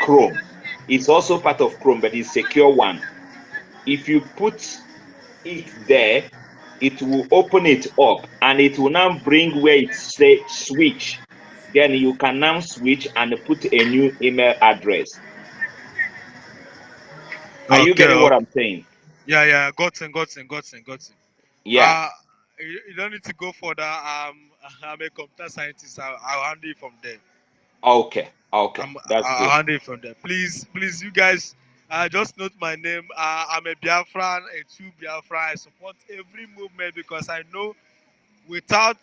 Chrome. It's also part of Chrome, but it's secure one. If you put it there, it will open it up and it will now bring where it say switch. Then you can now switch and put a new email address. Are you Okay, getting what okay. I'm saying? Yeah, yeah, got it. Yeah. You don't need to go further. I'm a computer scientist. I'll handle it from there. Okay. Okay. That's I'll good. handle it from there. Please, you guys, just note my name. I'm a Biafran, a true Biafra. I support every movement because I know without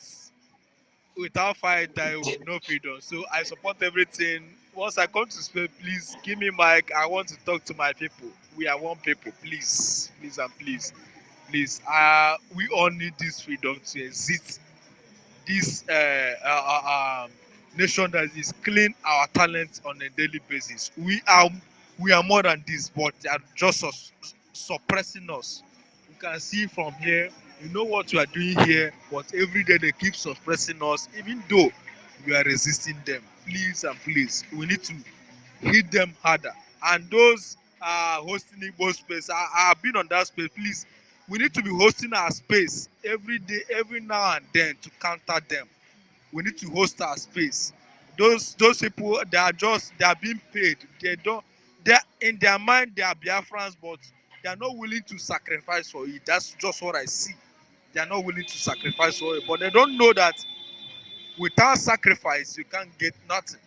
fight there will be no freedom. So I support everything. Once I come to Spain, please give me mic. I want to talk to my people. We are one people. Please and please. We all need this freedom to exist. This nation that is killing our talent on a daily basis. We are more than this, but they are just suppressing us. You can see from here, you know what we are doing here, but every day they keep suppressing us, even though we are resisting them. Please and please, we need to hit them harder. And those hosting Igbo space, I've been on that space. Please, we need to be hosting our space every day, every now and then to counter them. We need to host our space. Those people, they are being paid. They don't. They in their mind they are Biafrans, but they are not willing to sacrifice for it. That's just what I see. They are not willing to sacrifice for it, but they don't know that without sacrifice you can't get nothing.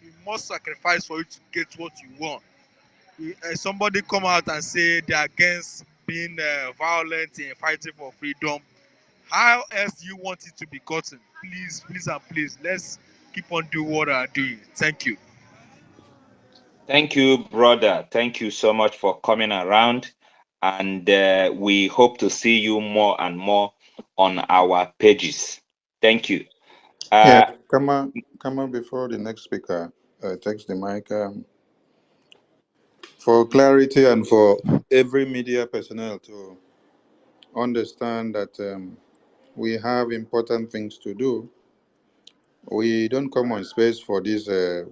You must sacrifice for you to get what you want. Somebody come out and say they are against being violent and fighting for freedom. How else do you want it to be gotten? Please and please, let's keep on doing what we are doing. Thank you. Thank you, brother. Thank you so much for coming around. And we hope to see you more and more on our pages. Thank you. Yeah, Uh, come on before the next speaker takes the mic. For clarity and for every media personnel to understand that we have important things to do. We don't come on space for this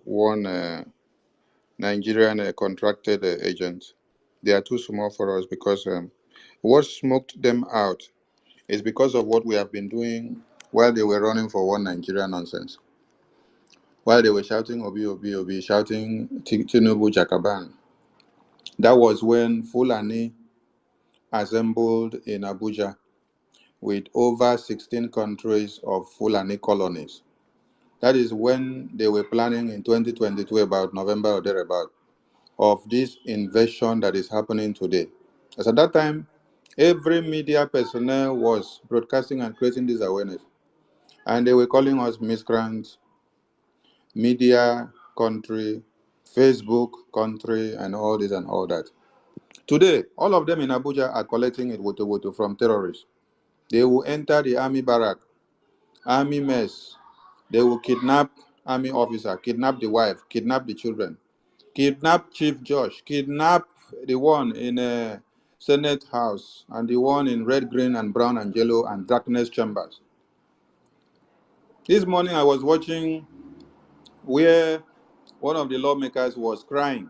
one Nigerian contracted agent. They are too small for us because what smoked them out is because of what we have been doing while they were running for one Nigeria nonsense. While they were shouting Obi, Obi, Obi, shouting Tinubu Jakaban. That was when Fulani assembled in Abuja with over 16 countries of Fulani colonies. That is when they were planning in 2022, about November or thereabout, of this invasion that is happening today. As at that time, every media personnel was broadcasting and creating this awareness. And they were calling us miscreants, media country, Facebook country, and all this and all that. Today, all of them in Abuja are collecting it WOTOWOTO from terrorists. They will enter the army barrack, army mess. They will kidnap army officer, kidnap the wife, kidnap the children, kidnap Chief Josh, kidnap the one in a Senate House and the one in red, green, and brown and yellow and darkness chambers. This morning I was watching where one of the lawmakers was crying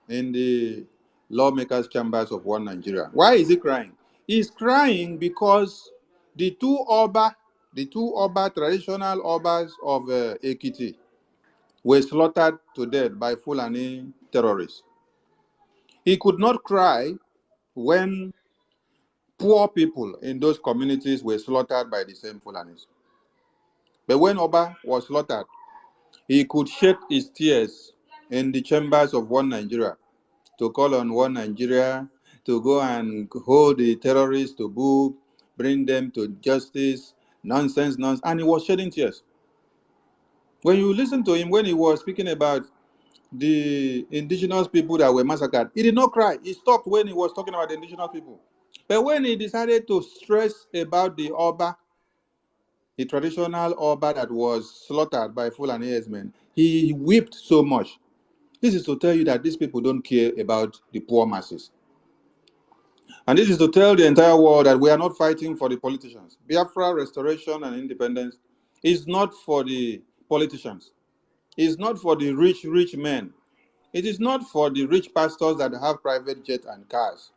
in the lawmakers' chambers of one Nigeria. Why is he crying? He's crying because the two Oba traditional Obas of Ekiti were slaughtered to death by Fulani terrorists. He could not cry when poor people in those communities were slaughtered by the same Fulanis. But when Oba was slaughtered, he could shed his tears in the chambers of one Nigeria to call on one Nigeria to go and hold the terrorists to book, bring them to justice, nonsense. And he was shedding tears. When you listen to him, when he was speaking about the indigenous people that were massacred, he did not cry. He stopped when he was talking about the indigenous people. But when he decided to stress about the Oba, the traditional Oba that was slaughtered by Fulani herdsmen, he wept so much. This is to tell you that these people don't care about the poor masses. And this is to tell the entire world that we are not fighting for the politicians. Biafra restoration and independence is not for the politicians. is not for the rich, rich men. It is not for the rich pastors that have private jets and cars.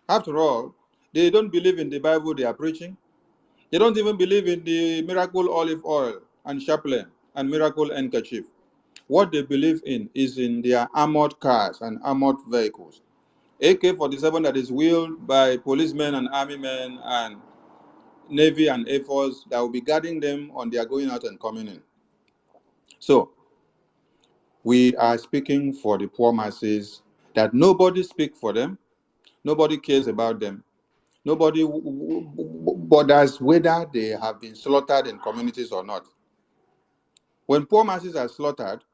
After all, they don't believe in the Bible they are preaching. They don't even believe in the miracle olive oil and chaplain and miracle handkerchief. What they believe in is in their armored cars and armored vehicles. AK-47 that is wheeled by policemen and army men and Navy and Air Force that will be guarding them on their going out and coming in. So, we are speaking for the poor masses that nobody speaks for them, nobody cares about them, nobody bothers whether they have been slaughtered in communities or not. When poor masses are slaughtered,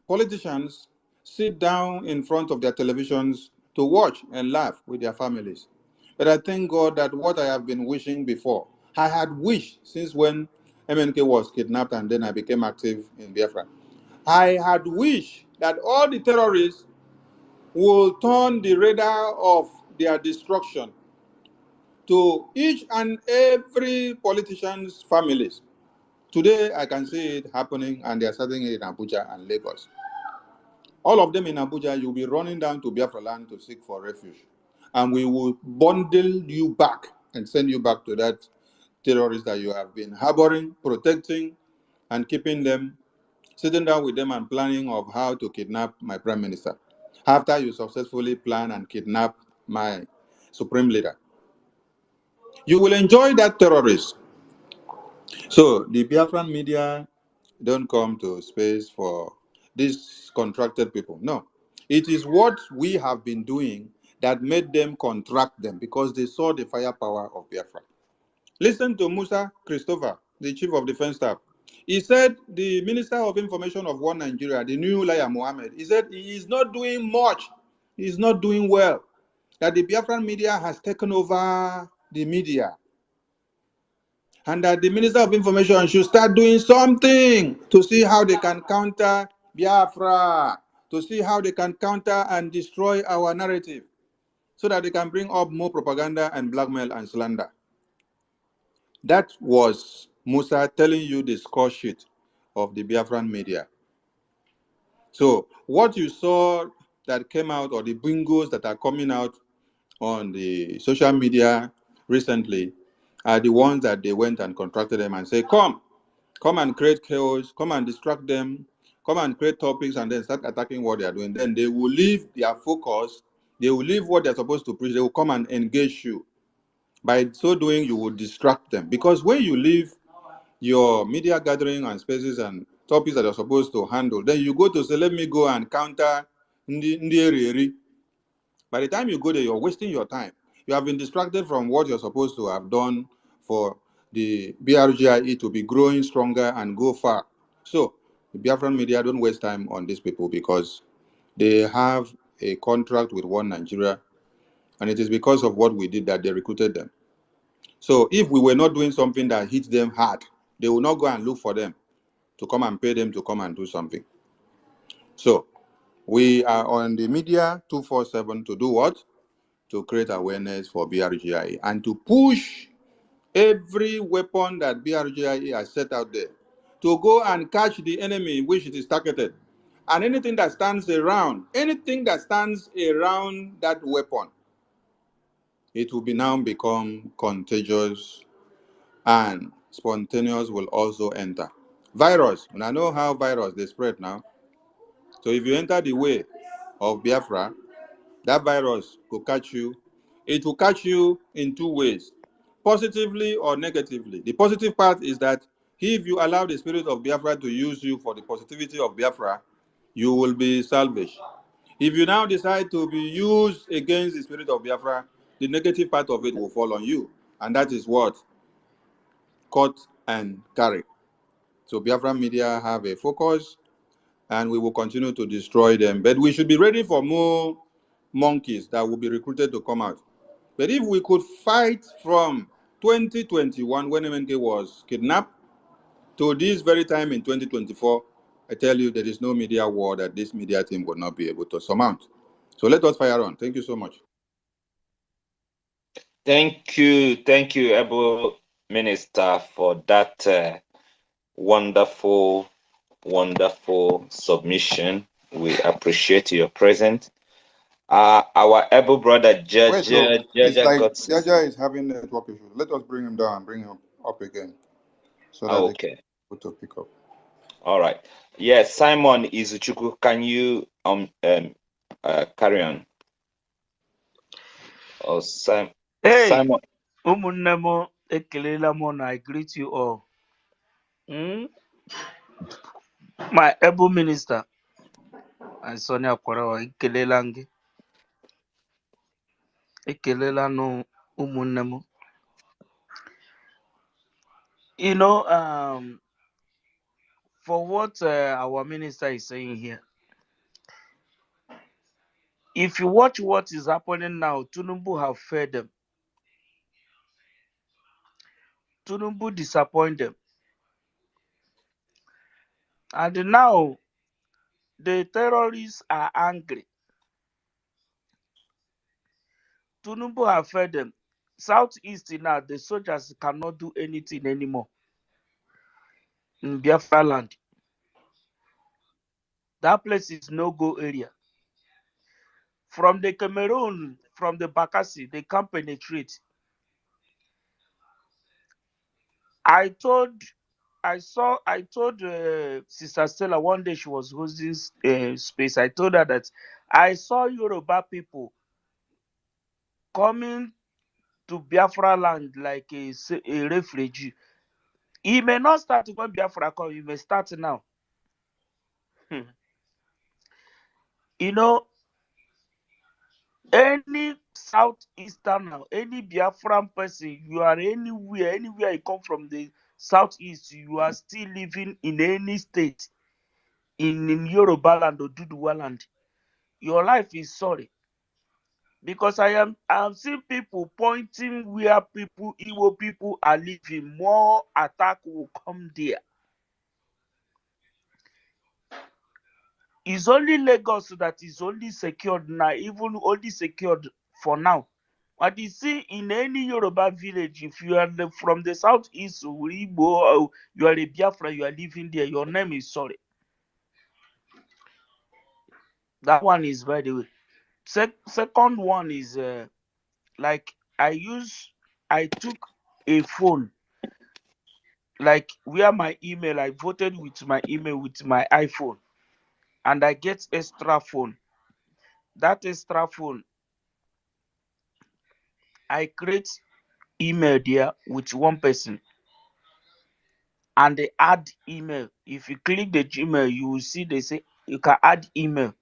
politicians sit down in front of their televisions to watch and laugh with their families. But I thank God that what I have been wishing before, I had wished since when MNK was kidnapped and then I became active in Biafra. I had wished that all the terrorists will turn the radar of their destruction to each and every politician's families. Today, I can see it happening, and they are starting it in Abuja and Lagos. All of them in Abuja, you'll be running down to Biafra land to seek for refuge. And we will bundle you back and send you back to that terrorist that you have been harboring, protecting, and keeping them, sitting down with them and planning of how to kidnap my prime minister. After you successfully plan and kidnap my supreme leader, you will enjoy that terrorist. So the Biafran media don't come to space for these contracted people. No. It is what we have been doing that made them contract them because they saw the firepower of Biafra. Listen to Musa Christopher, the Chief of Defense Staff. He said the Minister of Information of One Nigeria, the new Laya Mohammed, he said he is not doing much. He is not doing well. That the Biafran media has taken over the media. And that the Minister of Information should start doing something to see how they can counter Biafra, to see how they can counter and destroy our narrative, so that they can bring up more propaganda and blackmail and slander. That was Musa telling you the score sheet of the Biafran media. So what you saw that came out, or the bingos that are coming out on the social media recently, are the ones that they went and contracted them and say, come and create chaos, come and distract them, come and create topics, and then start attacking what they are doing. Then they will leave their focus, they will leave what they're supposed to preach, they will come and engage you. By so doing, you will distract them. Because when you leave your media gathering and spaces and topics that you're supposed to handle, then you go to say, let me go and counter Ndi Eri. By the time you go there, you're wasting your time. You have been distracted from what you're supposed to have done for the BRGIE to be growing stronger and go far. So the Biafran media don't waste time on these people because they have a contract with One Nigeria, and it is because of what we did that they recruited them. So if we were not doing something that hits them hard, they will not go and look for them to come and pay them to come and do something. So we are on the media 247 to do what? To create awareness for BRGIE and to push every weapon that BRGIE has set out there to go and catch the enemy which it is targeted. And anything that stands around that weapon, it will be now become contagious, and spontaneous will also enter. Virus, and I know how virus they spread now. So if you enter the way of Biafra, that virus will catch you. It will catch you in two ways, positively or negatively. The positive part is that if you allow the spirit of Biafra to use you for the positivity of Biafra, you will be salvaged. If you now decide to be used against the spirit of Biafra, the negative part of it will fall on you. And that is what? Cut and carry. So Biafra media have a focus, and we will continue to destroy them. But we should be ready for more monkeys that will be recruited to come out. But if we could fight from 2021, when MNK was kidnapped, to this very time in 2024, I tell you, there is no media war that this media team will not be able to surmount. So let us fire on. Thank you so much. Thank you, Able Minister, for that wonderful wonderful submission. We appreciate your presence. Our able brother Wait, no, it's Jaja like got. Jaja is having network issues. Let us bring him down, bring him up again, so that they can Okay. be able to pick up. All right. Yes, Simon Izuchukwu, can you carry on? Oh, Hey, Simon. Umunemo Ekelela Mona, I greet you all. Hmm? My able minister, and Sonia Kwarawa, Ekelela no Umunemo. You know, for what our minister is saying here, if you watch what is happening now, Tunumbu have fed them. Tunumbu disappoint them. And now the terrorists are angry. Tunumbu have fed them. Southeast now, the soldiers cannot do anything anymore in Biafra land. That place is no-go area. From the Cameroon, from the Bakassi, they can't penetrate. I told Sister Stella one day she was hosting space. I told her that I saw Yoruba people coming to Biafra land like a refugee. He may not start when Biafra come. He may start now. You know, any southeasterner, any Biafran person, you are anywhere you come from the southeast, you are still living in any state in Yoruba land or Duduwa land. Your life is sorry. Because I'm seeing people pointing where Igbo people are living. More attack will come there. It's only Lagos that is only secured now, even only secured for now. But you see, in any Yoruba village, if you are from the southeast, Igbo, you are a Biafra, you are living there, your name is sorry. That one is, by the way. Second one is like I took a phone, like where my email, I voted with my email with my iPhone, and I get extra phone. That extra phone, I create email there with one person, and they add email. If you click the Gmail, you will see they say you can add email.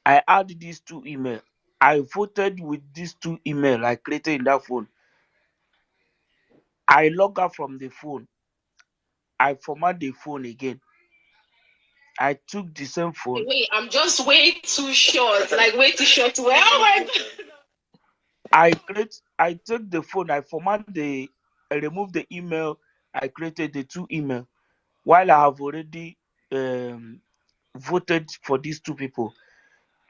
I add these two email. I voted with these two email I created in that phone. I log out from the phone. I format the phone again. I took the same phone. Wait, I'm just way too short. Like way too short. Well, oh my God. I took the phone, I remove the email, I created the two email while I have already voted for these two people.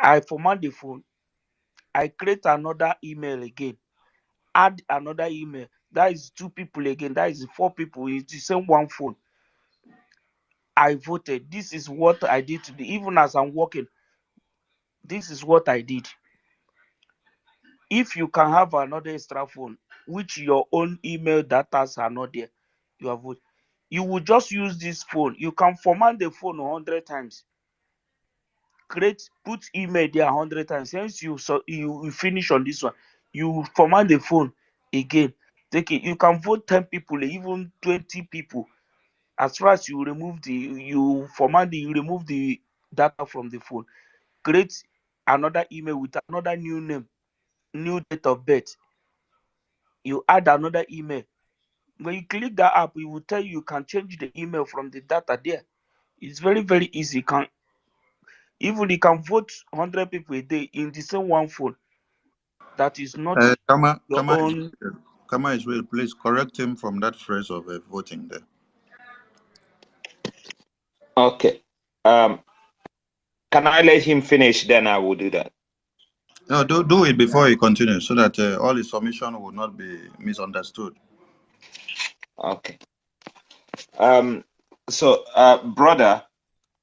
I format the phone, I create another email again, add another email. That is two people again, that is four people. It's the same one phone. I voted. This is what I did today. Even as I'm working, this is what I did. If you can have another extra phone, which your own email data are not there, you have voted. You will just use this phone. You can format the phone 100 times. Put email there 100 times. Since you finish on this one, you format the phone again. Take it. You can vote 10 people, even 20 people. As far as you remove you remove the data from the phone. Create another email with another new name, new date of birth. You add another email. When you click that app, it will tell you can change the email from the data there. It's very, very easy. You can vote 100 people a day in the same one phone. That is not your own. Kama Israel, please correct him from that phrase of voting there. Okay. Can I let him finish? Then I will do that. No, do it before he continues, so that all his submission will not be misunderstood. Okay. So, brother,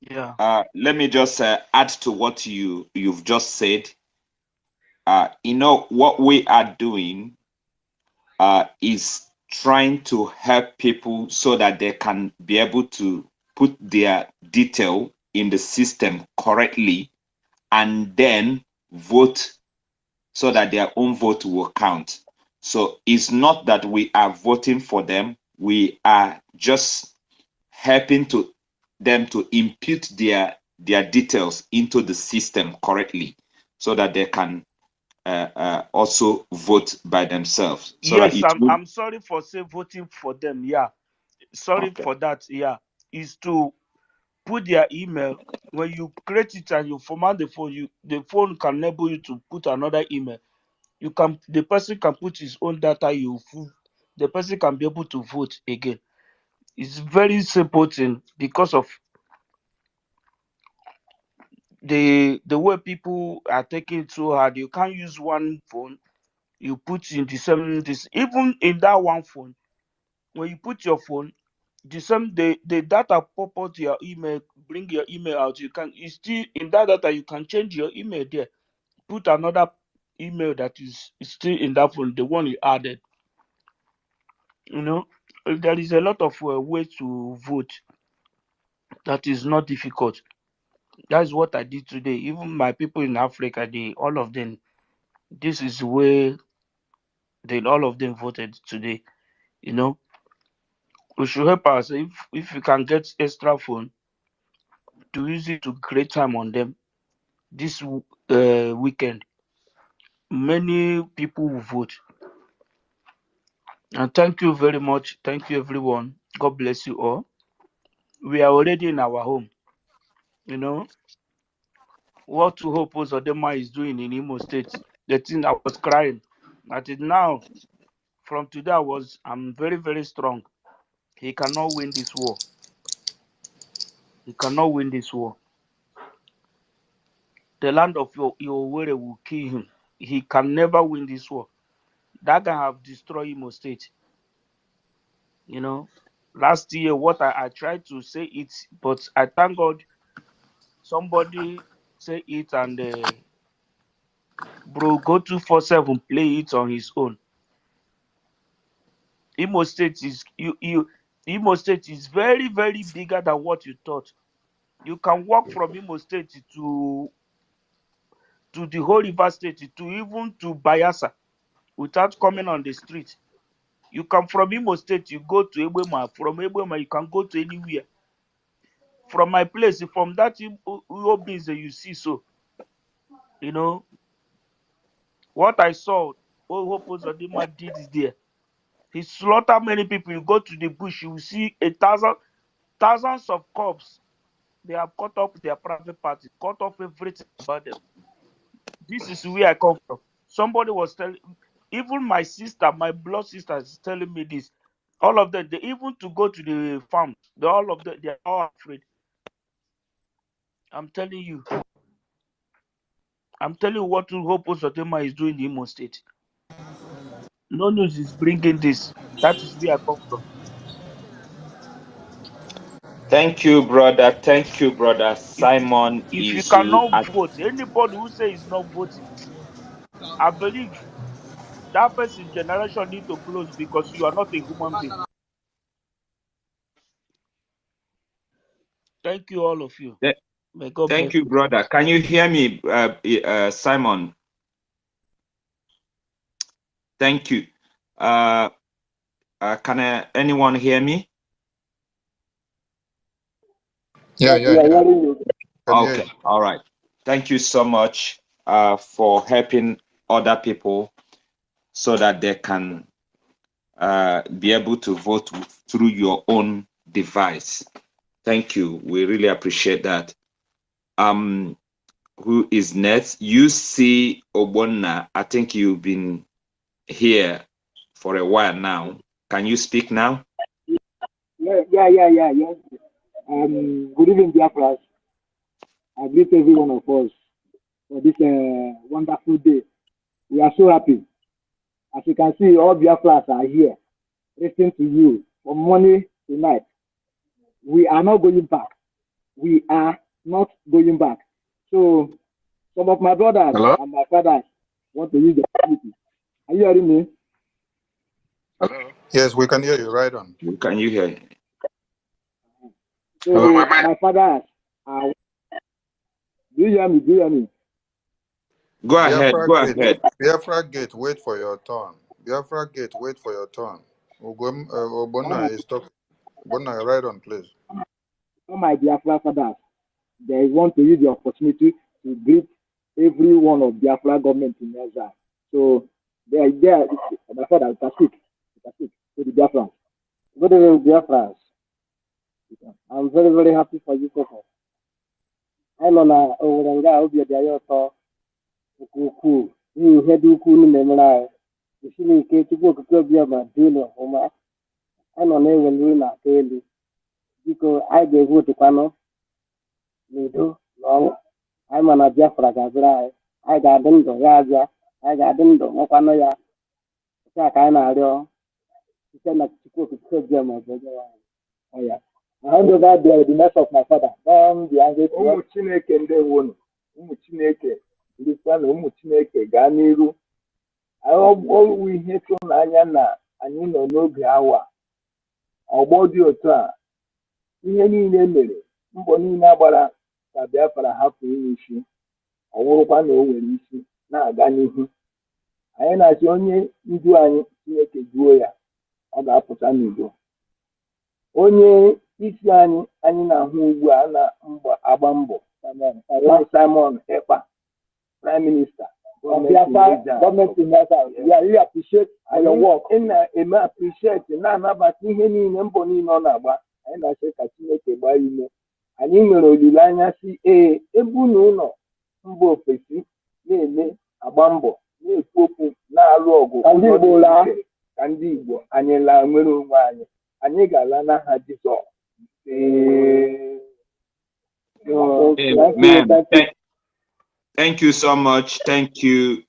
Yeah. let me just add to what you've just said. What we are doing is trying to help people so that they can be able to put their detail in the system correctly and then vote so that their own vote will count. So it's not that we are voting for them, we are just helping to them to input their details into the system correctly so that they can also vote by themselves so that Yes, it will. I'm sorry for say voting for them. Yeah. Sorry Okay. for that. Yeah. Is to put their email. When you create it and you format the phone can enable you to put another email. The person can put his own data, the person can be able to vote again. It's very simple thing because of the way people are taking it so hard. You can't use one phone, you put in the same this even in that one phone. When you put your phone, the same the data pop out your email, bring your email out. You still in that data you can change your email there, put another email that is still in that phone, the one you added. You know, there is a lot of ways to vote that is not difficult. That's what I did today. Even my people in Africa, they all of them, this is where they all of them voted today. You know, we should help us if we can get extra phone to use it to create time on them this weekend. Many people will vote. And thank you very much. Thank you, everyone. God bless you all. We are already in our home. You know, what to hope Ozodema is doing in Imo State. The thing I was crying. At it now, from today, I'm very, very strong. He cannot win this war. He cannot win this war. The land of your will kill him. He can never win this war. That guy have destroyed Imo State. You know, last year what I tried to say it, but I thank God somebody say it and bro go 247 play it on his own. Imo State is Imo State is very, very bigger than what you thought. You can walk from Imo State to the whole River State to even to Bayelsa without coming on the street. You come from Imo State, you go to Ebema. From Ebema, you can go to anywhere. From my place, from that Ubis that you see, so you know what I saw. What Hope Uzodinma did is there. He slaughtered many people. You go to the bush, you will see thousands of cops. They have cut off their private party, cut off everything about them. This is where I come from. Somebody was telling, even my sister, my blood sister, is telling me this. All of them, they even to go to the farm, all of them, they are all afraid. I'm telling you. I'm telling you what Hope Uzodinma is doing in Imo State. No news is bringing this. That is where I come from. Thank you, brother. Thank you, brother. If Simon if you is cannot vote, anybody who say is not voting, I believe that person's generation need to close because you are not a human being. Thank you, all of you. May God Thank bless you, you. brother. Can you hear me, Simon? Thank you. Can anyone hear me? Yeah, Yes, we yeah, are yeah. hearing you. Can hear Okay. you. All right. Thank you so much for helping other people so that they can be able to vote through your own device. Thank you. We really appreciate that. Who is next? You see Obonna. I think you've been here for a while now. Can you speak now? Yeah. Good evening, Biafra. I greet every one of us for this wonderful day. We are so happy. As you can see, all Biafras are here listening to you from morning to night. We are not going back. We are not going back. So some of my brothers Hello? and my fathers want to use the opportunity. Are you hearing me? Hello? Yes, we can hear you. Right on. Can you hear? So Hello, my fathers are. Do you hear me? Do you hear me? Go ahead. Biafra Go Gate. ahead. Biafra Gate, wait for your turn. Biafra Gate, wait for your turn. Obona is talking. Obona, right on, please. All my Biafra fathers, they want to use the opportunity to greet every one of Biafra government in Gaza. So they are there. My father, can speak. Can speak to the Biafrans. Good evening, Biafrans. I'm very, very happy for you people. I know na obodo nga obi dị anyị ụtọ nke ukwuu n'ihi ihe dị ukwuu unu na-emere anyị. Jisiri ike tupu okike obi ma dị elu ọfụma. Anyị nọ na-eweli nri na-aka elu. Biko anyị ga-evotukwanụ n'udo na ọṅụ. Anyị ma na Biafra ga-abịara anyị. Anyị ga-adị ndụ ya abịa. Anyị ga-adị ndụ nwekwanụ ya. Nke a ka anyị na-arịọ site na tupu okike obi ma bụ onye anyị. Ọya. I hand over the mess of my father. Ụmụ Chineke ndewonu. Ụmụ Chineke ndịkwa na ụmụ Chineke gaa n'iru. Ọwụ ihe tụnanya na anyị nọ n'oge awa. Ọgbọ dị otu a, ihe niile mere, mbọ niile agbara ka Biafra hapụ inwe isi. Ọ wụrụkwa na o nwere isi na-aga n'ihu. Anyị na-achị onye ndu anyị Chineke duo ya, ọ ga-apụta n'udo. Onye isi anyị na-ahụ ugbu a na-agba mbọ Simon Ekpa, Prime Minister, gọọmenti Gaza. We really appreciate your work. Ị na-eme appreciate na-anabata ihe niile mbọ niile ọ na-agba. Anyị na-achọ ka Chineke gbaa ime. Anyị nwere olileanya si ebe unu nọ mba ofesi na-eme agba mbọ na-ekwu okwu na-alụ ọgụ ka ndị Igbo anyị laa nwere onwe anyị. Anyị ga-ala n'aha Jizọs. Amen. Thank you so much. Thank you,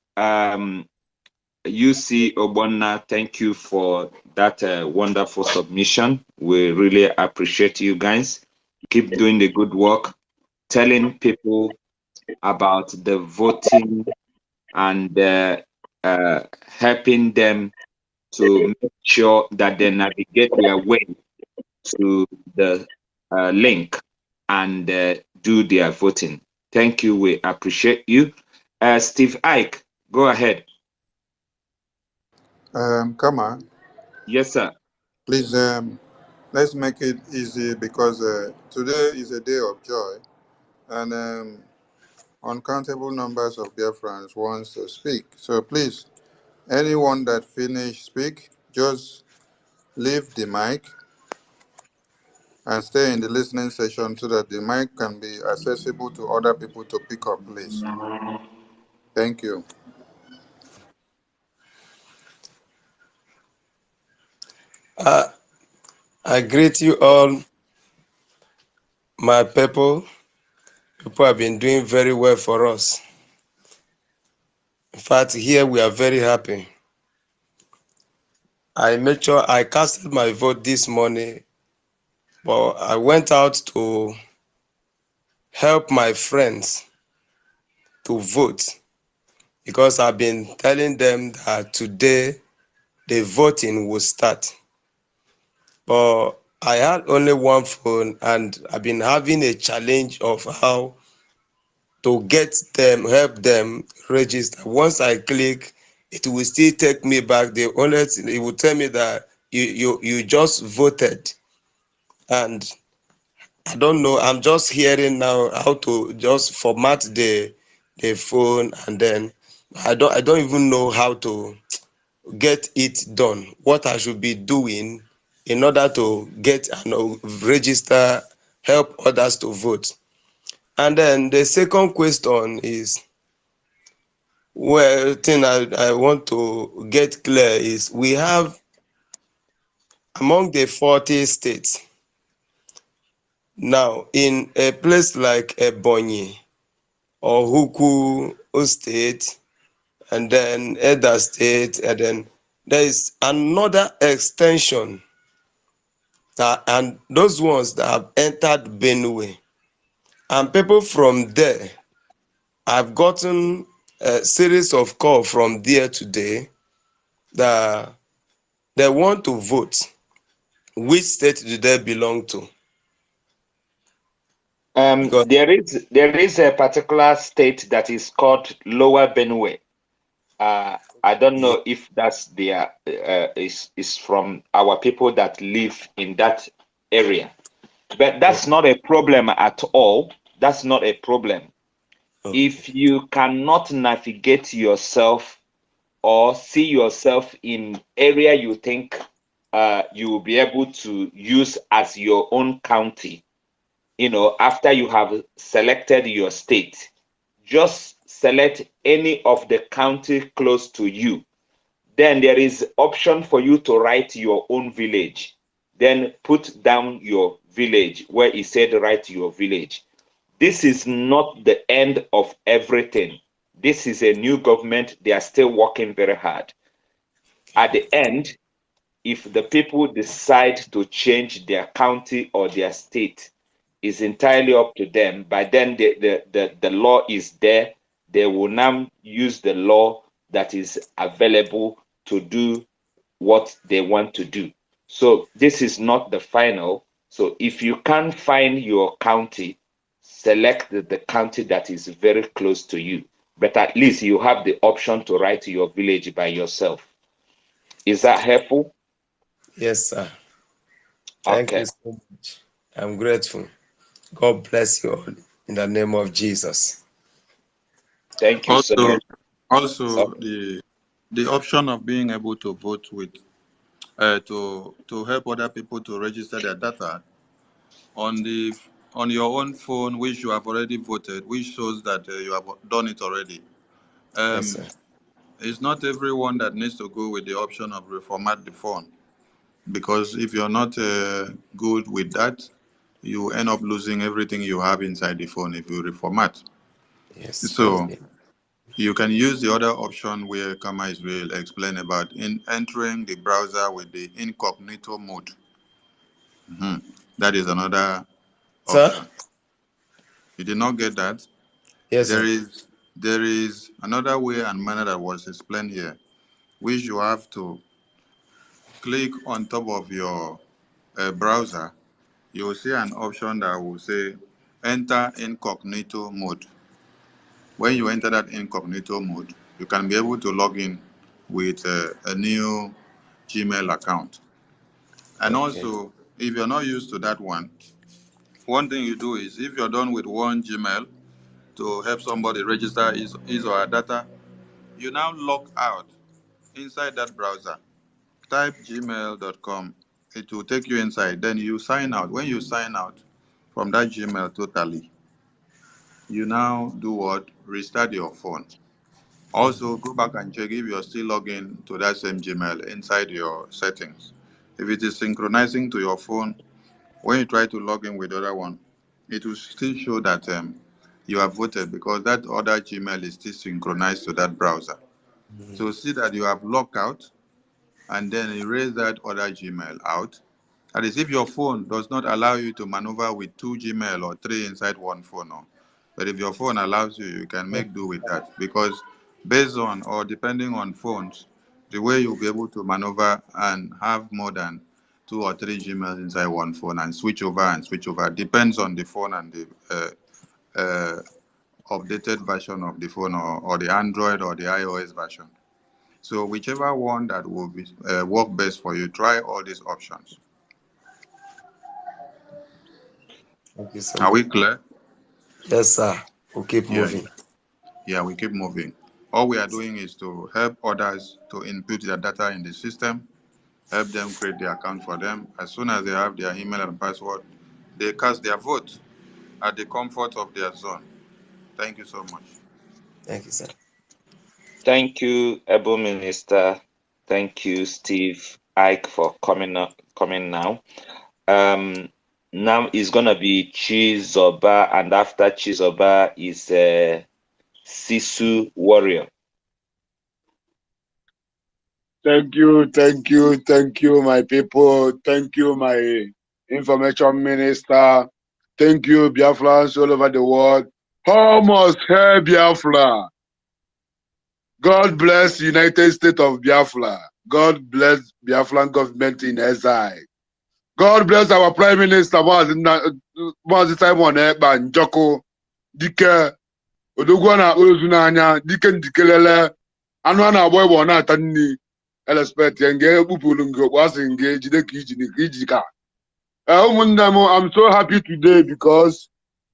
UC Obonna. Thank you for that wonderful submission. We really appreciate you guys. Keep doing the good work, telling people about the voting and helping them to make sure that they navigate their way to the link and do their voting. Thank you. We appreciate you. Steve Ike, go ahead. Come on. Yes, sir. Please, let's make it easy because today is a day of joy, and uncountable numbers of Biafrans wants to speak. So please, anyone that finish speak, just leave the mic and stay in the listening session so that the mic can be accessible to other people to pick up, please. Thank you. I greet you all, my people. People have been doing very well for us. In fact, here we are very happy. I made sure I casted my vote this morning, but I went out to help my friends to vote because I've been telling them that today the voting will start. But I had only one phone and I've been having a challenge of how to get them, help them register. Once I click, it will still take me back. The only thing, it will tell me that you just voted. And I don't know, I'm just hearing now how to just format the phone, and then I don't even know how to get it done, what I should be doing in order to get and register, help others to vote. And then the second question is, well, thing I want to get clear is we have among the 40 states now in a place like Ebonyi or Huku State, and then Edo State, and then there is another extension and those ones that have entered Benue, and people from there, I've gotten a series of calls from there today that they want to vote. Which state do they belong to? Because There is a particular state that is called Lower Benue. I don't know if that's their is from our people that live in that area, but that's not a problem at all. That's not a problem. If you cannot navigate yourself or see yourself in area you think you will be able to use as your own county, after you have selected your state, just select any of the county close to you. Then there is option for you to write your own village. Then put down your village where it said write your village. This is not the end of everything. This is a new government. They are still working very hard. At the end, if the people decide to change their county or their state, is entirely up to them. By then, the law is there. They will now use the law that is available to do what they want to do. So this is not the final. So if you can't find your county, select the county that is very close to you. But at least you have the option to write your village by yourself. Is that helpful? yes, sir. Thank Okay. you so much. I'm grateful. God bless you all in the name of Jesus. Thank you so much. Also, the option of being able to vote with to help other people to register their data on your own phone, which you have already voted, which shows that you have done it already. Yes, sir. It's not everyone that needs to go with the option of reformat the phone, because if you're not good with that, you end up losing everything you have inside the phone if you reformat. Yes, So okay. you can use the other option where Kamais will explain about in entering the browser with the incognito mode. That is another Sir? option. You did not get that? Yes, There sir. is another way and manner that was explained here, which you have to click on top of your browser. You will see an option that will say enter incognito mode. When you enter that incognito mode, you can be able to log in with a new Gmail account. And Okay. also, if you're not used to that one thing you do is if you're done with one Gmail to help somebody register his or her data, you now log out inside that browser. Type gmail.com. It will take you inside. Then you sign out. When you sign out from that Gmail totally, you now do what? Restart your phone. Also, go back and check if you're still logging to that same Gmail inside your settings. If it is synchronizing to your phone, when you try to log in with the other one, it will still show that you have voted because that other Gmail is still synchronized to that browser. So see that you have logged out and then erase that other Gmail out. That is, if your phone does not allow you to maneuver with two Gmail or three inside one phone, no. But if your phone allows you, you can make do with that because based on or depending on phones, the way you'll be able to maneuver and have more than two or three Gmails inside one phone and switch over depends on the phone and the updated version of the phone or the Android or the iOS version. So whichever one that will be work best for you, try all these options. Thank you so Are much. we clear? Yes, sir. We'll keep Yeah, moving. yeah, we keep moving. All we are doing is to help others to input their data in the system, help them create the account for them. As soon as they have their email and password, they cast their vote at the comfort of their zone. Thank you so much. Thank you, sir. Thank you, Able Minister. Thank you, Steve Ike, for coming now. Now it's gonna be Chizoba, and after Chizoba is Sisu Warrior. Thank you, my people. Thank you, my Information Minister. Thank you, Biafrans all over the world. Almost here, Biafra. God bless United States of Biafra. God bless Biafran government in exile. God bless our Prime Minister, Mazi Simon Ekpa Njoko, Dike, Odogwu na-akpọ ozu n'anya, Dike Ndikelele, anụ a na-agba egbe ọ na-ata nri, elespect ya nge ekpupụrụ nge okpu asị nge jide ka iji ka. Ụmụnne m, I'm so happy today because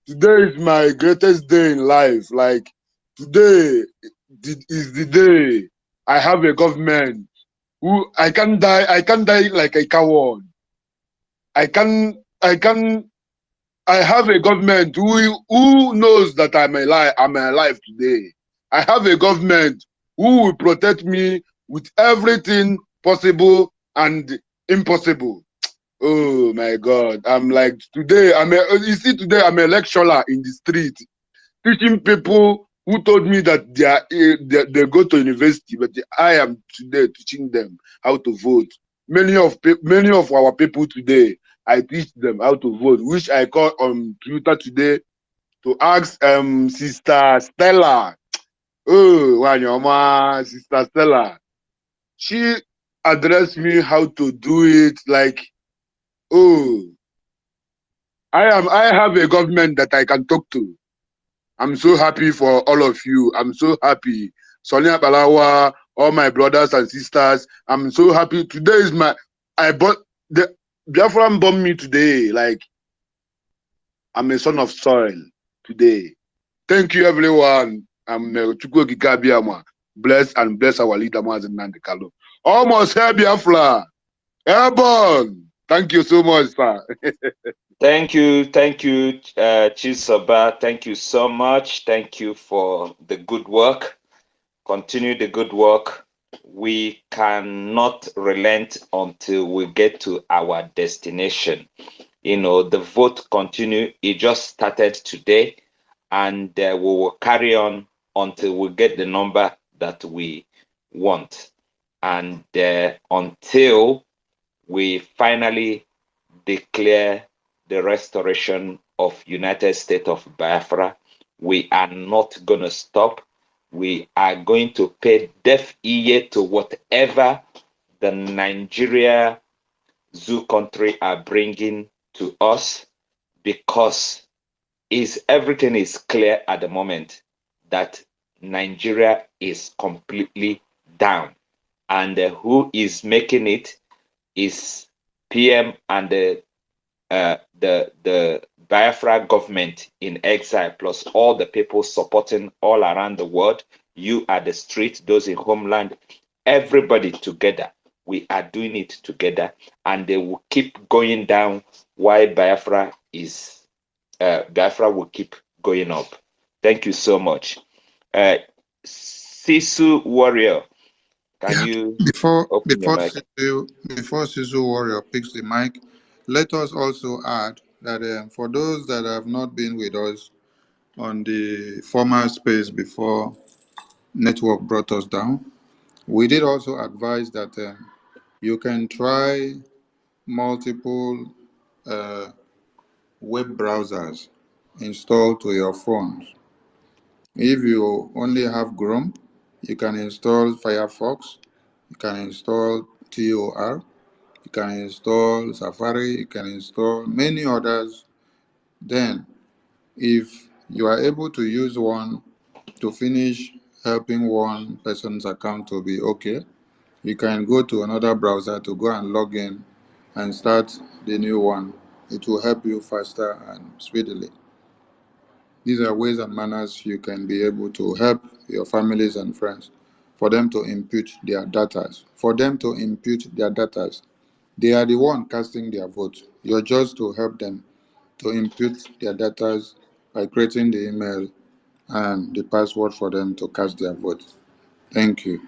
today is my greatest day in life. Like, today is the day I have a government who I can't die like a coward. I have a government who knows that I'm alive today. I have a government who will protect me with everything possible and impossible. Oh my God. I'm like, today, today I'm a lecturer in the street, teaching people who told me that they go to university, but I am today teaching them how to vote. Many of our people today, I teach them how to vote, which I call on Twitter today to ask Sister Stella. Oh, Wanyoma, Sister Stella. She addressed me how to do it. Like, oh, I have a government that I can talk to. I'm so happy for all of you. I'm so happy. Sonia Balawa, all my brothers and sisters. I'm so happy. Today is the Biafran born me today. Like, I'm a son of soil today. Thank you, everyone. I'm Chukwu Gikabiama. Bless and bless our leader, Mazen Nandekalo. Almost here, Biafra. Airborne. Thank you so much, sir. Thank you, Chisoba. Thank you so much. Thank you for the good work. Continue the good work. We cannot relent until we get to our destination. You know, the vote continue. It just started today, and we will carry on until we get the number that we want, and until we finally declare the restoration of United States of Biafra. We are not going to stop. We are going to pay deaf ear to whatever the Nigeria zoo country are bringing to us, because everything is clear at the moment that Nigeria is completely down, and who is making it is PM and the Biafra government in exile, plus all the people supporting all around the world. You at the street, those in homeland, everybody together. We are doing it together, and they will keep going down while Biafra will keep going up. Thank you so much. Sisu Warrior, can you open your mic? Before Sisu Warrior picks the mic, let us also add that for those that have not been with us on the former space before network brought us down, we did also advise that you can try multiple web browsers installed to your phones. If you only have Chrome, you can install Firefox, you can install TOR, you can install Safari, you can install many others. Then, if you are able to use one to finish helping one person's account to be okay, you can go to another browser to go and log in and start the new one. It will help you faster and speedily. These are ways and manners you can be able to help your families and friends for them to impute their data. They are the one casting their vote. You're just to help them to impute their data by creating the email and the password for them to cast their vote. Thank you.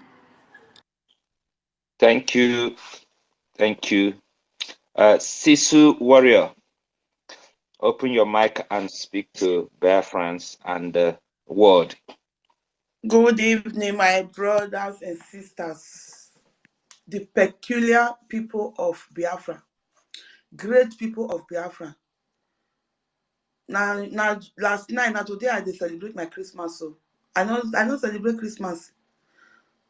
Thank you. Thank you. Sisu Warrior, open your mic and speak to Biafrans and the world. Good evening, my brothers and sisters, the peculiar people of Biafra, great people of Biafra. Now last night, now today I celebrate my Christmas. So I don't celebrate Christmas.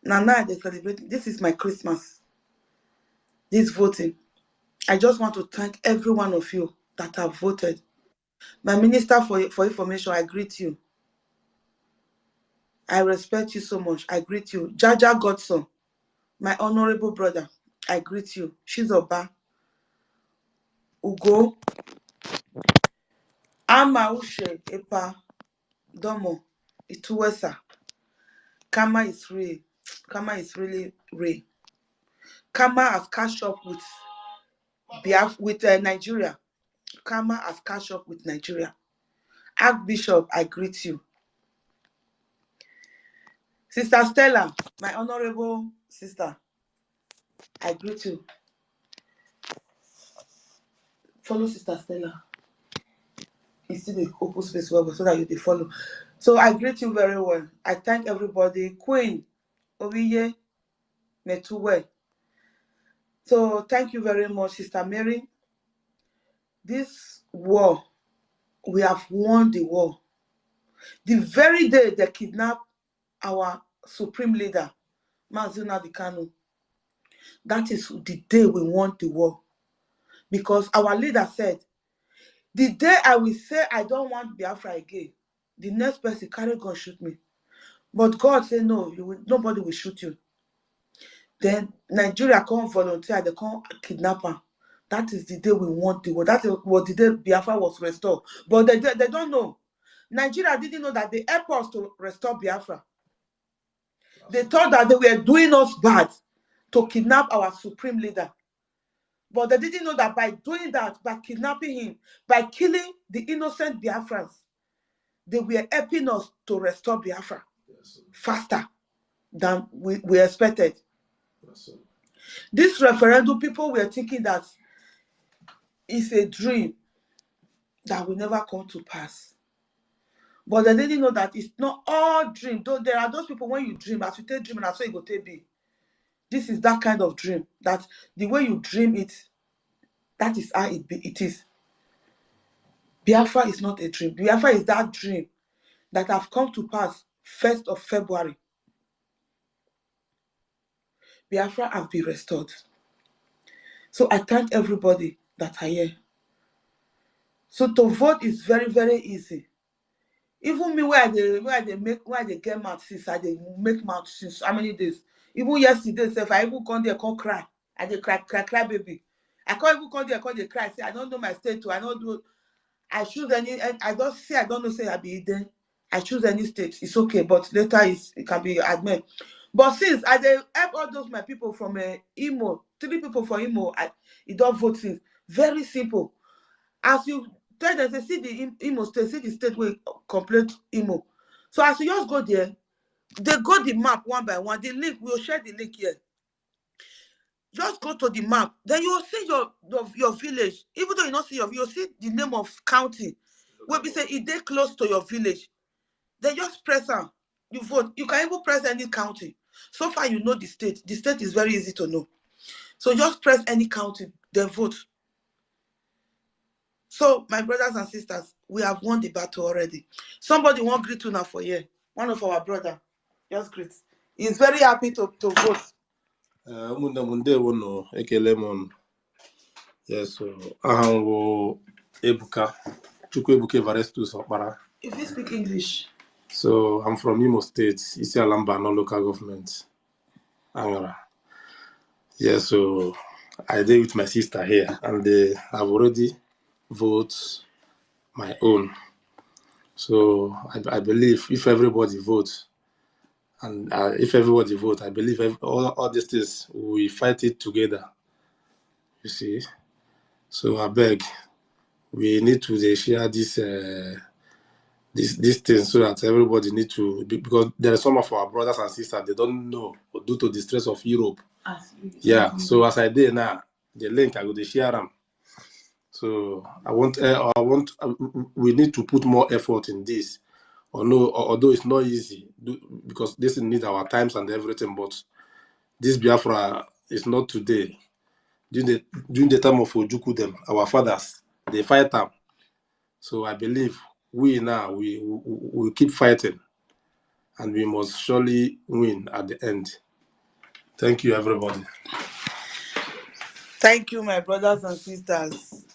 Now they celebrate. This is my Christmas. This voting. I just want to thank every one of you that have voted. My minister for information, I greet you. I respect you so much. I greet you. Jaja Godson, my honorable brother, I greet you. Shizoba, Ugo, Ama Ushe, Epa, Domo, Ituwesa. Kama is real. Kama is really real. Kama has catch up with Nigeria. Kama has catch up with Nigeria. Archbishop, I greet you. Sister Stella, my honorable sister, I greet you. Follow Sister Stella. It's still the open space well so that you can follow. So I greet you very well. I thank everybody. Queen, Oviye, Metuwe. So thank you very much, Sister Mary. This war, we have won the war. The very day they kidnapped our supreme leader, Mazuna Dikano, that is the day we won the war. Because our leader said, the day I will say I don't want Biafra again, the next person carry gun shoot me. But God said, no, nobody will shoot you. Then Nigeria can't volunteer, they can't kidnap her. That is the day we want the war. That was the day Biafra was restored. But they don't know. Nigeria didn't know that they helped us to restore Biafra. They thought that they were doing us bad to kidnap our supreme leader. But they didn't know that by doing that, by kidnapping him, by killing the innocent Biafrans, they were helping us to restore Biafra faster than we expected. This referendum, people were thinking that it's a dream that will never come to pass. But they didn't know that it's not all dream. Though there are those people, when you dream, as you take dream, and that's how you go take be. This is that kind of dream, that the way you dream it, that is how it is. Biafra is not a dream. Biafra is that dream that have come to pass 1st of February. Biafra have been restored. So I thank everybody that are here. So to vote is very, very easy. Even me, where they get mad since I they make mad since how many days? Even yesterday, if I even come there, can't cry. I dey cry, baby. I can't even come there, can't they cry. Say I don't know my state too. I don't do. I choose any. I don't say I don't know. Say I be there. I choose any state. It's okay, but later it can be admit. But since I dey help all those my people from Imo, 3 people from Imo, it don't vote since. Very simple. As you tell them, say see the Imo state, see the state where complete Imo. So as you just go there, they go the map one by one. The link, we'll share the link here. Just go to the map. Then you will see your village. Even though you not see you'll see the name of county. Where we say if they close to your village, then just press on. You vote. You can even press any county. So far you know the state. The state is very easy to know. So just press any county, then vote. So my brothers and sisters, we have won the battle already. Somebody won't greet you now for here. One of our brother, just greet. He's very happy to vote. Yes, so Ebuka. If you speak English. So I'm from Imo State, Isialamba, no local government. Angara. Yes, so I did with my sister here, and they have already voted my own. So I believe if everybody votes, and if everybody votes, I believe all these things, we fight it together. You see? So I beg, we need to share this thing so that everybody need to, because there are some of our brothers and sisters, they don't know due to the stress of Europe. Yeah, so as I did now, the link I go to share them. So we need to put more effort in this. Although it's not easy, because this needs our times and everything, but this Biafra is not today. during the time of Ojuku them, our fathers, they fight them. So I believe we now we keep fighting, and we must surely win at the end. Thank you, everybody. Thank you, my brothers and sisters.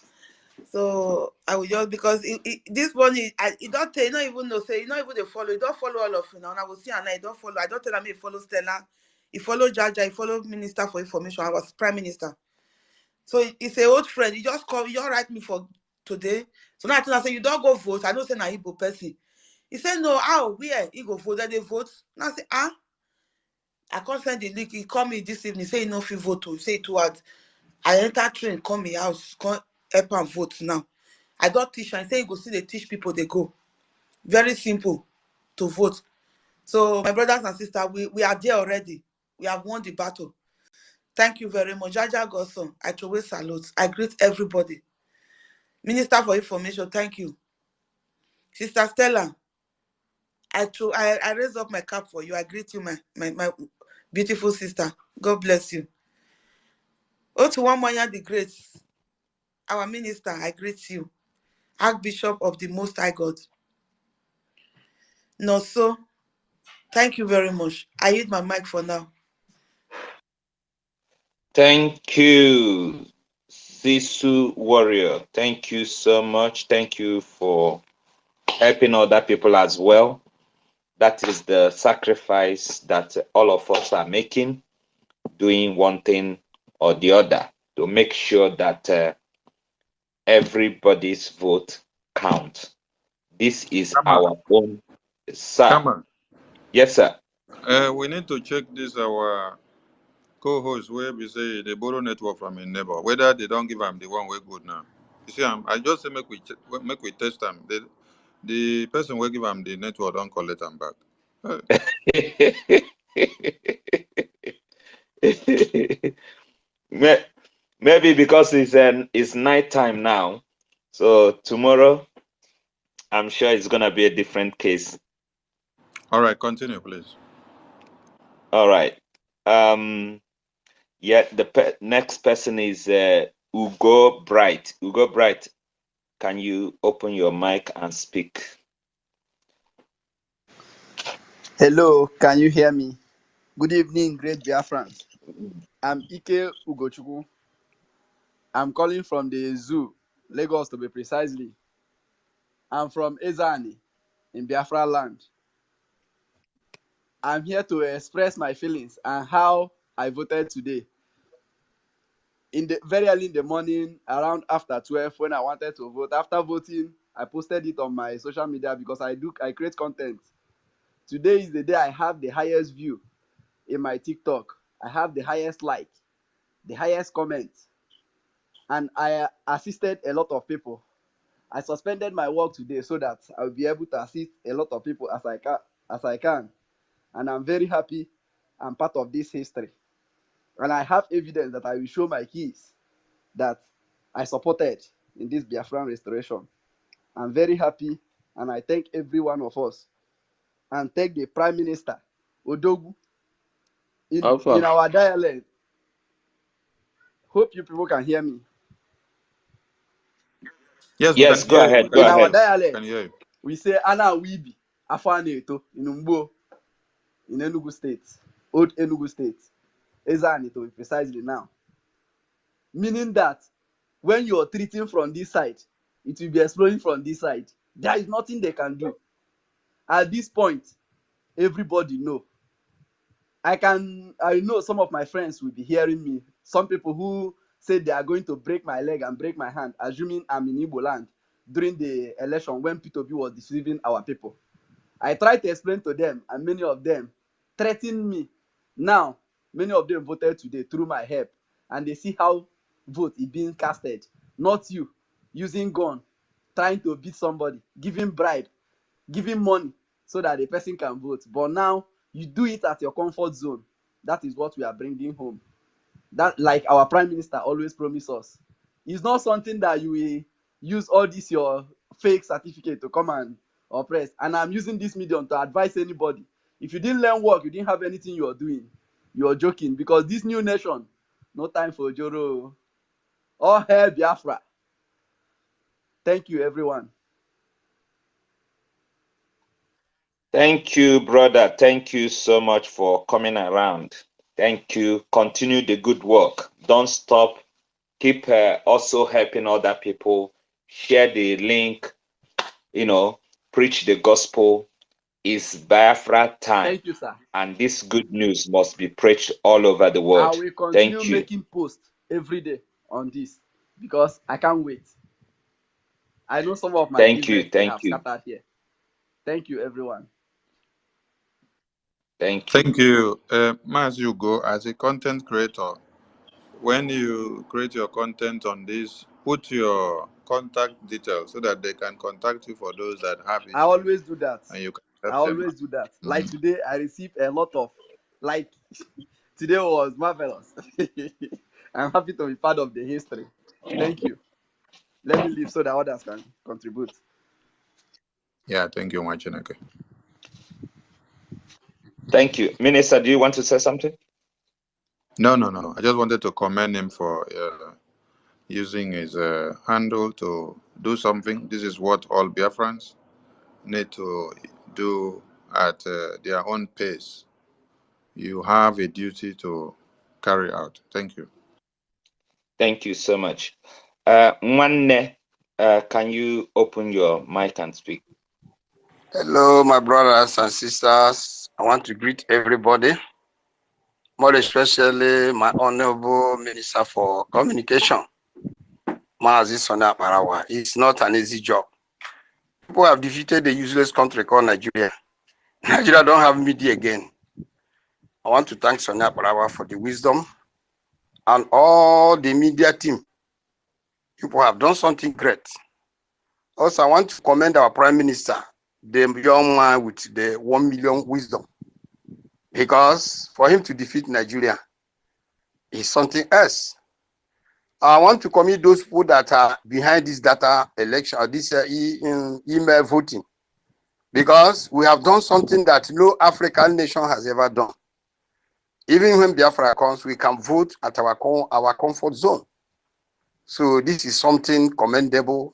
So I will just, because this one you don't tell, you don't even know, say you don't even they follow, you don't follow all of you now. And I will see, and I don't follow. I don't tell them he follow Stella, he follow Jaja, he follow Minister for Information. I was Prime Minister. So it's an old friend. He just call, you just write me for today. So now I tell him, I say, you don't go vote. I know say na Igbo person. He said, no, how? Where? He go vote, then they vote. Now I say, I can't send the link. He call me this evening, say he no fit vote. He say it too hard. I enter train, come my house, come help and vote now. I don't teach, I say you go see they teach people, they go. Very simple to vote. So my brothers and sisters, we are there already. We have won the battle. Thank you very much. Jaja Godson, I throw away salutes. I greet everybody. Minister for Information, thank you. Sister Stella, I raise up my cap for you. I greet you, my beautiful sister. God bless you. Otuwamanya the Great, our minister, I greet you. Archbishop of the Most High God. No, so thank you very much. I use my mic for now. Thank you, Sisu Warrior. Thank you so much. Thank you for helping other people as well. That is the sacrifice that all of us are making, doing one thing or the other to make sure that everybody's vote counts. This is our own, sir. Come on. Yes, sir. We need to check this our co-host where we say they borrow network from a neighbor, whether they don't give them the one way good now. You see, I just say make we test them. The person will give them the network don't collect them back. Maybe because it's night time now, so tomorrow I'm sure it's gonna be a different case. All right, continue, please. All right. Yeah, the next person is Ugo Bright. Ugo Bright, can you open your mic and speak? Hello, can you hear me? Good evening, great Biafrans. I'm Ike Ugochukwu. I'm calling from the zoo, Lagos to be precisely. I'm from Ezani in Biafra land. I'm here to express my feelings and how I voted today. Very early in the morning, around after 12, when I wanted to vote. After voting, I posted it on my social media because I create content. Today is the day I have the highest view in my TikTok. I have the highest like, the highest comment, and I assisted a lot of people. I suspended my work today so that I'll be able to assist a lot of people as I can. And I'm very happy I'm part of this history. And I have evidence that I will show my kids that I supported in this Biafran restoration. I'm very happy, and I thank every one of us. And thank the Prime Minister, Odogu, in our dialect. Hope you people can hear me. Yes, go ahead. In our dialect, we say Ana Wibi, Afaneto, in Umbo, in Enugu State, Old Enugu State. Ezani to be precisely now. Meaning that when you're treating from this side, it will be exploding from this side. There is nothing they can do. At this point, everybody know. I know some of my friends will be hearing me. Some people who say they are going to break my leg and break my hand, assuming I'm in Igbo land during the election when P2B was deceiving our people. I tried to explain to them, and many of them threatened me. Now, many of them voted today through my help, and they see how vote is being casted. Not you, using gun, trying to beat somebody, giving bribe, giving money so that the person can vote. But now, you do it at your comfort zone. That is what we are bringing home. That, like our Prime Minister always promised us. It's not something that you will use all this your fake certificate to come and oppress. And I'm using this medium to advise anybody. If you didn't learn work, you didn't have anything you are doing, you are joking. Because this new nation, no time for Joro. All hail Biafra. Thank you, everyone. Thank you, brother. Thank you so much for coming around. Thank you. Continue the good work. Don't stop. Keep also helping other people. Share the link. Preach the gospel. It's Biafra time. Thank you, sir. And this good news must be preached all over the I world. will continue Thank you. making posts every day on this because I can't wait. I know some of my Thank you. business they Thank have you. scattered here. Thank you, everyone. Thank you. Thank you. As you go, as a content creator, when you create your content on this, put your contact details so that they can contact you for those that have issues. I always do that. And you can I help them. always do that. Like today, I received a lot of, today was marvelous. I'm happy to be part of the history. Thank you. Let me leave so that others can contribute. Yeah, thank you, Machineke. Thank you. Minister, do you want to say something? No. I just wanted to commend him for using his handle to do something. This is what all Biafrans need to do at their own pace. You have a duty to carry out. Thank you. Thank you so much. Nwanne, can you open your mic and speak? Hello, my brothers and sisters. I want to greet everybody, more especially my honorable Minister for Communication, Mazi Sonia Parawa. It's not an easy job. People have defeated the useless country called Nigeria. Nigeria don't have media again. I want to thank Sonia Parawa for the wisdom and all the media team. People have done something great. Also, I want to commend our Prime Minister, the young man with the 1 million wisdom. Because for him to defeat Nigeria is something else. I want to commit those people that are behind this data election or this email voting, because we have done something that no African nation has ever done. Even when Biafra comes, we can vote at our comfort zone. So this is something commendable.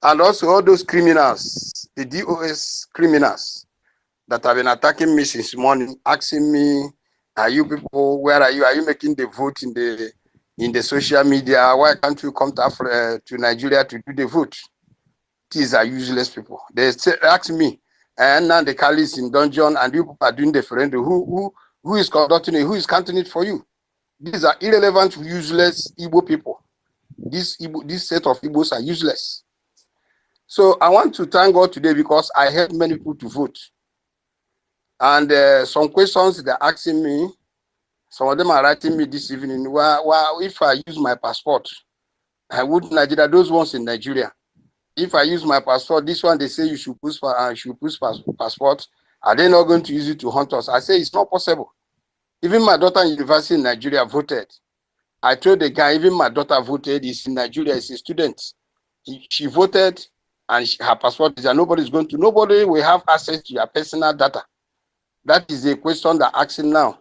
And also all those criminals, the DOS criminals that have been attacking me since morning, asking me, are you people, where are you? Are you making the vote in the social media? Why can't you come to Nigeria to do the vote? These are useless people. They ask me, and now the Kalis in dungeon, and you people are doing the referendum. Who is conducting it? Who is counting it for you? These are irrelevant, useless Igbo people. This set of Igbos are useless. So I want to thank God today because I helped many people to vote. And some questions they're asking me, some of them are writing me this evening. Well, if I use my passport, I would Nigeria, those ones in Nigeria. If I use my passport, this one they say you should push passport. Are they not going to use it to hunt us? I say it's not possible. Even my daughter in university in Nigeria voted. I told the guy, even my daughter voted. Is in Nigeria. Is a student. She voted, and her passport is there. Nobody will have access to your personal data. That is a question they're asking now.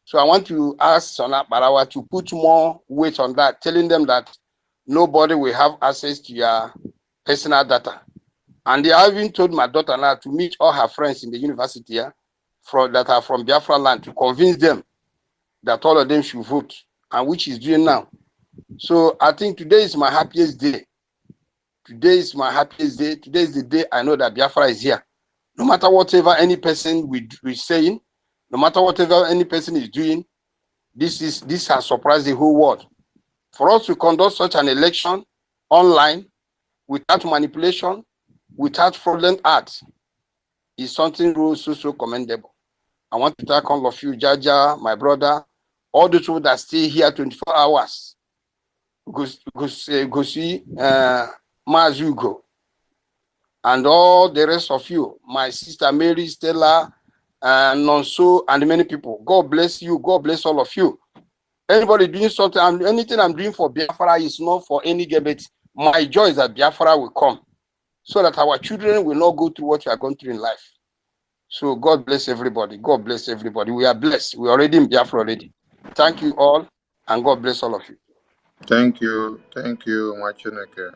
So I want to ask Sana Barawa to put more weight on that, telling them that nobody will have access to your personal data. And they have even told my daughter now to meet all her friends in the university that are from Biafra land to convince them that all of them should vote, and which is doing now. So I think today is my happiest day. Today is my happiest day. Today is the day I know that Biafra is here. No matter whatever any person is saying, no matter whatever any person is doing, this has surprised the whole world. For us to conduct such an election online without manipulation, without fraudulent acts, is something so commendable. I want to thank all of you, Jaja, my brother, all the people that stay here 24 hours. Gosi, Mazugo, and all the rest of you, my sister Mary, Stella, Nonso, and many people. God bless you. God bless all of you. Anybody doing something, anything I'm doing for Biafra is not for any debate. My joy is that Biafra will come, so that our children will not go through what we are going through in life. So God bless everybody. God bless everybody. We are blessed. We are already in Biafra already. Thank you all, and God bless all of you. Thank you, Machineke.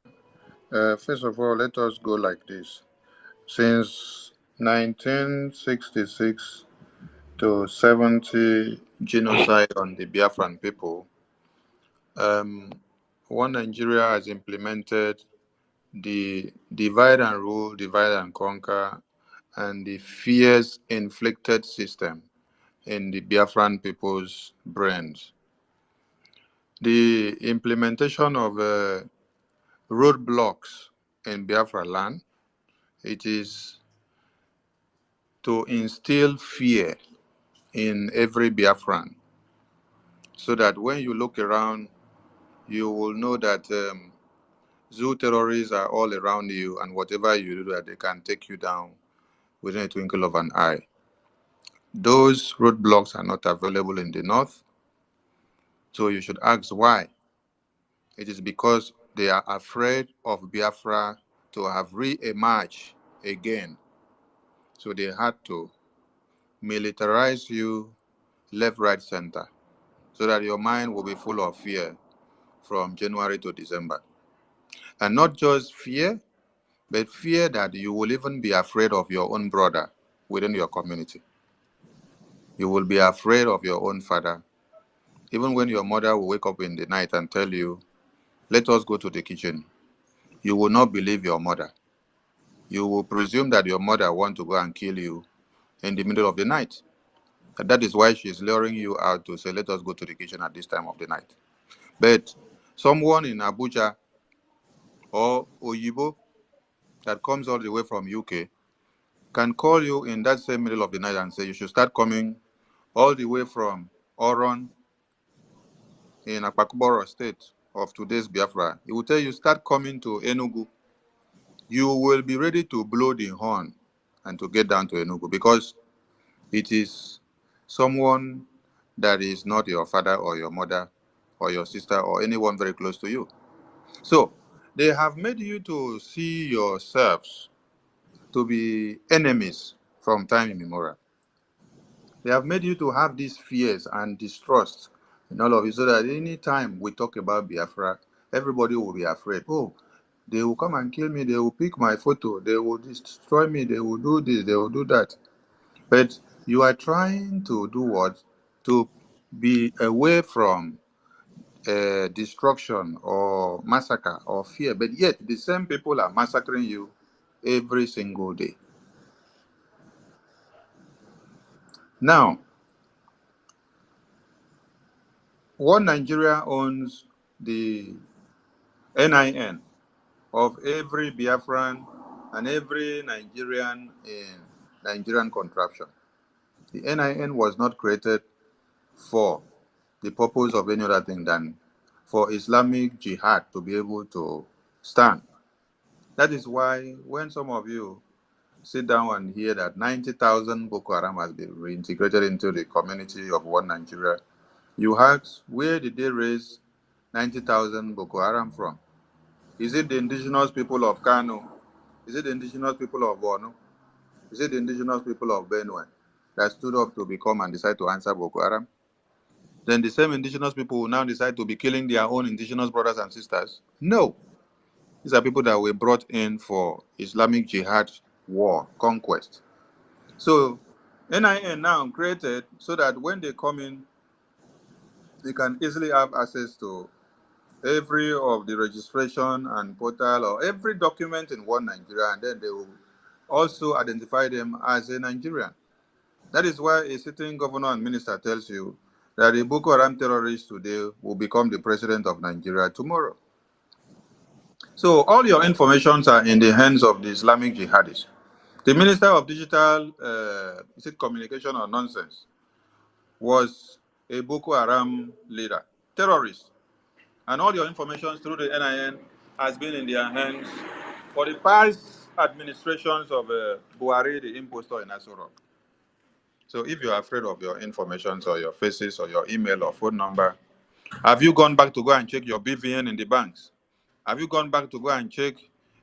First of all, let us go like this. Since 1966 to 70 genocide on the Biafran people, one Nigeria has implemented the divide and rule, divide and conquer, and the fears inflicted system in the Biafran people's brains. The implementation of roadblocks in Biafra land, it is to instill fear in every Biafran, so that when you look around, you will know that zoo terrorists are all around you, and whatever you do, that they can take you down within a twinkle of an eye. Those roadblocks are not available in the north, so you should ask why. It is because they are afraid of Biafra to have re-emerged again. So they had to militarize you left, right, center, so that your mind will be full of fear from January to December. And not just fear, but fear that you will even be afraid of your own brother within your community. You will be afraid of your own father. Even when your mother will wake up in the night and tell you, let us go to the kitchen, you will not believe your mother. You will presume that your mother wants to go and kill you in the middle of the night. And that is why she's luring you out to say, let us go to the kitchen at this time of the night. But someone in Abuja or Oyibo that comes all the way from UK can call you in that same middle of the night and say you should start coming all the way from Oron in Akpakuboro state of today's Biafra. He will tell you, start coming to Enugu. You will be ready to blow the horn and to get down to Enugu, because it is someone that is not your father or your mother or your sister or anyone very close to you. So they have made you to see yourselves to be enemies from time immemorial. They have made you to have these fears and distrust in all of you, so that any time we talk about Biafra, everybody will be afraid. Oh, they will come and kill me, they will pick my photo, they will destroy me, they will do this, they will do that. But you are trying to do what? To be away from destruction or massacre or fear, but yet the same people are massacring you every single day. Now, one Nigeria owns the NIN of every Biafran and every Nigerian in Nigerian contraption. The NIN was not created for the purpose of any other thing than for Islamic jihad to be able to stand. That is why when some of you sit down and hear that 90,000 Boko Haram has been reintegrated into the community of one Nigeria, you ask, where did they raise 90,000 Boko Haram from? Is it the indigenous people of Kano? Is it the indigenous people of Borno? Is it the indigenous people of Benue that stood up to become and decide to answer Boko Haram? Then the same indigenous people will now decide to be killing their own indigenous brothers and sisters? No. These are people that were brought in for Islamic jihad war, conquest. So NIN now created so that when they come in, they can easily have access to every of the registration and portal or every document in one Nigeria, and then they will also identify them as a Nigerian. That is why a sitting governor and minister tells you that the Boko Haram terrorist today will become the president of Nigeria tomorrow. So all your informations are in the hands of the Islamic jihadists. The Minister of Digital, is it communication or nonsense, was a Boko Haram leader, terrorist. And all your information through the NIN has been in their hands for the past administrations of Buhari, the impostor in Asoro. So if you're afraid of your information or your faces or your email or phone number, have you gone back to go and check your BVN in the banks? Have you gone back to go and check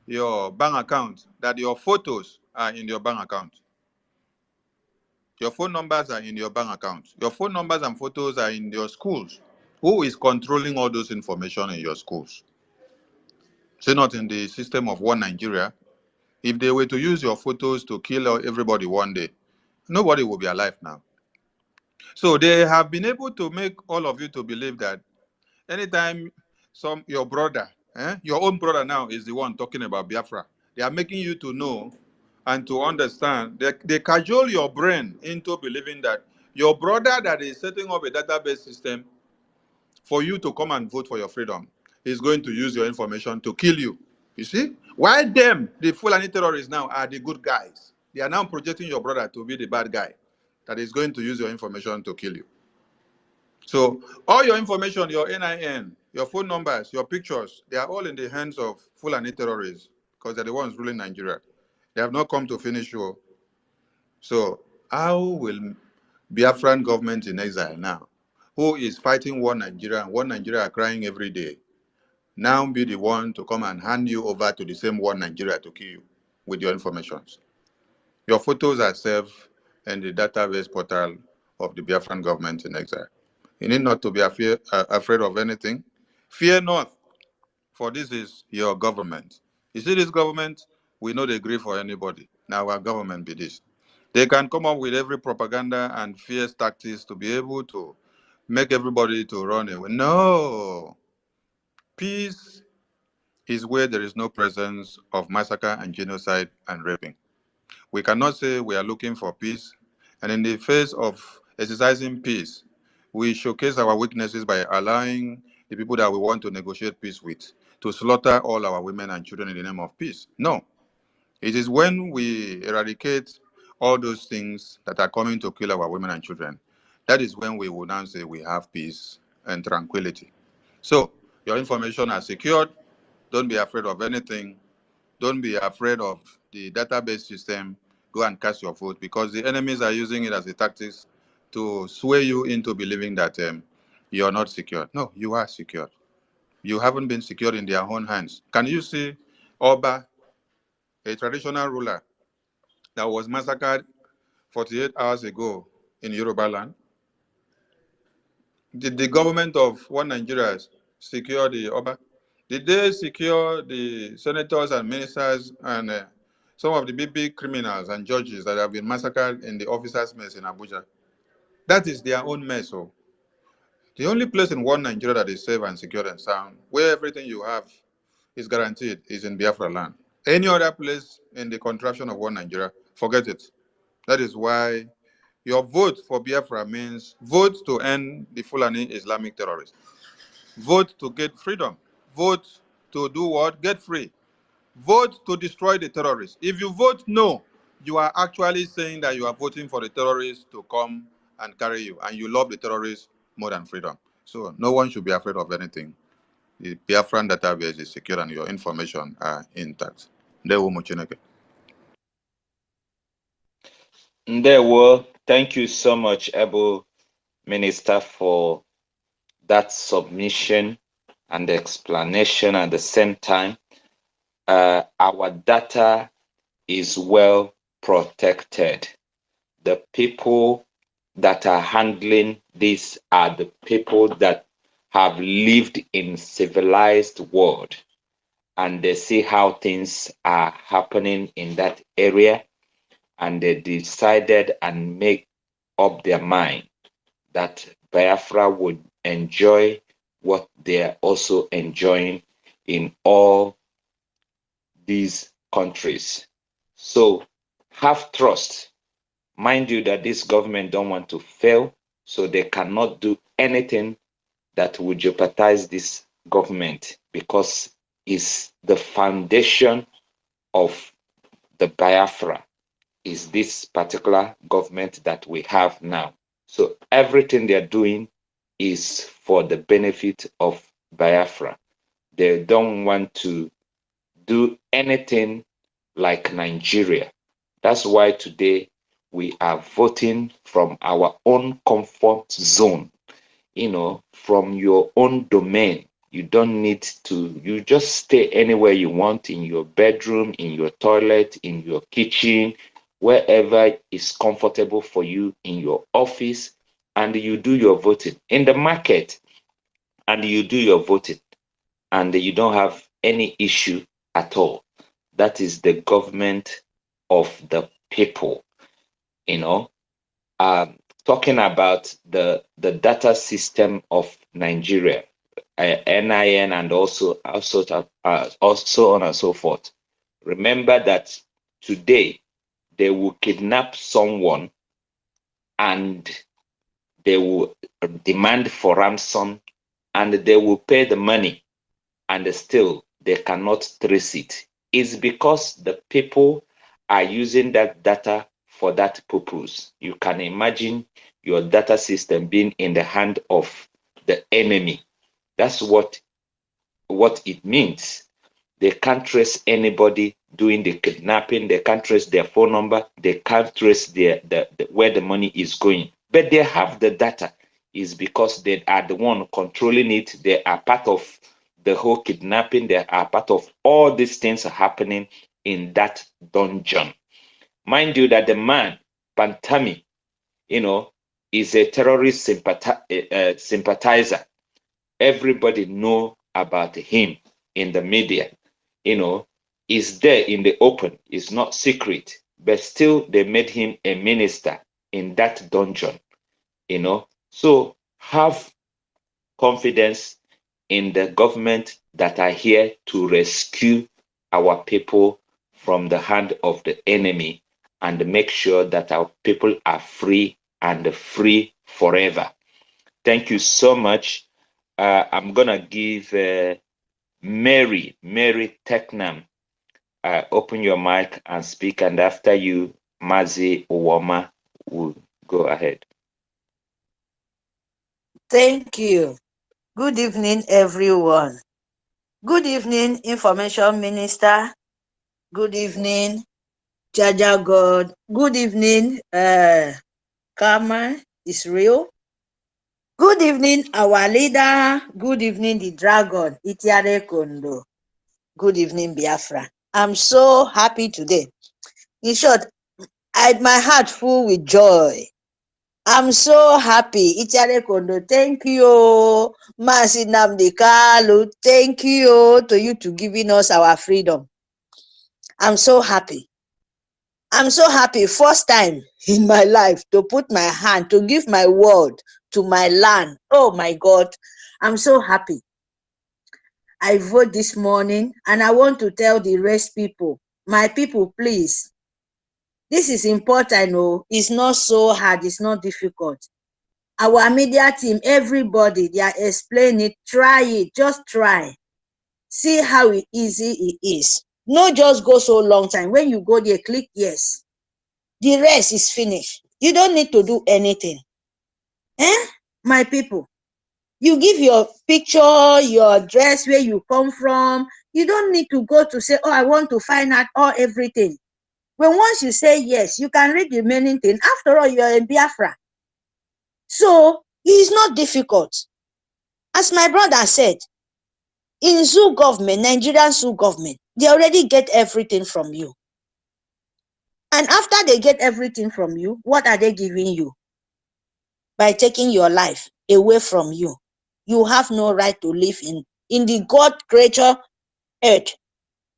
your bank account, that your photos are in your bank account? Your phone numbers are in your bank account. Your phone numbers and photos are in your schools. Who is controlling all those information in your schools? Say not in the system of one Nigeria. If they were to use your photos to kill everybody one day, nobody will be alive now. So they have been able to make all of you to believe that anytime your brother, your own brother now is the one talking about Biafra, they are making you to know and to understand. They cajole your brain into believing that your brother that is setting up a database system for you to come and vote for your freedom is going to use your information to kill you. You see? Why them, the Fulani terrorists now, are the good guys? They are now projecting your brother to be the bad guy that is going to use your information to kill you. So all your information, your NIN, your phone numbers, your pictures, they are all in the hands of Fulani terrorists because they're the ones ruling Nigeria. They have not come to finish you. So how will Biafran government in exile now, who is fighting one Nigeria and one Nigeria are crying every day, now be the one to come and hand you over to the same one Nigeria to kill you with your information? Your photos are saved in the database portal of the Biafran government in exile. You need not to be afraid of anything. Fear not, for this is your government. You see this government, we know they agree for anybody. Now our government be this. They can come up with every propaganda and fierce tactics to be able to make everybody to run away. No. Peace is where there is no presence of massacre and genocide and raping. We cannot say we are looking for peace, and in the face of exercising peace, we showcase our weaknesses by allowing the people that we want to negotiate peace with to slaughter all our women and children in the name of peace. No. It is when we eradicate all those things that are coming to kill our women and children, that is when we will now say we have peace and tranquility. So, your information are secured. Don't be afraid of anything. Don't be afraid of the database system. Go and cast your vote, because the enemies are using it as a tactic to sway you into believing that you're not secured. No, you are secured. You haven't been secured in their own hands. Can you see Oba, a traditional ruler that was massacred 48 hours ago in Yoruba land? Did the government of one Nigeria secure the Oba? Did they secure the senators and ministers and some of the big criminals and judges that have been massacred in the officers' mess in Abuja? That is their own mess. So the only place in one Nigeria that is safe and secure and sound, where everything you have is guaranteed, is in Biafra land. Any other place in the contraption of one Nigeria, forget it. That is why your vote for Biafra means vote to end the Fulani Islamic terrorists. Vote to get freedom. Vote to do what? Get free. Vote to destroy the terrorists. If you vote no, you are actually saying that you are voting for the terrorists to come and carry you, and you love the terrorists more than freedom. So no one should be afraid of anything. The Biafran database is secure and your information are intact. Ndewo, thank you so much, Ebo Minister, for that submission and explanation at the same time. Our data is well protected. The people that are handling this are the people that have lived in civilized world, and they see how things are happening in that area, and they decided and make up their mind that Biafra would enjoy what they're also enjoying in all these countries. So have trust. Mind you that this government don't want to fail, so they cannot do anything that would jeopardize this government, because it's the foundation of the Biafra is this particular government that we have now. So everything they're doing is for the benefit of Biafra. They don't want to do anything like Nigeria. That's why today we are voting from our own comfort zone, from your own domain. You don't need to, you just stay anywhere you want, in your bedroom, in your toilet, in your kitchen, wherever is comfortable for you, in your office, and you do your voting. In the market, and you do your voting, and you don't have any issue at all. That is the government of the people, you know. Talking about the data system of Nigeria, NIN, and also on and so forth. Remember that today they will kidnap someone and they will demand for ransom and they will pay the money, and still they cannot trace it. It's because the people are using that data for that purpose. You can imagine your data system being in the hand of the enemy. That's what it means. They can't trace anybody doing the kidnapping. They can't trace their phone number. They can't trace where the money is going. But they have the data. Is because they are the one controlling it. They are part of the whole kidnapping. They are part of all these things happening in that dungeon. Mind you that the man, Pantami, is a terrorist sympathizer. Everybody know about him in the media. Is there in the open. It's not secret. But still, they made him a minister in that dungeon. So have confidence in the government that are here to rescue our people from the hand of the enemy and make sure that our people are free and free forever. Thank you so much. I'm gonna give Mary Technam. Open your mic and speak, and after you, Mazi Uwoma will go ahead. Thank you. Good evening, everyone. Good evening, Information Minister. Good evening, Jaja God. Good evening, Karma Israel. Good evening, our leader. Good evening, the dragon, Itiare Kondo. Good evening, Biafra. I'm so happy today. In short, my heart full with joy. I'm so happy. Itiare Kondo, thank you. Masi Nnamdi Kalu, thank you to you to giving us our freedom. I'm so happy. I'm so happy. First time in my life to put my hand, to give my word to my land. Oh my God. I'm so happy. I vote this morning and I want to tell the rest people, my people, please. This is important. Oh, it's not so hard. It's not difficult. Our media team, everybody, they are explaining it. Try it. Just try. See how easy it is. Not just go so long time. When you go there, click yes. The rest is finished. You don't need to do anything. My people, you give your picture, your address, where you come from. You don't need to go to say, oh, I want to find out all everything. When once you say yes, you can read the remaining thing. After all, you're in Biafra. So it's not difficult. As my brother said, in zoo government, Nigerian zoo government, they already get everything from you. And after they get everything from you, what are they giving you? By taking your life away from you. You have no right to live in the God creature earth.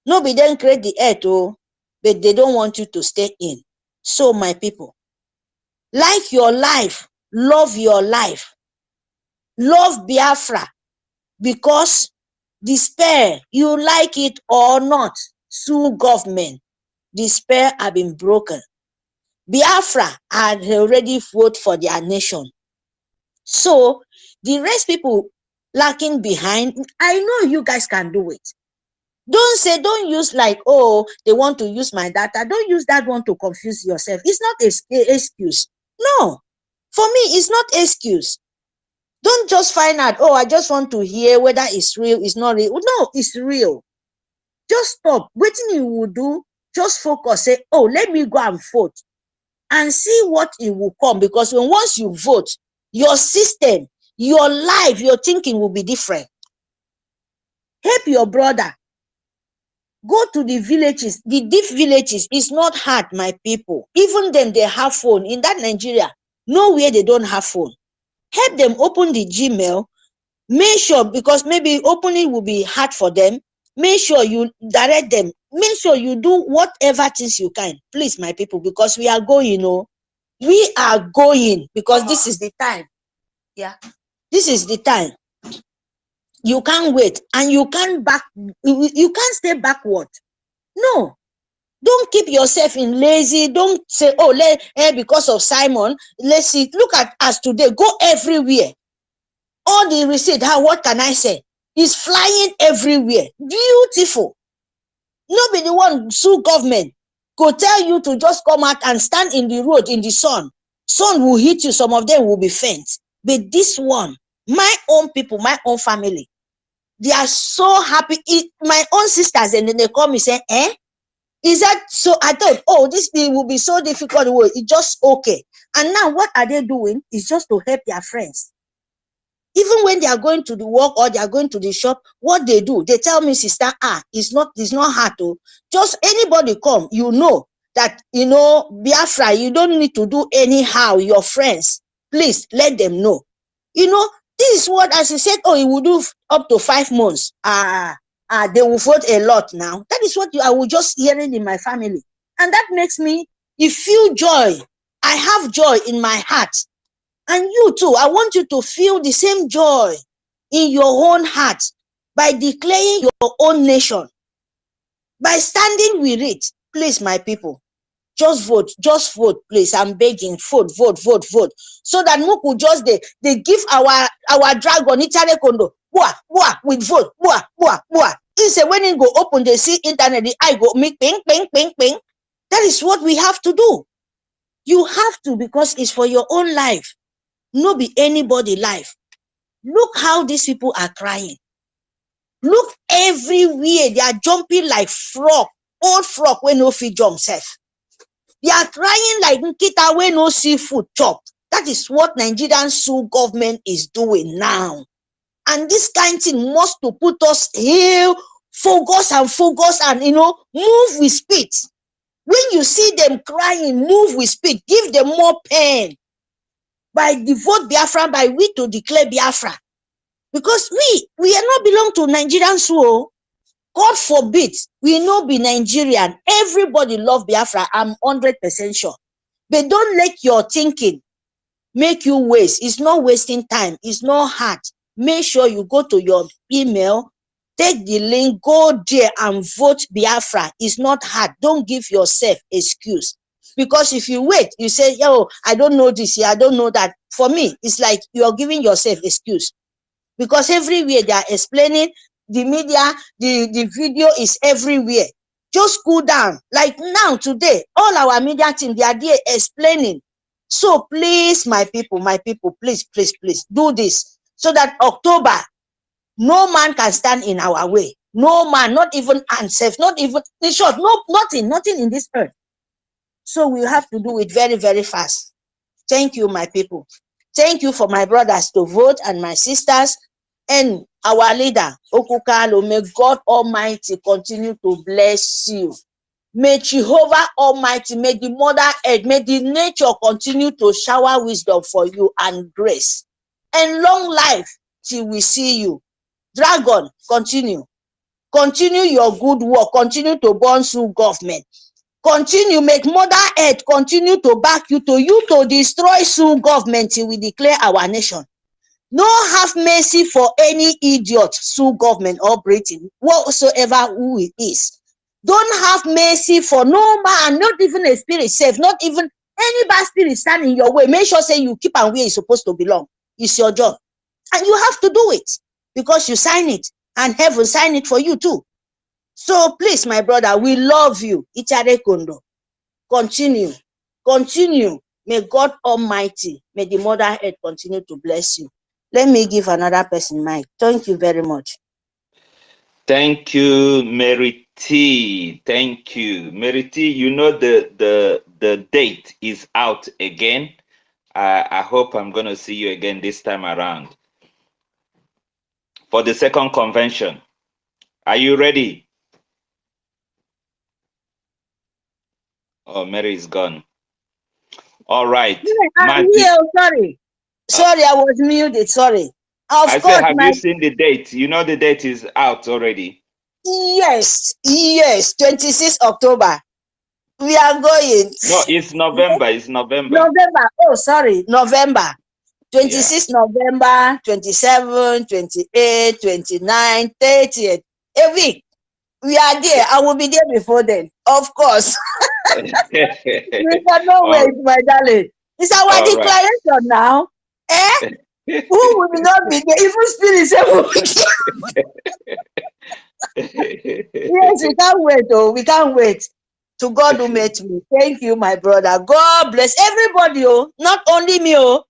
Nobody then create the earth, oh, but they don't want you to stay in. So my people, like your life, love your life, love Biafra, because despair, you like it or not, sue government, despair have been broken. Biafra had already voted for their nation. So the rest people lacking behind, I know you guys can do it. Don't use like, oh, they want to use my data. Don't use that one to confuse yourself. It's not an excuse. No, for me, it's not excuse. Don't just find out, oh, I just want to hear whether it's real, it's not real. No, it's real. Just stop. Waiting you will do, just focus, say, oh, let me go and vote and see what it will come. Because once you vote, your system, your life, your thinking will be different. Help your brother. Go to the villages, the deep villages. It's not hard, my people. Even them, they have phone. In that Nigeria, nowhere they don't have phone. Help them open the Gmail, Make sure, because maybe opening will be hard for them, make sure you direct them. Make sure you do whatever things you can, please, my people, because we are going, you know. We are going because this is the time. Yeah, this is the time. You can't wait, and you can't can't stay backward. No, don't keep yourself in lazy. Don't say, oh, because of Simon, let's see. Look at us today. Go everywhere. All the receipt, what can I say? Is flying everywhere. Beautiful. Nobody one sue government. Go tell you to just come out and stand in the road in the sun. Sun will hit you. Some of them will be faint. But this one, my own people, my own family, they are so happy. My own sisters, and then they come and say, is that so? I thought, oh, this thing will be so difficult. Well, it's just okay. And now what are they doing? Is just to help their friends. Even when they are going to the work or they are going to the shop, what they do, they tell me, sister, it's not hard to just anybody come, you know that, you know, Biafra, you don't need to do anyhow. Your friends, please let them know. You know, this is what, as I said, oh, it will do up to 5 months. They will vote a lot now. That is what I will just hearing in my family. And that makes me feel joy. I have joy in my heart. And you too, I want you to feel the same joy in your own heart by declaring your own nation, by standing with it. Please, my people, just vote, please. I'm begging, vote, so that Muku just they give our dragon Itare Kondo, with vote, It's a when it go open, they see internet, the eye go make ping. That is what we have to do. You have to, because it's for your own life. No be anybody life. Look how these people are crying. Look everywhere. They are jumping like frog. Old frog when no feed jump self. They are crying like Nkita when no seafood chop. That is what Nigerian Sioux government is doing now. And this kind of thing must to put us here, focus and, you know, move with speed. When you see them crying, move with speed. Give them more pain. By the vote Biafra, by we to declare Biafra. Because we are not belong to Nigerian Sioux. God forbid, we no be Nigerian. Everybody love Biafra. I'm 100% sure. But don't let your thinking make you waste. It's not wasting time. It's not hard. Make sure you go to your email, take the link, go there and vote Biafra. It's not hard. Don't give yourself excuse. Because if you wait, you say, yo, I don't know this here, I don't know that. For me, it's like you're giving yourself excuse. Because everywhere they are explaining, the media, the video is everywhere. Just cool down. Like now, today, all our media team, they are there explaining. So please, my people, please, do this. So that October, no man can stand in our way. No man, not even ourselves, not even, in short, nothing in this earth. So we have to do it very, very fast. Thank you, my people. Thank you for my brothers to vote and my sisters and our leader, Okukalo. May God Almighty continue to bless you. May Jehovah Almighty, may the Mother Earth, may the nature continue to shower wisdom for you and grace. And long life till we see you. Dragon, continue. Continue your good work. Continue to burn through government. Continue, make Mother Earth continue to back you to destroy Sioux government till we declare our nation. No have mercy for any idiot Sioux government or Britain, whatsoever who it is. Don't have mercy for no man, not even a spirit safe, not even any bad spirit stand in your way. Make sure say you keep and where you're supposed to belong. It's your job. And you have to do it because you sign it and heaven sign it for you too. So please, my brother, we love you. Ichare Kondo. Continue. May God Almighty, may the Mother Earth continue to bless you. Let me give another person mic. Thank you very much. Thank you, Mary T. Thank you. Mary T, you know the date is out again. I hope I'm going to see you again this time around for the second convention. Are you ready? Oh, Mary is gone. All right. I'm here. Sorry, I was muted. Sorry. I Of say, course, have my you seen the date? You know the date is out already. yes, 26 October. We are going. No, it's November. It's November. November. Oh, sorry, November. Yeah. 26 November, 27, 28, 29, 30th. A week. We are there. I will be there before then. Of course. We cannot all, wait, my darling. It's our all right. declaration now. Eh? Who will not be there? Even spirit say who will be there. Yes, we can't wait, oh, we can't wait. To God who met me. Thank you, my brother. God bless everybody, oh, not only me, oh.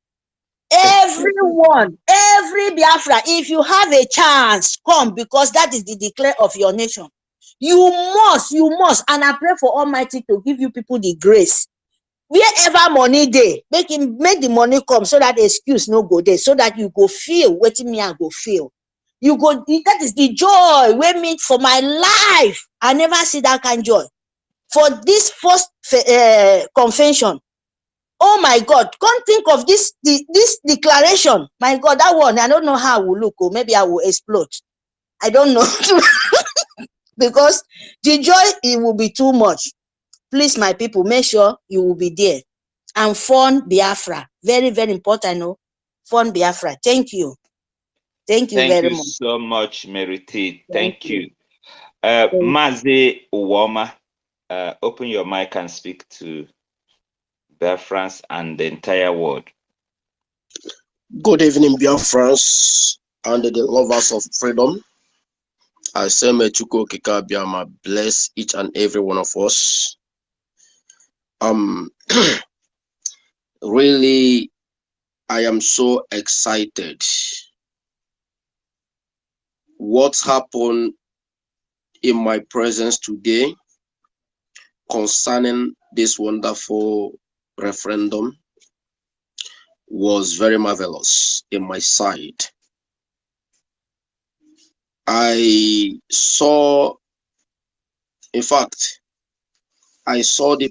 Everyone, every Biafra, if you have a chance, come, because that is the declare of your nation. You must, and I pray for Almighty to give you people the grace. Wherever money dey, make the money come, so that excuse no go there, so that you go feel wetin me I go feel. You go, that is the joy wey me for my life. I never see that kind joy. For this first convention, oh my God, come think of this declaration. My God, that one, I don't know how I will look, or maybe I will explode. I don't know. Because the joy, it will be too much. Please, my people, make sure you will be there. And fund Biafra. Very, very important, no? Fund Biafra. Thank you. Thank you Thank very you much. so much, Merity. Thank Thank you. you. Thank Mazi Uwoma, open your mic and speak to Biafrans and the entire world. Good evening, Biafrans and the lovers of freedom. I say, may Chuko Kika Biama bless each and every one of us. Really, I am so excited. What happened in my presence today concerning this wonderful referendum was very marvelous in my sight. I saw the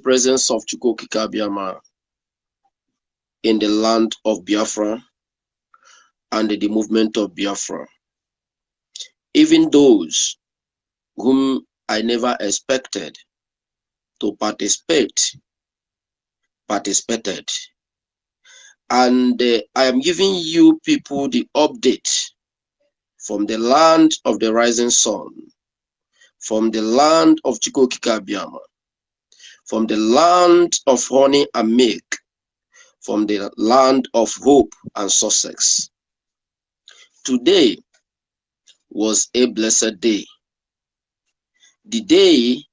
presence of Chuko Kika Biama in the land of Biafra and the movement of Biafra. Even those whom I never expected to participated. And I am giving you people the update from the land of the rising sun, from the land of Chuko Kika Biama, from the land of honey and milk, from the land of hope and success. Today was a blessed day. The day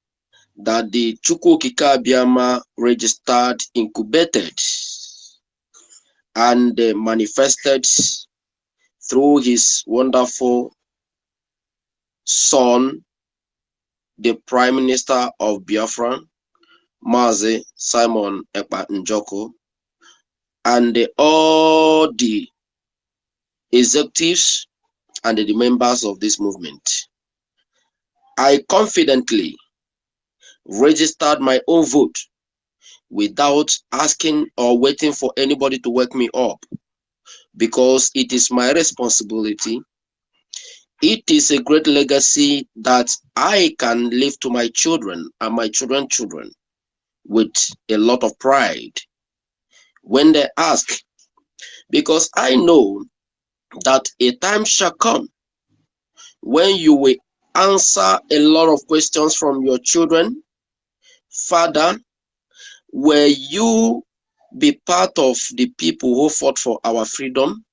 that the Chuko Kika Biama registered, incubated, and manifested through his wonderful son, the Prime Minister of Biafra, Mazi Simon Ekpa Njoko, and all the executives and the members of this movement. I confidently registered my own vote without asking or waiting for anybody to wake me up, because it is my responsibility. It is a great legacy that I can leave to my children and my children's children with a lot of pride when they ask, because I know that a time shall come when you will answer a lot of questions from your children. Father, will you be part of the people who fought for our freedom?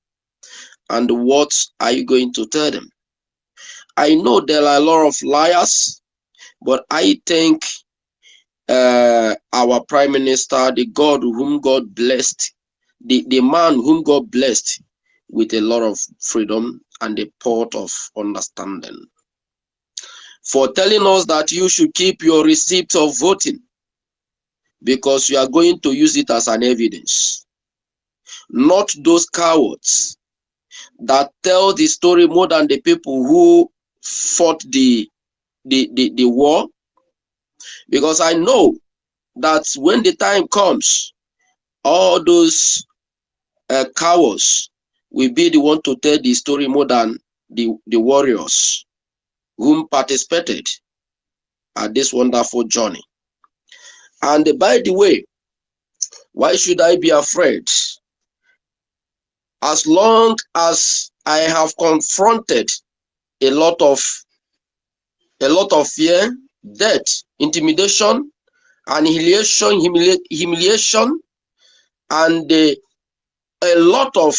And what are you going to tell them? I know there are a lot of liars, but I think our Prime Minister, the God whom God blessed, the man whom God blessed with a lot of freedom and a pot of understanding, for telling us that you should keep your receipt of voting, because you are going to use it as an evidence. Not those cowards that tell the story more than the people who fought the war. Because I know that when the time comes, all those cowards will be the one to tell the story more than the warriors whom participated at this wonderful journey. And by the way, why should I be afraid? As long as I have confronted a lot of fear, death, intimidation, annihilation, humiliation, and a lot of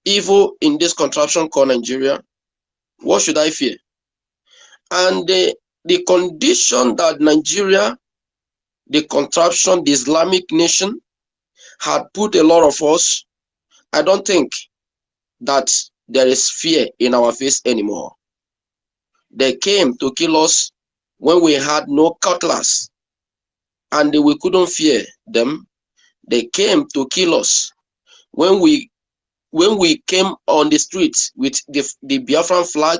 evil in this contraption called Nigeria, what should I fear? And the condition that Nigeria, the contraption, the Islamic nation, had put a lot of us, I don't think that there is fear in our face anymore. They came to kill us when we had no cutlass, and we couldn't fear them. They came to kill us when we came on the streets with the Biafran flag.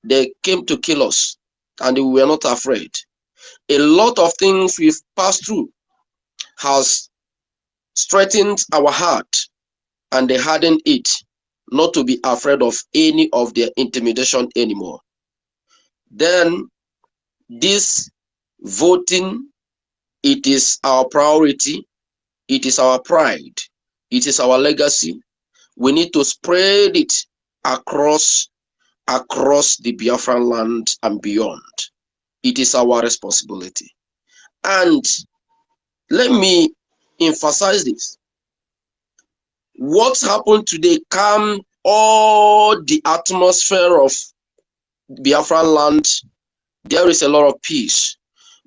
They came to kill us, and we were not afraid. A lot of things we've passed through has strengthened our heart, and they hardened it not to be afraid of any of their intimidation anymore. Then this voting, it is our priority, it is our pride, it is our legacy. We need to spread it across the Biafran land and beyond. It is our responsibility. And let me emphasize this. What happened today calmed all the atmosphere of Biafran land. There is a lot of peace,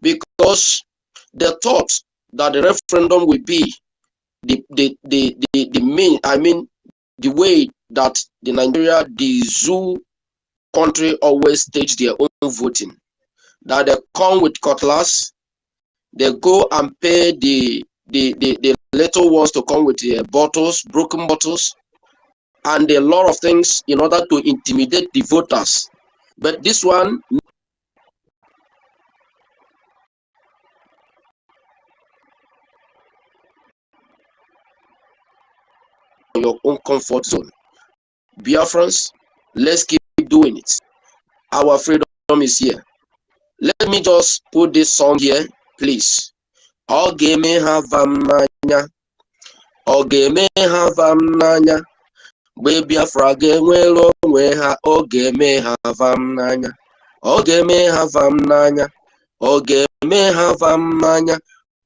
because the thought that the referendum will be the main, I mean, the way that the Nigeria, the zoo country always stage their own voting, that they come with cutlass, they go and pay the little ones to come with the bottles, broken bottles, and a lot of things in order to intimidate the voters. But this one, your own comfort zone. Biafrans, let's keep doing it. Our freedom is here. Let me just put this song here, please. Ogeme havamnanya, ogeme havamnanya, gbe Biafra ga-enwere onwe ha, ogeme havamnanya, ogeme havamnanya, ogeme havamnanya,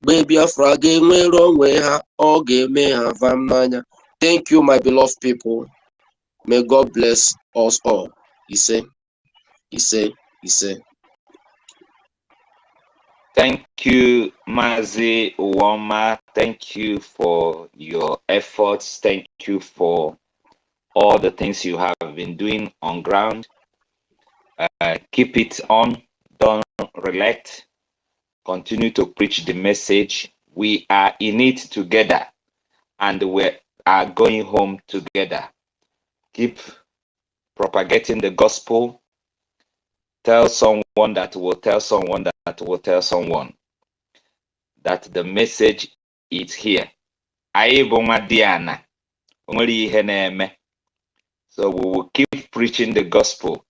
gbe Biafra ga-enwere onwe ha, ogeme havamnanya. Thank you, my beloved people. May God bless us all. He said. Thank you, Mazi Uwama. Thank you for your efforts. Thank you for all the things you have been doing on ground. Keep it on. Don't relax. Continue to preach the message. We are in it together, and we are going home together. Keep propagating the gospel. Tell someone that will tell someone that will tell someone that the message is here. So we will keep preaching the gospel,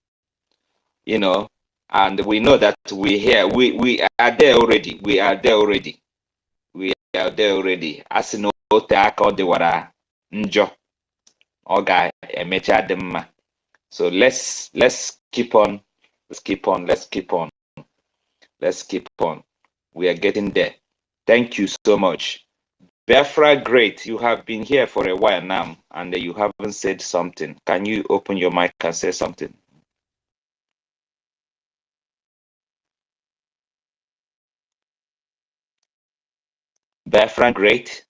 you know, and we know that we here, we are there already. We are there already. We are there already. As no wara njo oga emecha demma. So let's keep on. Let's keep on. Let's keep on. We are getting there. Thank you so much. Biafra, great. You have been here for a while now, and you haven't said something. Can you open your mic and say something? Biafra, great.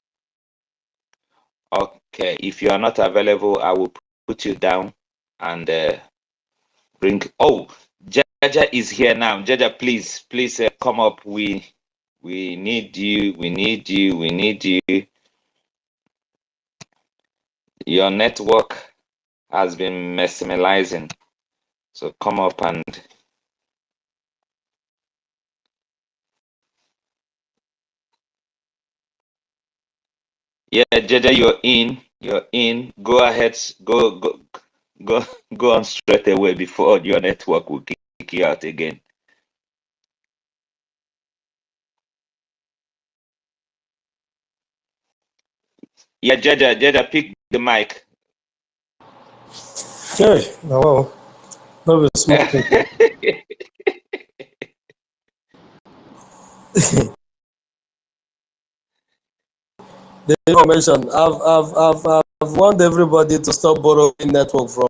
Okay, if you are not available, I will put you down and bring. Oh, Jaja is here now. Jaja, please come up. We need you. We need you. We need you. Your network has been mesmerizing. So come up and yeah, Jaja, you're in. You're in. Go ahead. Go on straight away before your network will kick you out again. Yeah, Jaja, pick the mic. Okay, now, no be small thing. The information I've warned everybody to stop borrowing network from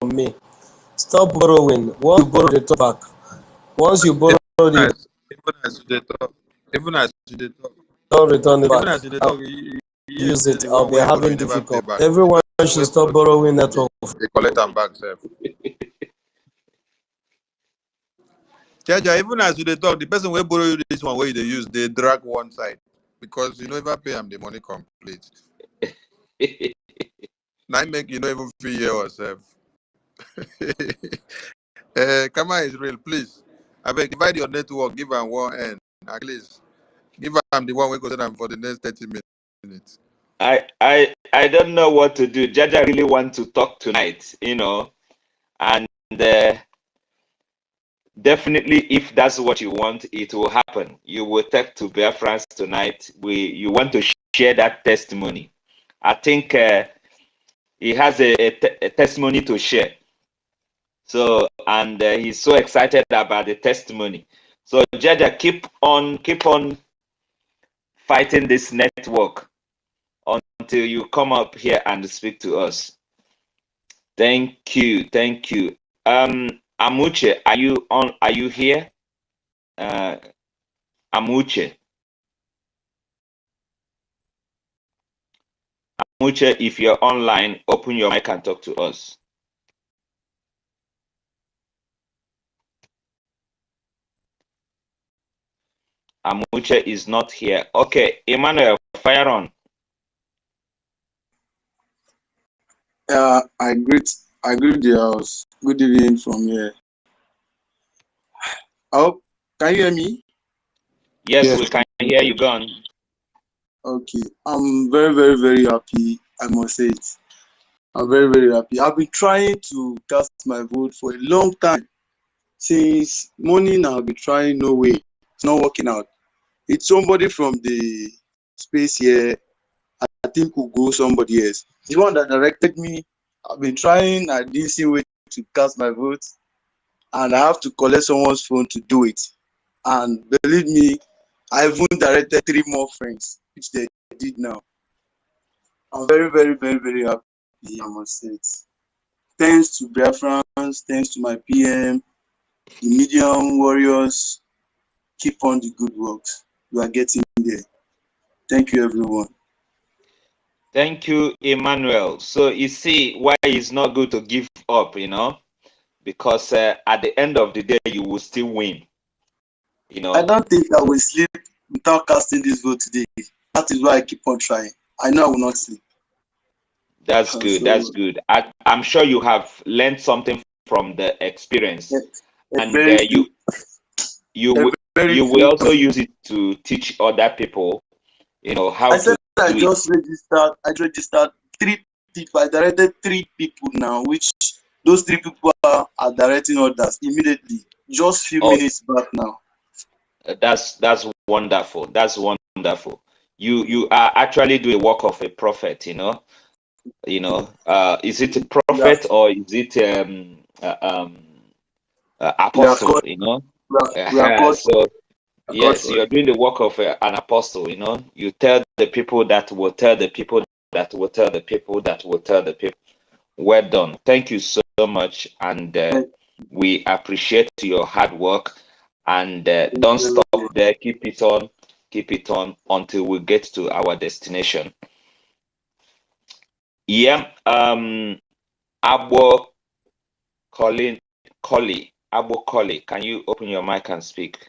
me. Stop borrowing. Once you borrow, they talk back. Once you borrow, you Even as you dey talk, even as you dey talk, don't return it even back. as you dey I'll talk, you use say it. the I'll one be where you borrow having you never pay difficult. back. Everyone The person should wey stop borrow borrowing you network. they collect them back, sef. Jaja, even as you dey talk, the person wey borrow you this one where they use, they drag one side because you never pay them the money complete. Now make you not even feel here yourself. Come on, Israel, please. I beg, divide your network, give them one end. At least give them the one we go to them for the next 30 minutes. I don't know what to do. Jaja really want to talk tonight, and definitely if that's what you want, it will happen. You will talk to Biafrans tonight. You want to share that testimony. I think he has a testimony to share. So, and he's so excited about the testimony. So, Jaja, keep on fighting this network until you come up here and speak to us. Thank you. Amuche, are you on? Are you here? Amuche, if you're online, open your mic and talk to us. Amuche is not here. Okay, Emmanuel, fire on. I greet the house. Good evening from here. Oh, can you hear me? Yes, we can hear you. Gone. Okay, I'm very, very, very happy. I must say it. I'm very, very happy. I've been trying to cast my vote for a long time. Since morning, I've been trying. No way, it's not working out. It's somebody from the space here. I think will go somebody else. The one that directed me. I've been trying. I didn't see way to cast my vote, and I have to collect someone's phone to do it. And believe me, I even directed 3 more friends, which they did now. I'm very, very, very, very happy, I must say it. Thanks to Biafrans, thanks to my PM, the medium warriors, keep on the good works. We are getting there. Thank you, everyone. Thank you, Emmanuel. So you see why it's not good to give up, because at the end of the day, you will still win. I don't think I will sleep without casting this vote today. That is why I keep on trying. I know I will not sleep. That's good. That's good. I'm sure you have learned something from the experience, and you will also use it to teach other people, how to do it. I registered 3 people. I directed 3 people now, which those 3 people are directing others immediately. Just few minutes back now. That's wonderful. That's wonderful. You are actually doing the work of a prophet. Is it a prophet or is it apostle? So yes, you're doing the work of an apostle. You tell the people that will tell the people that will tell the people that will tell the people. Well done. Thank you so much, and we appreciate your hard work. And don't stop there. Keep it on until we get to our destination. Yeah. Abo Collie, Abo Collie, can you open your mic and speak?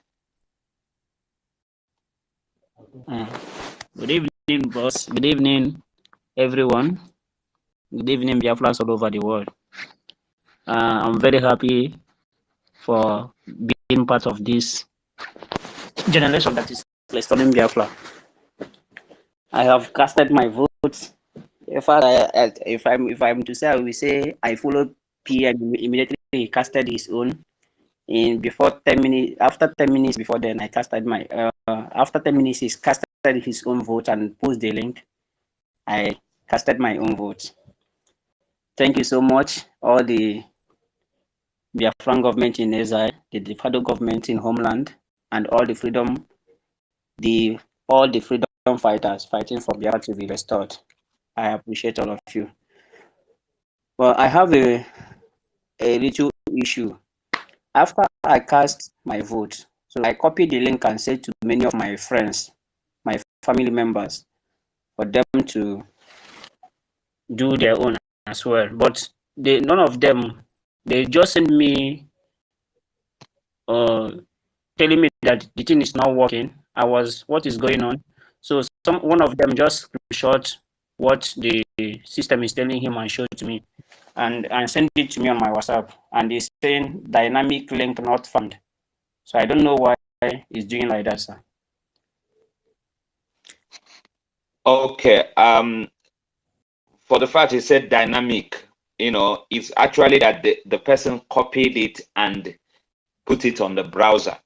Good evening, boss. Good evening, everyone. Good evening, Biafrans all over the world. I'm very happy for being part of this generation that is restoring Biafra. I have casted my vote. In fact, if I'm to say, I will say I followed PM immediately. He casted his own. In before 10 minutes, after 10 minutes before then, I casted my. After 10 minutes, he's casted his own vote and post the link. I casted my own vote. Thank you so much, all the Biafran government in exile, the federal government in homeland, and all the freedom fighters fighting for Biafra to be restored. I appreciate all of you. Well, I have a little issue. After I cast my vote, so I copied the link and sent to many of my friends, my family members, for them to do their own as well. But none of them, they just sent me telling me that the thing is not working. What is going on? So one of them just screenshot what the system is telling him and showed to me, and sent it to me on my WhatsApp, and he's saying dynamic link not found. So I don't know why it's doing like that, sir. Okay. For the fact he said dynamic, it's actually that the person copied it and put it on the browser,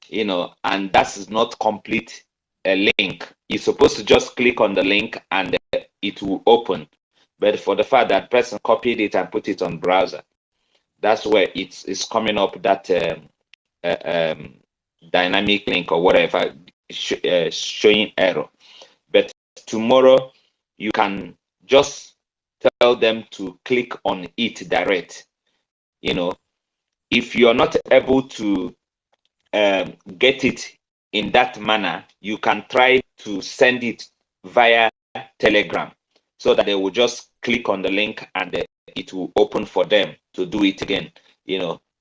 and that is not complete a link. You're supposed to just click on the link and it will open. But for the fact that person copied it and put it on browser, that's where it's coming up that dynamic link or whatever showing error. But tomorrow you can just tell them to click on it direct. If you're not able to get it in that manner, you can try to send it via Telegram so that they will just click on the link and it will open for them to do it again.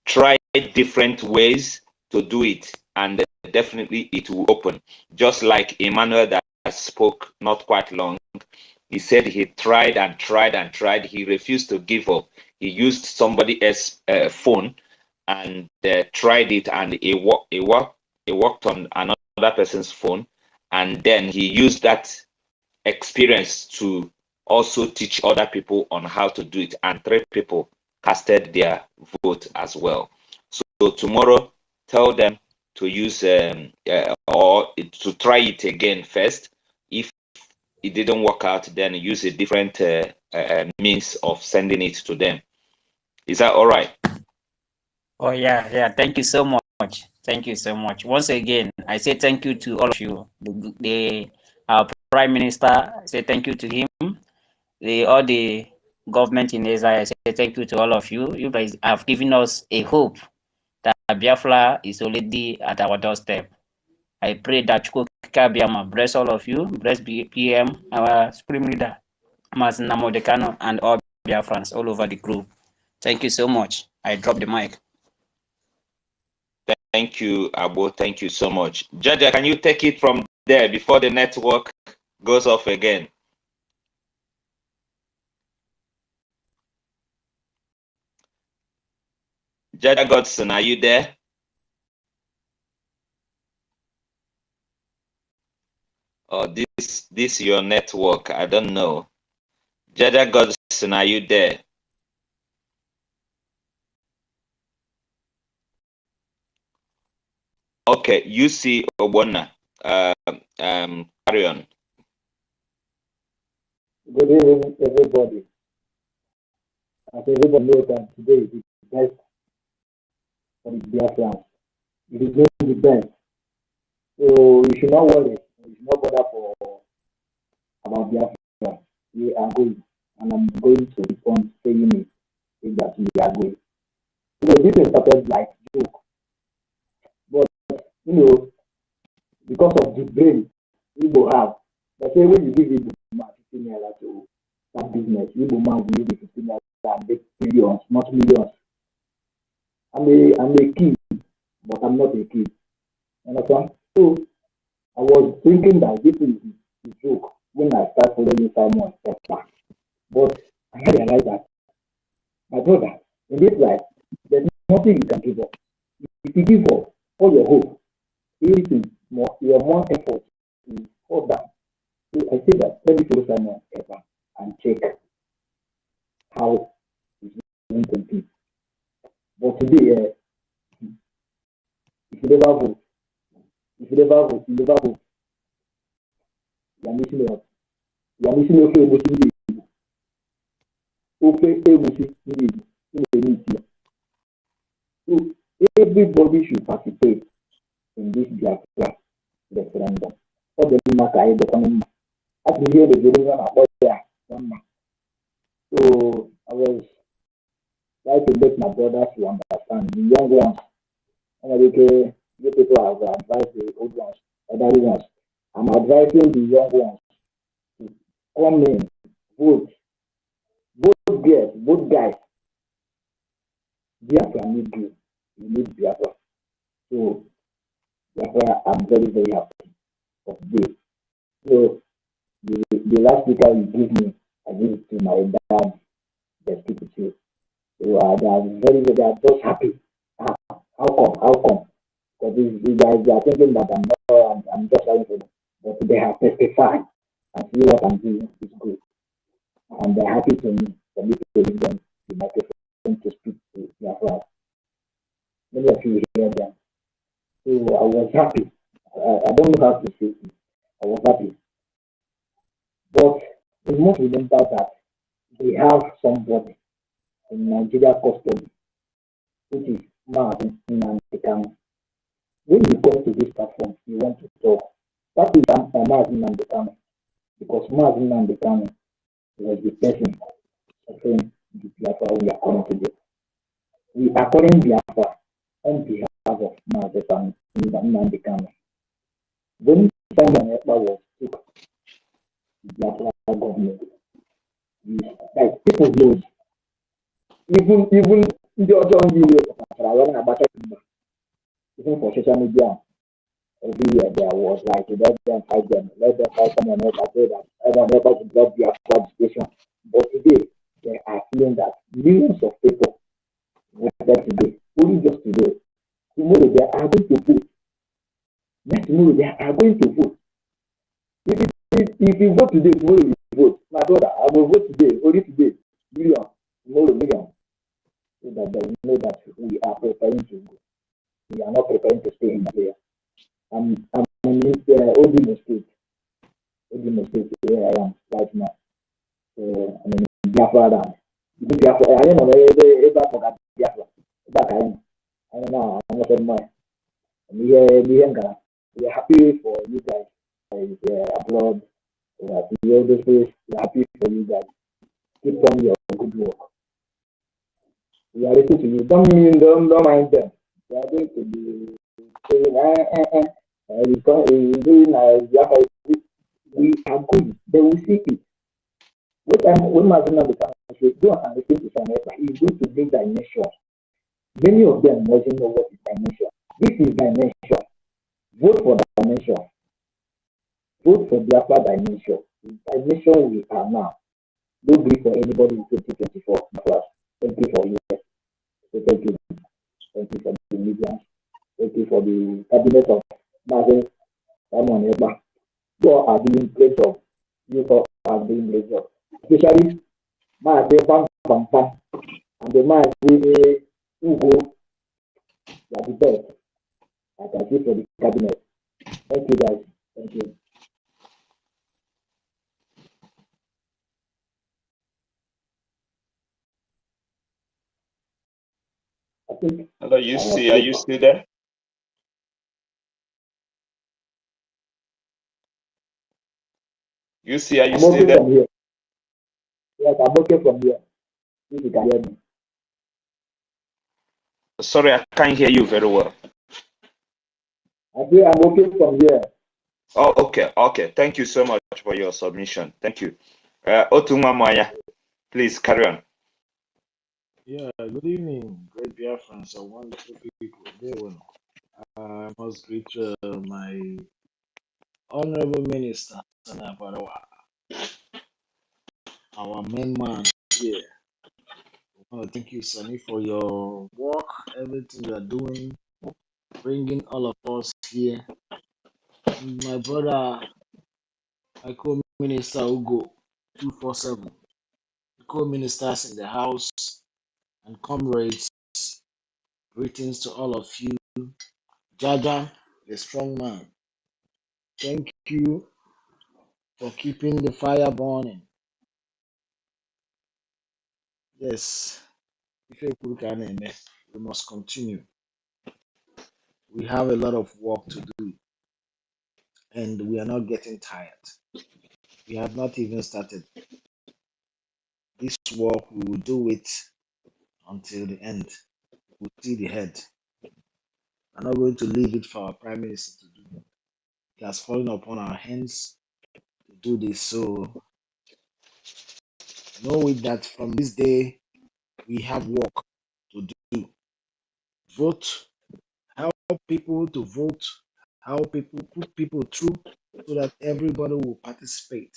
Try different ways to do it and definitely it will open. Just like Emmanuel that spoke not quite long, he said he tried and tried and tried. He refused to give up. He used somebody else's phone and tried it, and it worked on another person's phone, and then he used that experience to also teach other people on how to do it, and 3 people casted their vote as well. So tomorrow, tell them to use or to try it again first. If it didn't work out, then use a different means of sending it to them. Is that all right? Oh yeah. Thank you so much. Thank you so much. Once again, I say thank you to all of you. Our Prime Minister, I say thank you to him. All the government in Israel, I say thank you to all of you. You guys have given us a hope that Biafra is already at our doorstep. I pray that Chukwuka bless all of you, bless PM, our Supreme Leader, Mas Namodekano, and all Biafrans all over the group. Thank you so much. I drop the mic. Thank you, Abo. Thank you so much. Jaja, can you take it from there before the network goes off again? Jaja Godson, are you there? Oh, this your network. I don't know. Jaja Godson, are you there? Okay, you see Obona. Carry on. Good evening, everybody. As everybody knows that today is the best for the Biafrans. It is going to be best. So you should not worry. You should not bother about Biafra. We are going. And I'm going to respond saying it that we are going. This is started like joke. But because of the brain Igbo have, they say when you give Igbo man 15 naira to that business, Igbo man will use the 15 naira and make millions, not millions. I'm a kid, but I'm not a kid. Understand? So I was thinking that this is a joke when I started following Simon Pepper. But I realized that, my brother, in this life, there's nothing you can give up. If you give up all your hope, everything, your more effort is all that. So I say that let me follow Simon Ever and check how it's going to be. But today, if you never vote, you are missing out. You are missing okay emotion. Okay emotion need. So everybody should participate in this Biafra referendum. All the matter the economy. As we hear the beginning about there, so I was trying to make my brothers to understand the young ones. And you people have advised the old ones, elderly ones. I'm advising the young ones to come in, vote, both girls, both guys. Biafra need you. You need Biafra. So Biafra, I'm very, very happy of this. So the last speaker you give me, I give it to my dad, the speak with you. So they are very, they are just happy. How come? How come? Because these guys, they are thinking that I'm just trying for them. But they have testified and see what I'm doing is good. And they're happy to me for me to give them the microphone to speak to their friends. Many of you hear them. So I was happy. I don't know how to say it. I was happy. But we must remember that we have somebody in Nigeria custody, which is Martin Nnamdi. When you come to this platform, you want to talk. That is Martin Nnamdi, because Martin Nnamdi was the person suffering the Biafra we are calling today. We are calling Biafra on behalf of Martin Nnamdi. When Simon Ekpa was took the Biafra government, like people know, even the other even for social media, every year there was like let them fight someone else. I say that everyone else to drop their participation. But today they are feeling that millions of people voted today, only just today. Tomorrow they are going to vote. Next tomorrow they are going to vote. If you vote today, tomorrow you vote. My brother, I will vote today, only today. Million, tomorrow million. So that they know that we are preparing to go. We are not preparing to stay in Nigeria. I'm in Odimo State. Odimo State where I am right now. So I'm in BIAFRALANDS. Biafra, I don't know ever forgot Biafra. Back I don't know. I'm not in mind. We are happy for you guys. Abroad, we are happy for you guys. Keep on your good work. We are listening to you. Don't mind them. They are going to be saying, we are good. They will see it. When Mazina becomes go and listen to some he's going to bring dimension. Many of them doesn't know what is dimension. This is dimension. Vote for dimension. Vote for Biafra dimension. The dimension we are now. Don't agree for anybody in 2024. Thank you for you. So thank you. Thank you for the media. Thank you for the cabinet of Mazen Simon Ekpa. You all are doing great job. You all are doing great job. Especially Mazen Pam and the man say Ugo, you are the best. I can see for the cabinet. Thank you guys. Thank you. I think hello, UC, are you still there? UC, are you still there? From here. Yes, I'm okay from here. If you can hear me. Sorry, I can't hear you very well. I say I'm okay from here. Oh, okay. Thank you so much for your submission. Thank you. Otuma Maya, please carry on. Yeah, good evening, great Biafrans and wonderful people. I must greet my honorable minister, Sana Barawa, our main man here. I want to thank you, Sani, for your work, everything you are doing, bringing all of us here. And my brother, I call Minister Ugo 247, the co-ministers in the house, and comrades, greetings to all of you. Jaja, the strong man, thank you for keeping the fire burning. Yes, we must continue. We have a lot of work to do, and we are not getting tired. We have not even started. This work, we will do it until the end. We'll see the head. I'm not going to leave it for our Prime Minister to do. It has fallen upon our hands to do this. So know it that from this day, we have work to do. Vote, help people to vote, help people, put people through so that everybody will participate.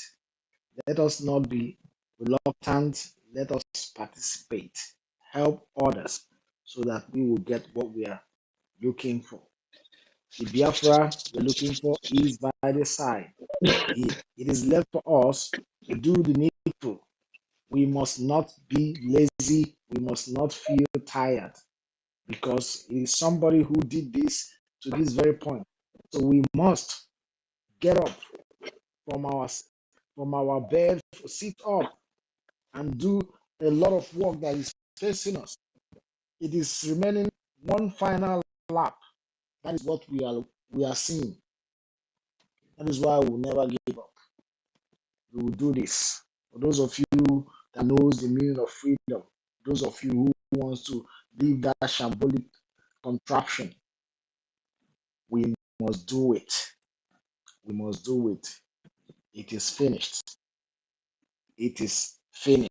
Let us not be reluctant. Let us participate. Help others so that we will get what we are looking for. The Biafra we're looking for is by the side. It is left for us to do the needful. We must not be lazy. We must not feel tired because it is somebody who did this to this very point. So we must get up from our bed, sit up, and do a lot of work that is facing us. It is remaining one final lap. That is what we are seeing. That is why we'll never give up. We will do this. For those of you that knows the meaning of freedom, those of you who wants to leave that shambolic contraption, we must do it. We must do it. It is finished. It is finished.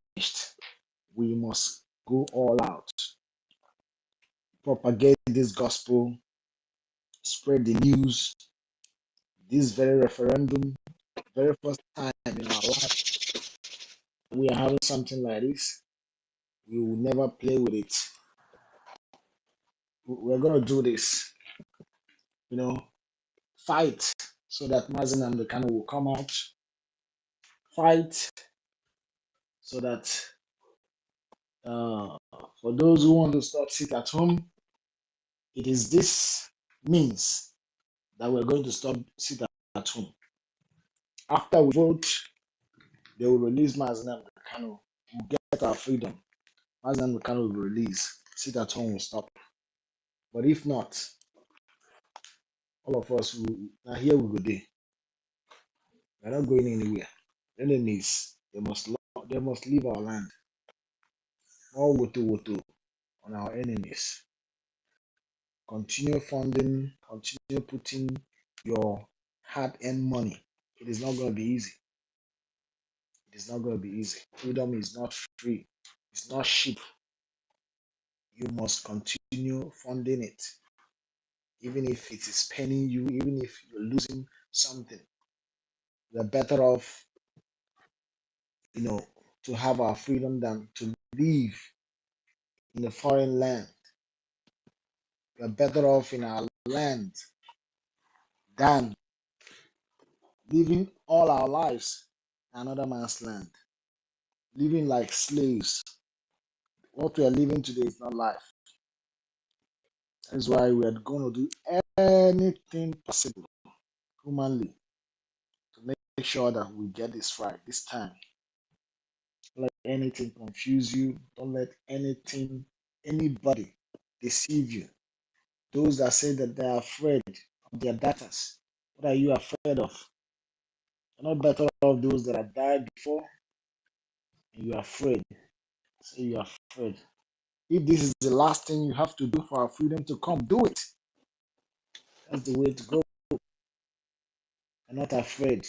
We must go all out. Propagate this gospel. Spread the news. This very referendum, very first time in our life, we are having something like this. We will never play with it. We're going to do this. Fight so that Mazen and the Kano will come out. Fight so that for those who want to stop sit at home, it is this means that we're going to stop sit at home. After we vote, they will release Mazen and the Kano. We'll get our freedom. Mazen and the Kano will release. Sit at home will stop. But if not, all of us now here we go there. We're not going anywhere. Enemies, they must leave our land. All WOTOWOTO on our enemies. Continue funding, continue putting your hard-earned money. It is not going to be easy. It is not going to be easy. Freedom is not free. It's not cheap. You must continue funding it. Even if it is paining you, even if you're losing something, we're better off, to have our freedom than to live in a foreign land. We're better off in our land than living all our lives in another man's land. Living like slaves. What we are living today is not life. That is why we are going to do anything possible, humanly, to make sure that we get this right this time. Don't let anything confuse you. Don't let anybody deceive you. Those that say that they are afraid of their daughters, what are you afraid of? You're not better off those that have died before, and you are afraid. Say you are afraid. If this is the last thing you have to do for our freedom to come, do it. That's the way to go. I'm not afraid.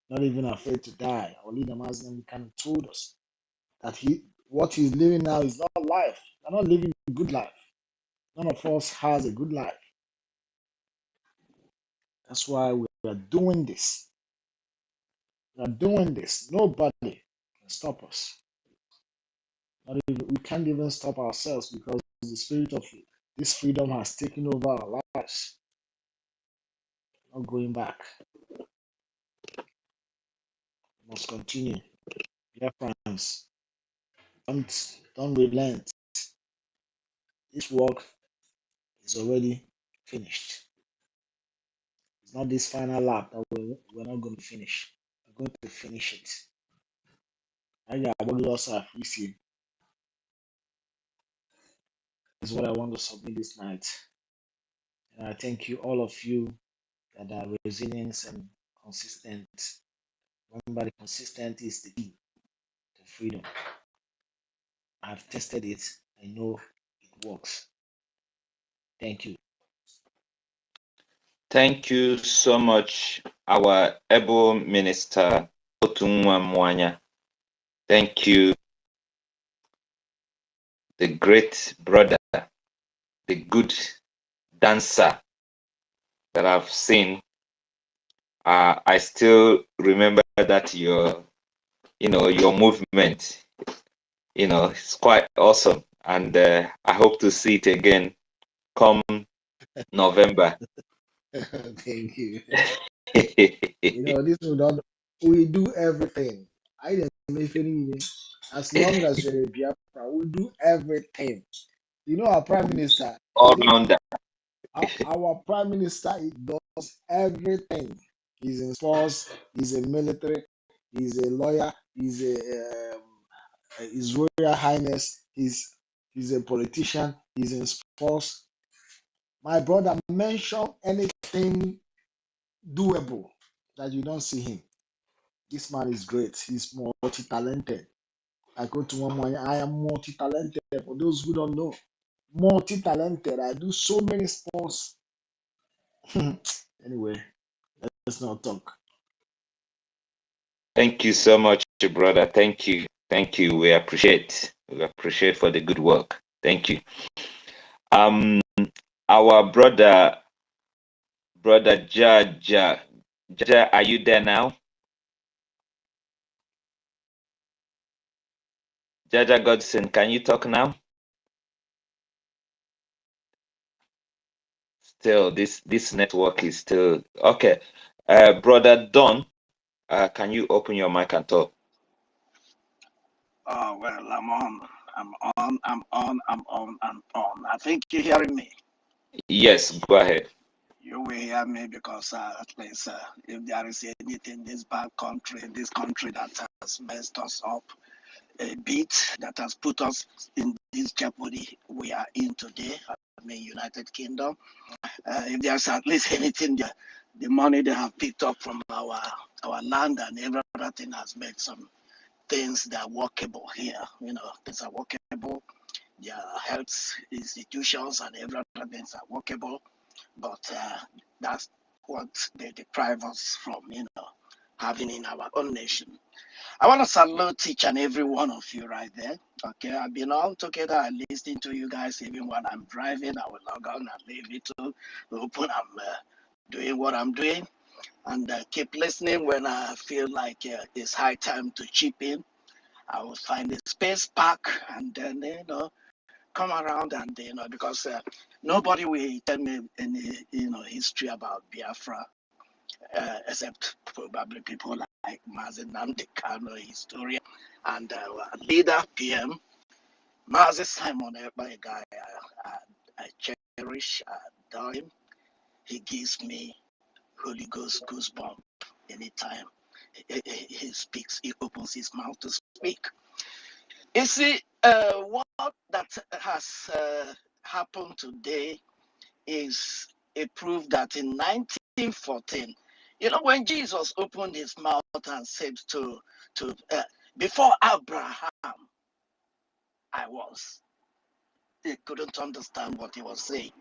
Not even afraid to die. Our leader Muslim kind of told us that what he's living now is not life. We're not living a good life. None of us has a good life. That's why we are doing this. We are doing this. Nobody can stop us. We can't even stop ourselves because the spirit of this freedom has taken over our lives. Not going back. must continue. Biafrans, don't relent. This work is already finished. It's not this final lap that we're not going to finish. We're going to finish it. I also appreciate is what I want to submit this night. And I thank you, all of you that are resilient and consistent. Remember, the consistent is the key to freedom. I've tested it. I know it works. Thank you. Thank you so much, our able minister, Otunwa Mwanya. Thank you, the great brother, the good dancer that I've seen. I still remember that your movement, it's quite awesome. And I hope to see it again come November. Thank you. This we do everything. I didn't make any. As long as you're a Biafra, we do everything. Our prime minister. All rounder. Our prime minister does everything. He's in sports. He's a military. He's a lawyer. He's His Royal Highness. He's a politician. He's in sports. My brother, mention anything doable that you don't see him. This man is great. He's multi-talented. I go to one. I am multi-talented. For those who don't know, multi-talented. I do so many sports. Anyway, let's not talk. Thank you so much, brother. Thank you. Thank you. We appreciate for the good work. Thank you. Our brother Jaja, are you there now? Jaja Godson, can you talk now? Still, this network is still okay. Brother Don, can you open your mic and talk? Oh, well, I'm on. I think you're hearing me. Yes, go ahead. You will hear me because at least if there is anything in this bad country, this country that has messed us up a bit, that has put us in this jeopardy we are in today, United Kingdom, if there's at least anything, the money they have picked up from our land and every other thing has made some things that are workable here. Things are workable. Their health institutions and every other things are workable. But that's what they deprive us from, having in our own nation. I want to salute each and every one of you right there. Okay, I've been all together and listening to you guys even when I'm driving. I will log on and leave it to open. I'm doing what I'm doing and keep listening when I feel like it's high time to chip in. I will find a space park and then, come around and, because nobody will tell me any, history about Biafra, except probably people like Mazen Namdekano, historian, and leader PM, Mazen Simon, a guy I cherish, adore him. He gives me Holy Ghost goosebump anytime he speaks, he opens his mouth to speak. You see, what that has happened today is a proof that in 1914, when Jesus opened his mouth and said to before Abraham, I was, they couldn't understand what he was saying.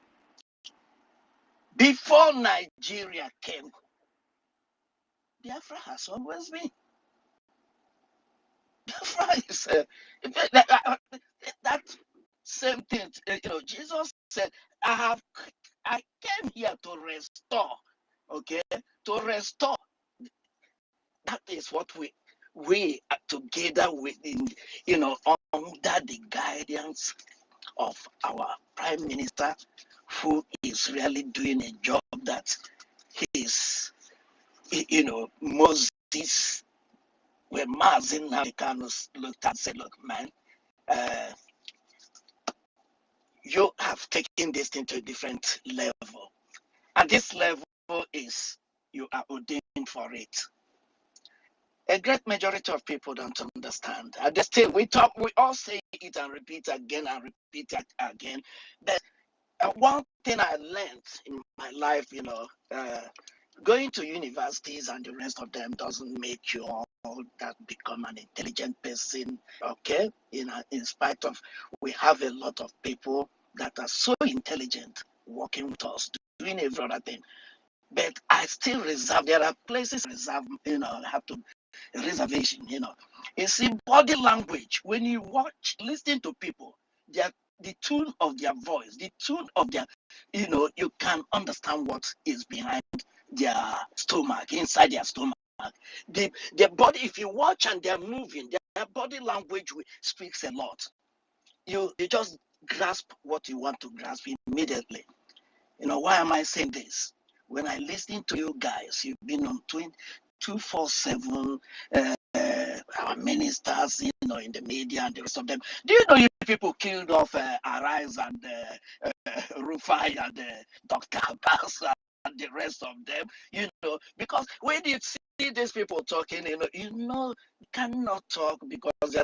Before Nigeria came, Biafra has always been. Biafra is that same thing. Jesus said, I came here to restore. Okay, to restore. That is what we are together within, under the guidance of our Prime Minister, who is really doing a job that his, Moses where Mazin Nalikanus looked at and said, look, man, you have taken this thing to a different level. And this level is you are ordained for it. A great majority of people don't understand. And still, we all say it and repeat again and repeat it again. But one thing I learned in my life, going to universities and the rest of them doesn't make you all that become an intelligent person, okay? In spite of, we have a lot of people that are so intelligent working with us, doing every other thing. But I still reserve, there are places I reserve, have to, reservation, You see, body language, when you listen to people, the tone of their voice, the tone of their, you can understand what is behind their stomach, inside their stomach. Their body, if you watch and they're moving, their body language speaks a lot. You just grasp what you want to grasp immediately. Why am I saying this? When I listen to you guys, you've been on 247, our ministers, in the media and the rest of them. Do you know you people killed off Arise and Rufai and Dr. Abbas and the rest of them? Because when you see these people talking, you cannot talk because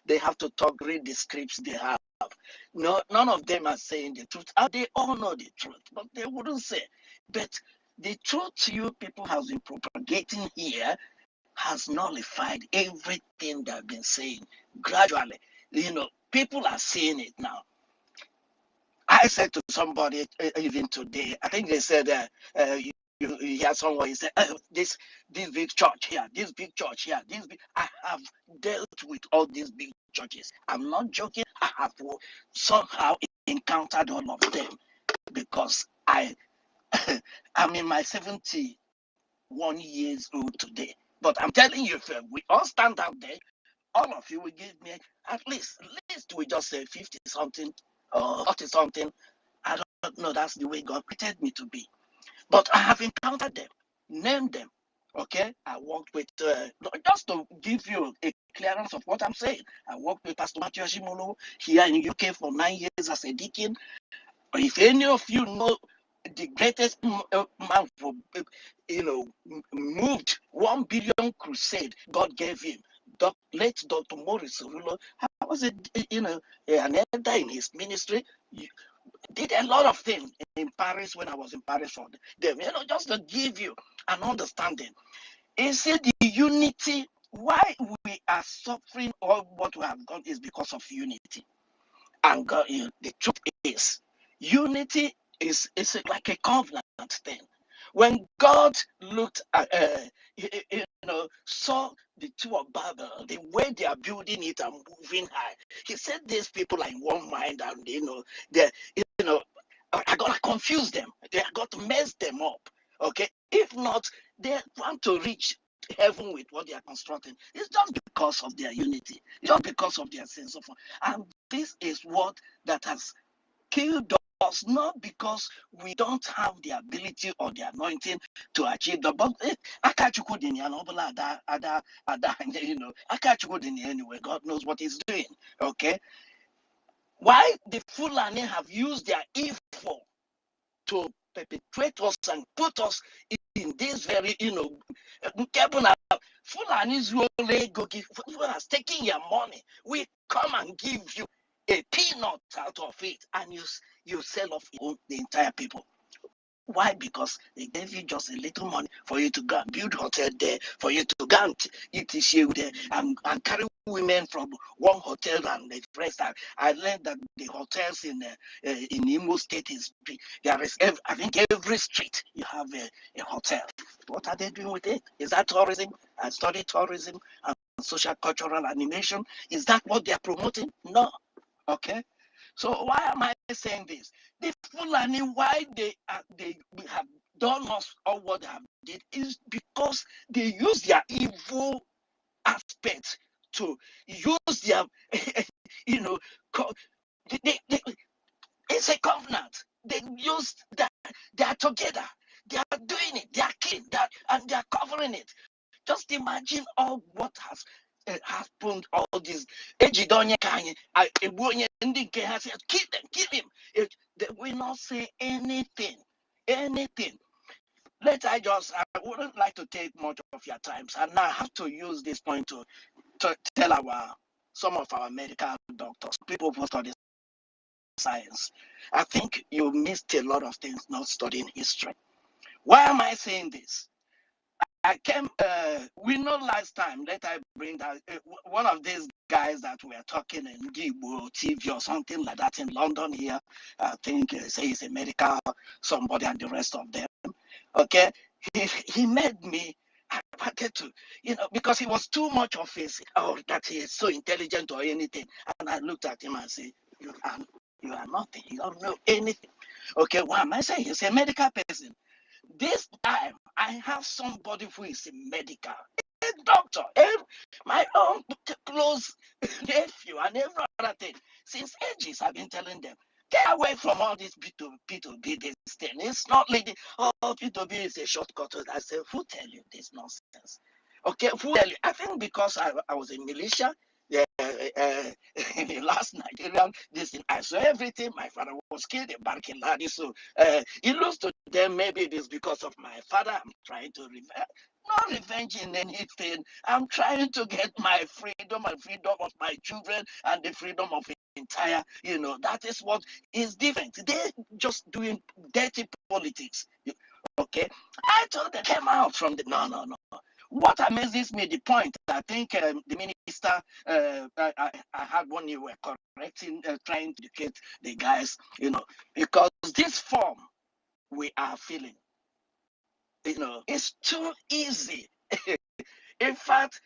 they have to talk, read the scripts they have. No, none of them are saying the truth. They all know the truth, but they wouldn't say. But the truth you people have been propagating here has nullified everything they've been saying gradually. People are seeing it now. I said to somebody even today, I think they said you hear someone, he said, this big church here, this big church here, I have dealt with all these big churches. I'm not joking. I have somehow encountered all of them because I'm in my 71 years old today. But I'm telling you, if we all stand out there, all of you will give me at least we just say 50 something or 40 something. I don't know. That's the way God created me to be. But I have encountered them, named them. Okay, I worked with, just to give you a clearance of what I'm saying, I worked with Pastor Matthew Ashimolo here in UK for 9 years as a deacon. If any of you know the greatest man for, moved 1 billion crusade God gave him, late Dr. Morris Orulo, I was an elder in his ministry. Did a lot of things in Paris when I was in Paris for them, just to give you an understanding. You see, the unity, why we are suffering all what we have got is because of unity. And God, the truth is, unity is like a covenant thing. When God looked at, saw the two of Babel, the way they are building it and moving high, he said these people are in one mind and, they're, are going to confuse them. They are going to mess them up. Okay? If not, they want to reach heaven with what they are constructing. It's just because of their unity, just because of their sense of, and this is what that has killed us, not because we don't have the ability or the anointing to achieve the, but anyway, God knows what he's doing. Okay, why the Fulani have used their evil to perpetrate us and put us in this very, Fulani's has taken your money. We come and give you a peanut out of it, and you sell off the entire people. Why? Because they gave you just a little money for you to go and build hotel there, for you to go and eat issue there, and carry women from one hotel and the rest. I learned that the hotels in Imo State there is I think every street you have a hotel. What are they doing with it? Is that tourism? I studied tourism and social cultural animation. Is that what they are promoting? No. Okay. So why am I saying this? The Fulani, why they have done us all what they have did is because they use their evil aspect to use their, it's a covenant. They use that. They are together. They are doing it. They are killing that, and they are covering it Just imagine all what has happened, all this. Ejidonye Kanye, Ebonye Ndike has said, kill him. They will not say anything. Anything. I wouldn't like to take much of your time, and now I have to use this point to tell some of our medical doctors, people who study science. I think you missed a lot of things not studying history. Why am I saying this? We know last time, let I bring that, one of these guys that were talking in Gibo TV or something like that in London here, I think, say he's a medical somebody and the rest of them, okay? He made me, I wanted to, because he was too much of his, that he is so intelligent or anything. And I looked at him and said, you are nothing, you don't know anything. Okay, why am I saying he's a medical person? This time, I have somebody who is a medical, a doctor, my own close nephew and every other thing. Since ages, I've been telling them, get away from all this P2B, this thing. It's not like, P2B is a shortcut. I said, who tell you this nonsense? Okay, who tell you? I think because I was in militia, last Nigerian, this thing, I saw everything. My father was killed in Barkiladi, so it looks to them maybe it is because of my father. I'm trying to not revenging anything. I'm trying to get my freedom and freedom of my children and the freedom of the entire, that is what is different. They're just doing dirty politics. Okay, I told them, came out from the no. What amazes me, the point, I think the minister, I had one you were correcting, trying to educate the guys, because this form we are filling, it's too easy. In fact,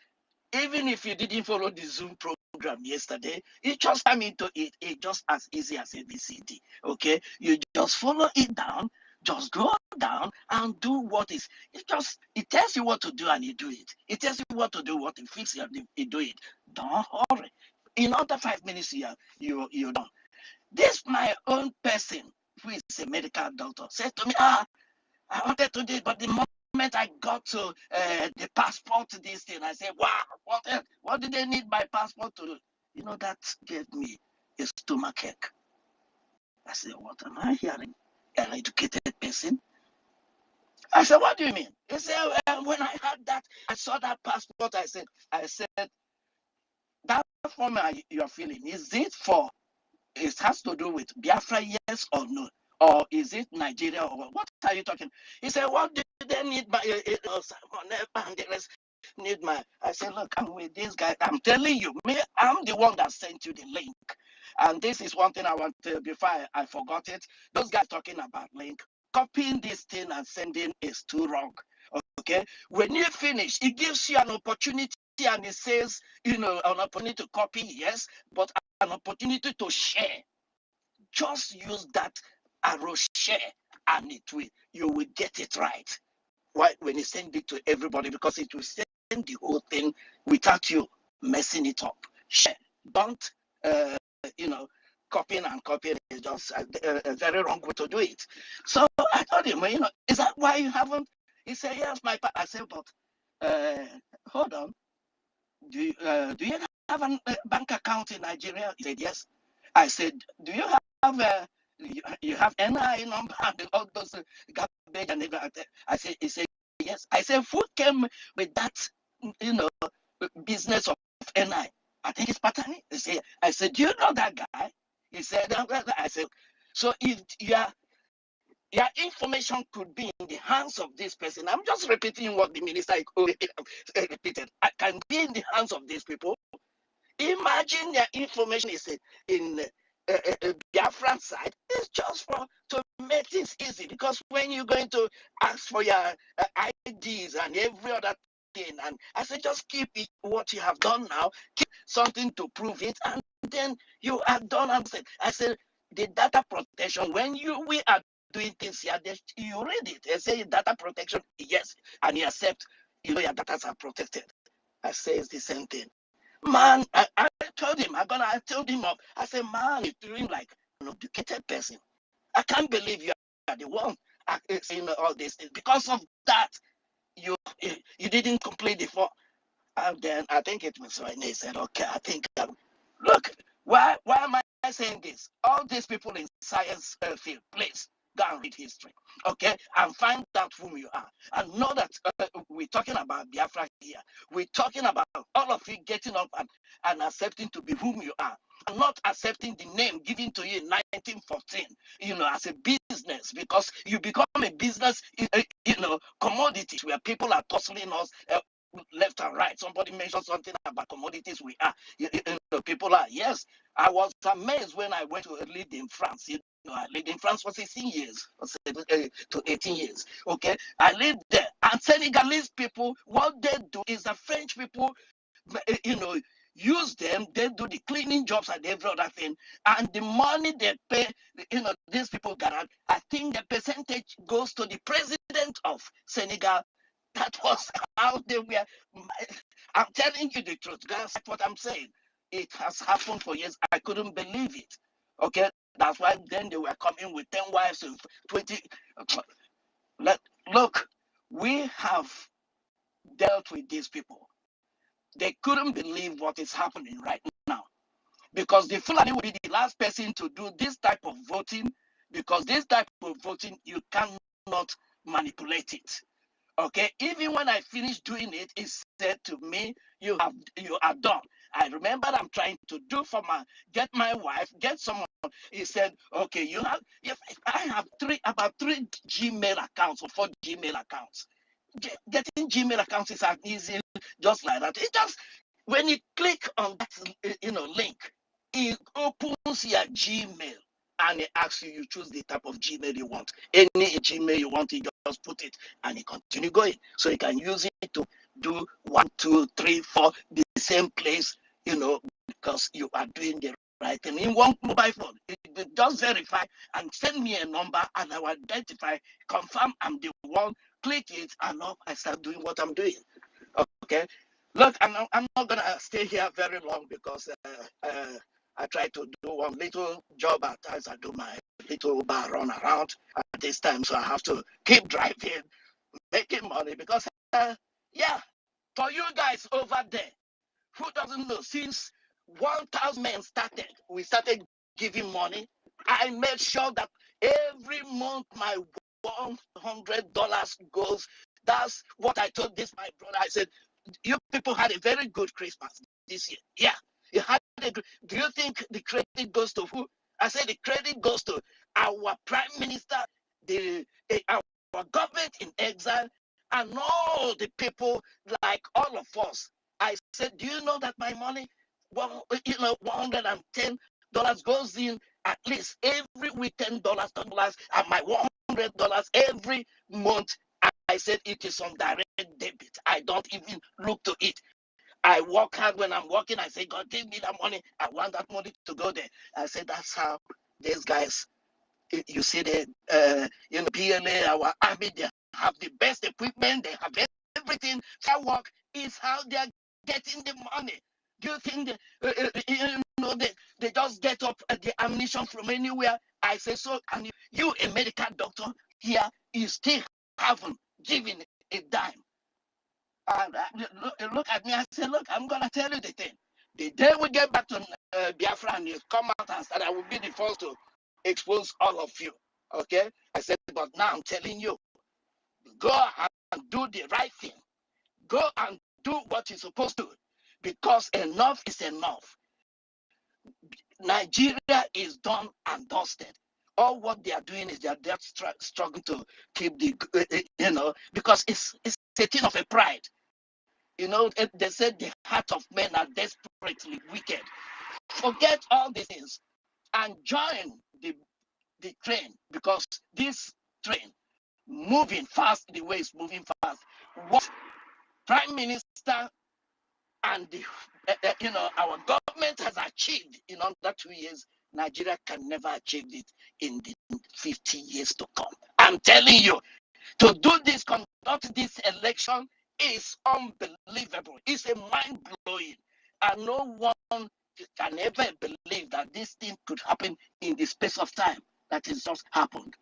even if you didn't follow the Zoom program yesterday, you just come into it. It's just as easy as ABCD. Okay, you just follow it down. Just go down and do what is. It tells you what to do and you do it. It tells you what to do, what to fix, you do it. Don't hurry. In under 5 minutes, you're done. This my own person who is a medical doctor said to me, I wanted to do it, but the moment I got to the passport, this thing, I said, wow, what did they need my passport to do? That gave me a stomachache. I said, what am I hearing? An educated person? I said, what do you mean? He said, when I had that, I saw that passport, I said, that form you are filling, it has to do with Biafra, yes or no? Or is it Nigeria or what are you talking? He said, what do they need need my, I said, look, I'm with this guy. I'm telling you, I'm the one that sent you the link. And this is one thing I want to, before I forgot it, those guys talking about link, copying this thing and sending is too wrong. Okay? When you finish, it gives you an opportunity and it says, an opportunity to copy, yes, but an opportunity to share. Just use that arrow share and you will get it right. Why? When you send it to everybody, because it will send the whole thing without you messing it up. Share. Don't, copying and copying is just a very wrong way to do it. So I told him, is that why you haven't? He said, yes, I said, but hold on. Do you have a bank account in Nigeria? He said, yes. I said, do you have you have NI number and all those garbage and everything? He said, yes. I said, who came with that, business of NI? I think it's Patani. I said, do you know that guy? He said, I said, so if your information could be in the hands of this person. I'm just repeating what the minister repeated. I can be in the hands of these people. Imagine their information is in Biafran side. It's just to make things easy, because when you're going to ask for your IDs and every other thing, and I said, just keep it what you have done now, keep something to prove it, and then you are done. I said, the data protection, when we are doing things here, you read it. They say data protection, yes, and you accept, your data are protected. I say it's the same thing. Man, I told him, I told him up. I said, man, you're doing like an educated person. I can't believe you are the one saying all this. Because of that, you didn't complete the form. And then I think it was when they said, okay, I think, look, why am I saying this? All these people in science field, please go and read history, okay, and find out whom you are, and know that we're talking about Biafra here. We're talking about all of you getting up and accepting to be whom you are, and not accepting the name given to you in 1914, as a business, because you become a business, commodity where people are tussling us. Left and right. Somebody mentioned something about commodities. We are, people are. Yes, I was amazed when I went to live in France. I lived in France for 16 years, to 18 years. Okay, I lived there, and Senegalese people, what they do is the French people, use them. They do the cleaning jobs and every other thing, and the money they pay, these people got. I think the percentage goes to the president of Senegal. That was how they were. I'm telling you the truth. That's what I'm saying. It has happened for years. I couldn't believe it. Okay, that's why then they were coming with 10 wives and 20. Look, we have dealt with these people. They couldn't believe what is happening right now, because the Fulani will be the last person to do this type of voting, because this type of voting, you cannot manipulate it. Okay, even when I finished doing it, he said to me, you are done. I remember I'm trying to do for get my wife, get someone. He said, okay, I have about three Gmail accounts or 4 Gmail accounts. Getting Gmail accounts is as easy, just like that. It just, when you click on that, link, it opens your Gmail. And it asks you choose the type of Gmail you want. Any Gmail you want, you just put it and you continue going. So you can use it to do 1, 2, 3, 4, the same place, because you are doing the right thing. In one mobile phone, just verify and send me a number, and I will identify, confirm I'm the one, click it, and now I start doing what I'm doing. Okay. Look, I'm not going to stay here very long, because I try to do one little job at times. I do my little bar run around at this time, so I have to keep driving, making money, because, for you guys over there, who doesn't know, since 1,000 men started, we started giving money. I made sure that every month my $100 goes. That's what I told my brother. I said, you people had a very good Christmas this year. Yeah. You had do you think the credit goes to who? I said the credit goes to our prime minister, our government in exile, and all the people like all of us. I said, do you know that my money, $110 goes in at least every week, $10, and my $100 every month. I said it is on direct debit. I don't even look to it. I work hard. When I'm working, I say, God, give me that money. I want that money to go there. I said, that's how these guys, you see, the PLA, our army, they have the best equipment. They have everything. Their work is how they're getting the money. Do you think they just get up the ammunition from anywhere? I say so. And you, a medical doctor here, you still haven't given a dime. Look at me. I said, look, I'm going to tell you the thing. The day we get back to Biafra and you come out and start, I will be the first to expose all of you. Okay? I said, but now I'm telling you, go and do the right thing. Go and do what you're supposed to, because enough is enough. Nigeria is done and dusted. All what they are doing is they are just struggling to keep the, because it's a thing of a pride. They said the heart of men are desperately wicked. Forget all these things and join the train, because this train moving fast the way it's moving fast. What Prime Minister and our government has achieved in under 2 years, Nigeria can never achieve it in the 50 years to come. I'm telling you, to do this, conduct this election is unbelievable. It's a mind-blowing. And no one can ever believe that this thing could happen in the space of time that has just happened.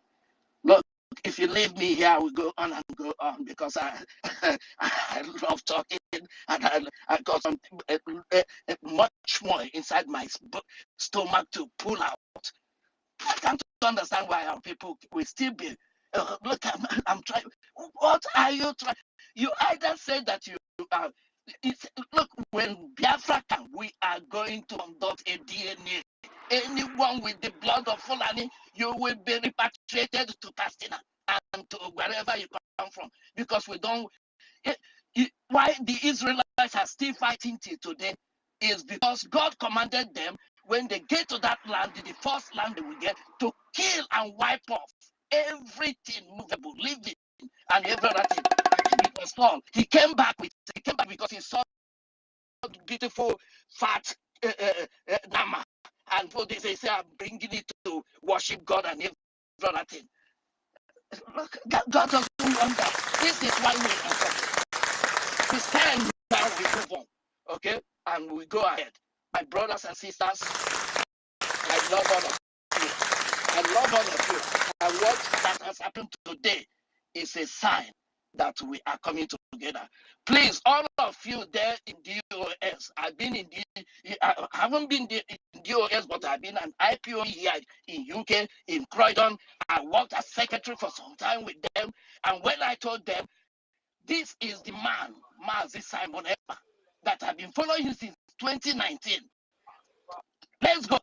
Look, if you leave me here, I will go on and go on because I I love talking and I got some much more inside my stomach to pull out. I can't understand why our people will still be. Look, I'm trying. What are you trying? You either say that you are. Look, when Biafra come, we are going to conduct a DNA. Anyone with the blood of Fulani, you will be repatriated to Castina and to wherever you come from, because we don't. Why the Israelites are still fighting till today is because God commanded them when they get to that land, the first land they will get, to kill and wipe off everything movable, living, and everything. Because Saul, he came back because he saw beautiful fat nama, and for this they say I'm bringing it to worship God and everything. Look, God doesn't want that. This is why we are talking. We stand now, we move on, okay, and we go ahead. My brothers and sisters, I love all of you. I love all of you. And what that has happened today is a sign that we are coming together. Please, all of you there in DOS, I've been in I haven't been in DOS, but I've been an IPO here in UK, in Croydon. I worked as secretary for some time with them. And when I told them, this is the man, Mazi Simon Ekpa, that I've been following you since 2019. Let's go.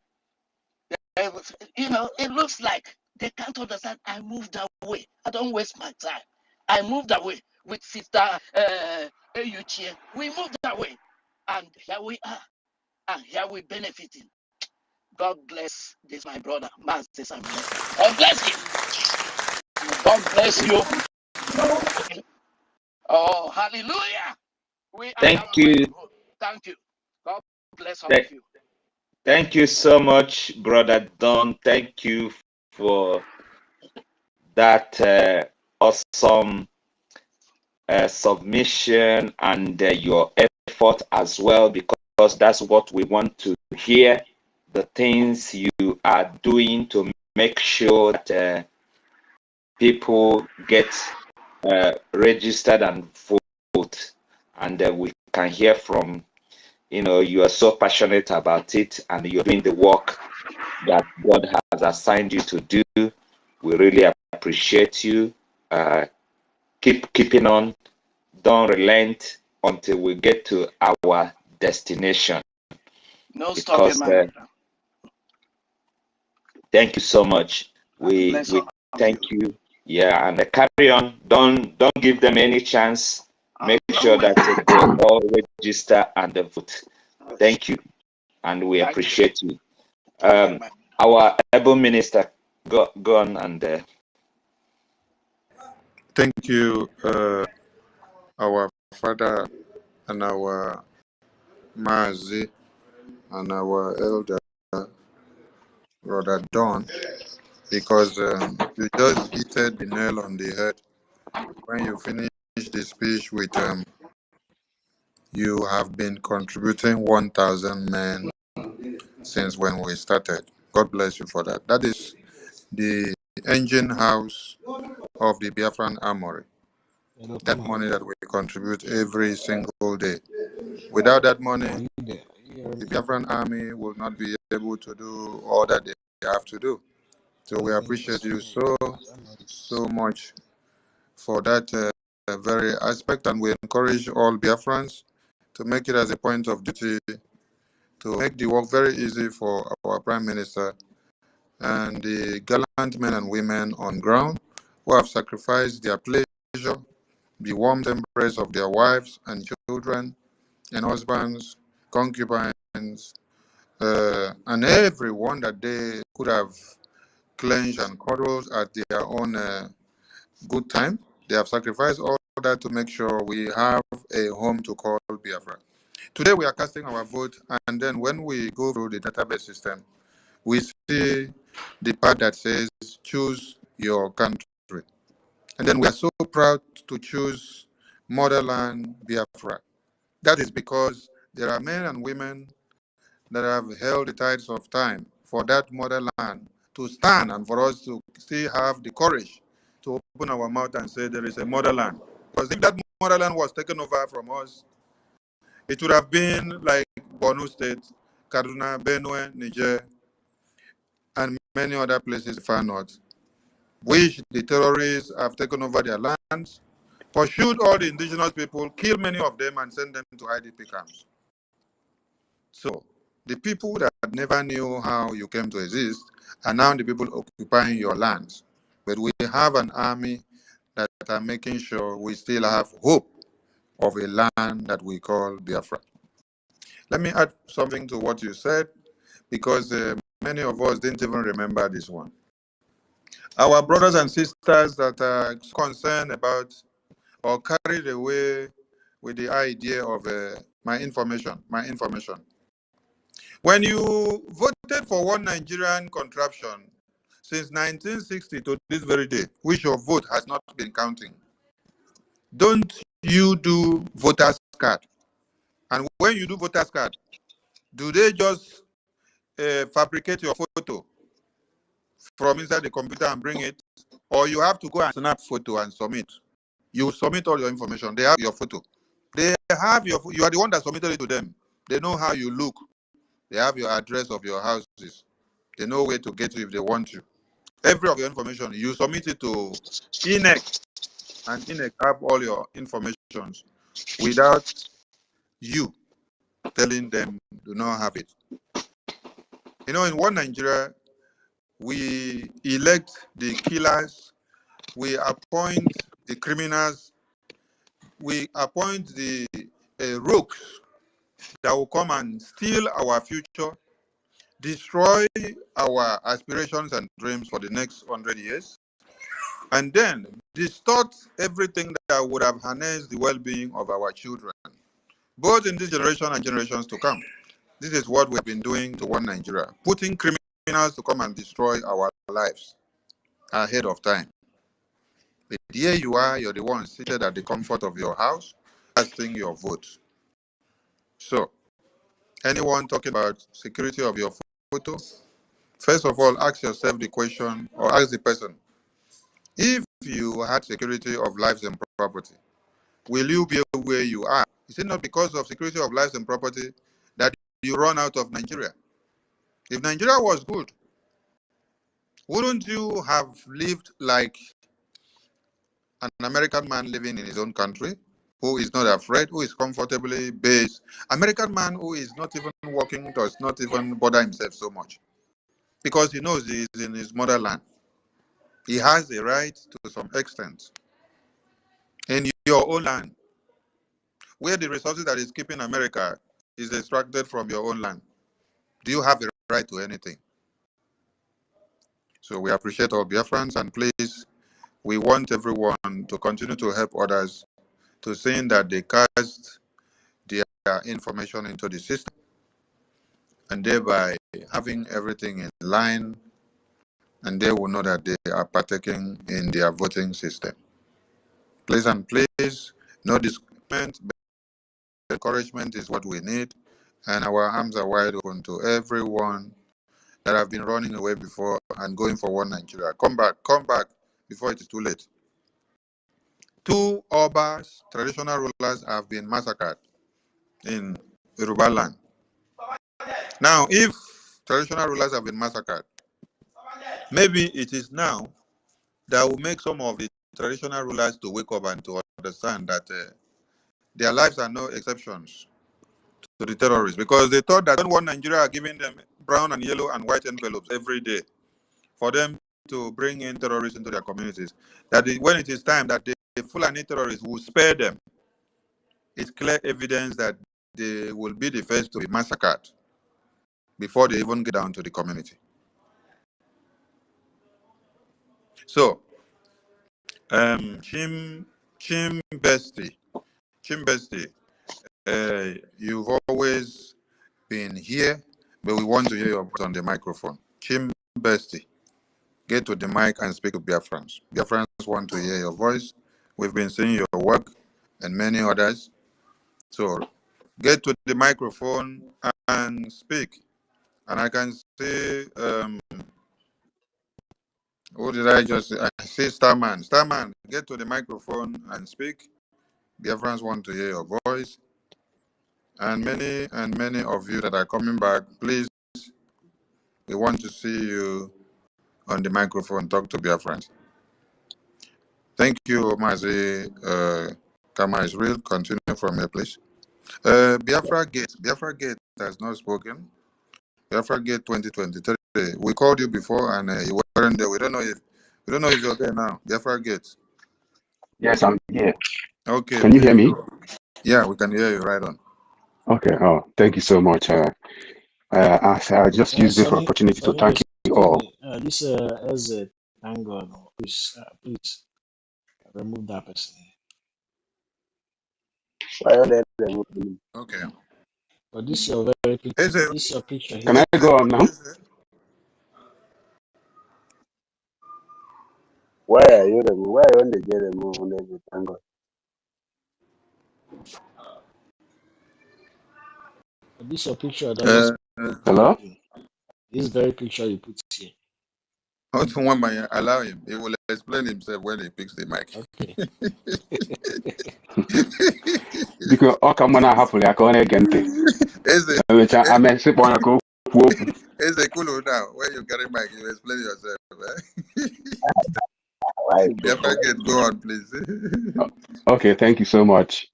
You know, it looks like they can't understand. I moved away. I don't waste my time. I moved away with Sister Euchie. We moved away. And here we are. And here we're benefiting. God bless this, my brother. Master Simon. God bless him. God bless you. Oh, hallelujah. We are Thank you. Thank you. God bless all of you. Thank you so much, Brother Don. Thank you for that awesome submission and your effort as well, because that's what we want to hear, the things you are doing to make sure that people get registered and vote. And we can hear from, you are so passionate about it and you're doing the work that God has assigned you to do. We really appreciate you. Keeping on. Don't relent until we get to our destination. No stopping, my brother. Thank you so much. We thank you. Yeah, and carry on. Don't give them any chance. Make sure that they all register and vote. Thank you, and we appreciate you. Our able minister, go on and. Thank you, our father and our Mazi and our elder, Brother Don, because you just hit the nail on the head when you finish the speech with you have been contributing 1,000 men since when we started. God bless you for that. That is the engine house of the Biafran Armory. That money that we contribute every single day. Without that money, the Biafran army will not be able to do all that they have to do. So we appreciate you so much for that very aspect, and we encourage all Biafrans to make it as a point of duty to make the work very easy for our Prime Minister and the gallant men and women on ground who have sacrificed their pleasure, the warm embrace of their wives and children and husbands, concubines, and everyone that they could have clenched and cuddled at their own good time. They have sacrificed all that to make sure we have a home to call Biafra. Today we are casting our vote, and then when we go through the database system, we see the part that says choose your country. And then we are so proud to choose motherland Biafra. That is because there are men and women that have held the tides of time for that motherland to stand and for us to still have the courage to open our mouth and say there is a motherland. Because if that motherland was taken over from us, it would have been like Borno State, Kaduna, Benue, Niger, and many other places far north, which the terrorists have taken over their lands, pursued all the indigenous people, killed many of them, and sent them to IDP camps. So the people that never knew how you came to exist are now the people occupying your lands. But we have an army that are making sure we still have hope of a land that we call Biafra. Let me add something to what you said, because many of us didn't even remember this one. Our brothers and sisters that are concerned about or carried away with the idea of my information. When you voted for one Nigerian contraption since 1960 to this very day, which your vote has not been counting, don't you do voters card? And when you do voters card, do they just fabricate your photo from inside the computer and bring it, or you have to go and snap photo and submit? You submit all your information. They have your photo. They have your. You are the one that submitted it to them. They know how you look. They have your address of your houses. They know where to get you if they want you. Every of your information, you submit it to INEC, and INEC have all your information without you telling them do not have it. You know, in one Nigeria, we elect the killers, we appoint the criminals, we appoint the rogues that will come and steal our future, destroy our aspirations and dreams for the next 100 years, and then distort everything that would have harnessed the well-being of our children, both in this generation and generations to come. This is what we've been doing to one Nigeria, putting criminals to come and destroy our lives ahead of time. But here you are, you're the one seated at the comfort of your house, casting your vote. So, anyone talking about security of your photo, first of all, ask yourself the question, or ask the person, if you had security of lives and property, will you be where you are? Is it not because of security of lives and property that you run out of Nigeria? If Nigeria was good, wouldn't you have lived like an American man living in his own country, who is not afraid, who is comfortably based? American man who is not even working, does not even bother himself so much, because he knows he is in his motherland. He has a right to some extent. In your own land, where the resources that is keeping America is extracted from your own land, do you have a right to anything? So we appreciate all Biafrans, and please, we want everyone to continue to help others to see that they cast their information into the system, and thereby having everything in line, and they will know that they are partaking in their voting system. Please and please, no discouragement, but encouragement is what we need, and our arms are wide open to everyone that have been running away before and going for one Nigeria. Come back before it is too late. 2 Obas, traditional rulers, have been massacred in Yoruba land. Now, if traditional rulers have been massacred, maybe it is now that will make some of the traditional rulers to wake up and to understand that their lives are no exceptions to the terrorists, because they thought that when one Nigeria are giving them brown and yellow and white envelopes every day for them to bring in terrorists into their communities, that when it is time that the Fulani terrorists will spare them, it's clear evidence that they will be the first to be massacred before they even get down to the community. So, Chim Bestie, you've always been here, but we want to hear your voice on the microphone. Chim Bestie, get to the mic and speak to Biafrans. Biafrans want to hear your voice. We've been seeing your work and many others. So get to the microphone and speak. And I can see Who did I just say? I see Starman. Starman, get to the microphone and speak. Biafrans want to hear your voice. And many of you that are coming back, please, we want to see you on the microphone. Talk to Biafrans. Thank you, Mazi. Kama is real. Continue from here, please. Biafra Gate has not spoken. Biafra Gate 2023. We called you before and you weren't there. We don't know if you're there now. Biafra Gate. Yes, I'm here. Okay. Can you hear me? Yeah, we can hear you right on. Okay. Oh, thank you so much. I just use this opportunity to thank you all. This thank God. Please, please remove that person. Okay. But this is your very picture. This is your picture. Can I go on now? Why are you removed? Why are you on the get removed? Thank God. This is your picture that hello? This very picture you put here. Allow him. He will explain himself when he picks the mic. Okay. Because all come on happily, I can't again. Which I may sit on a go. It's a cool now. When you carry mic, you explain yourself. Go on, please. Okay, thank you so much.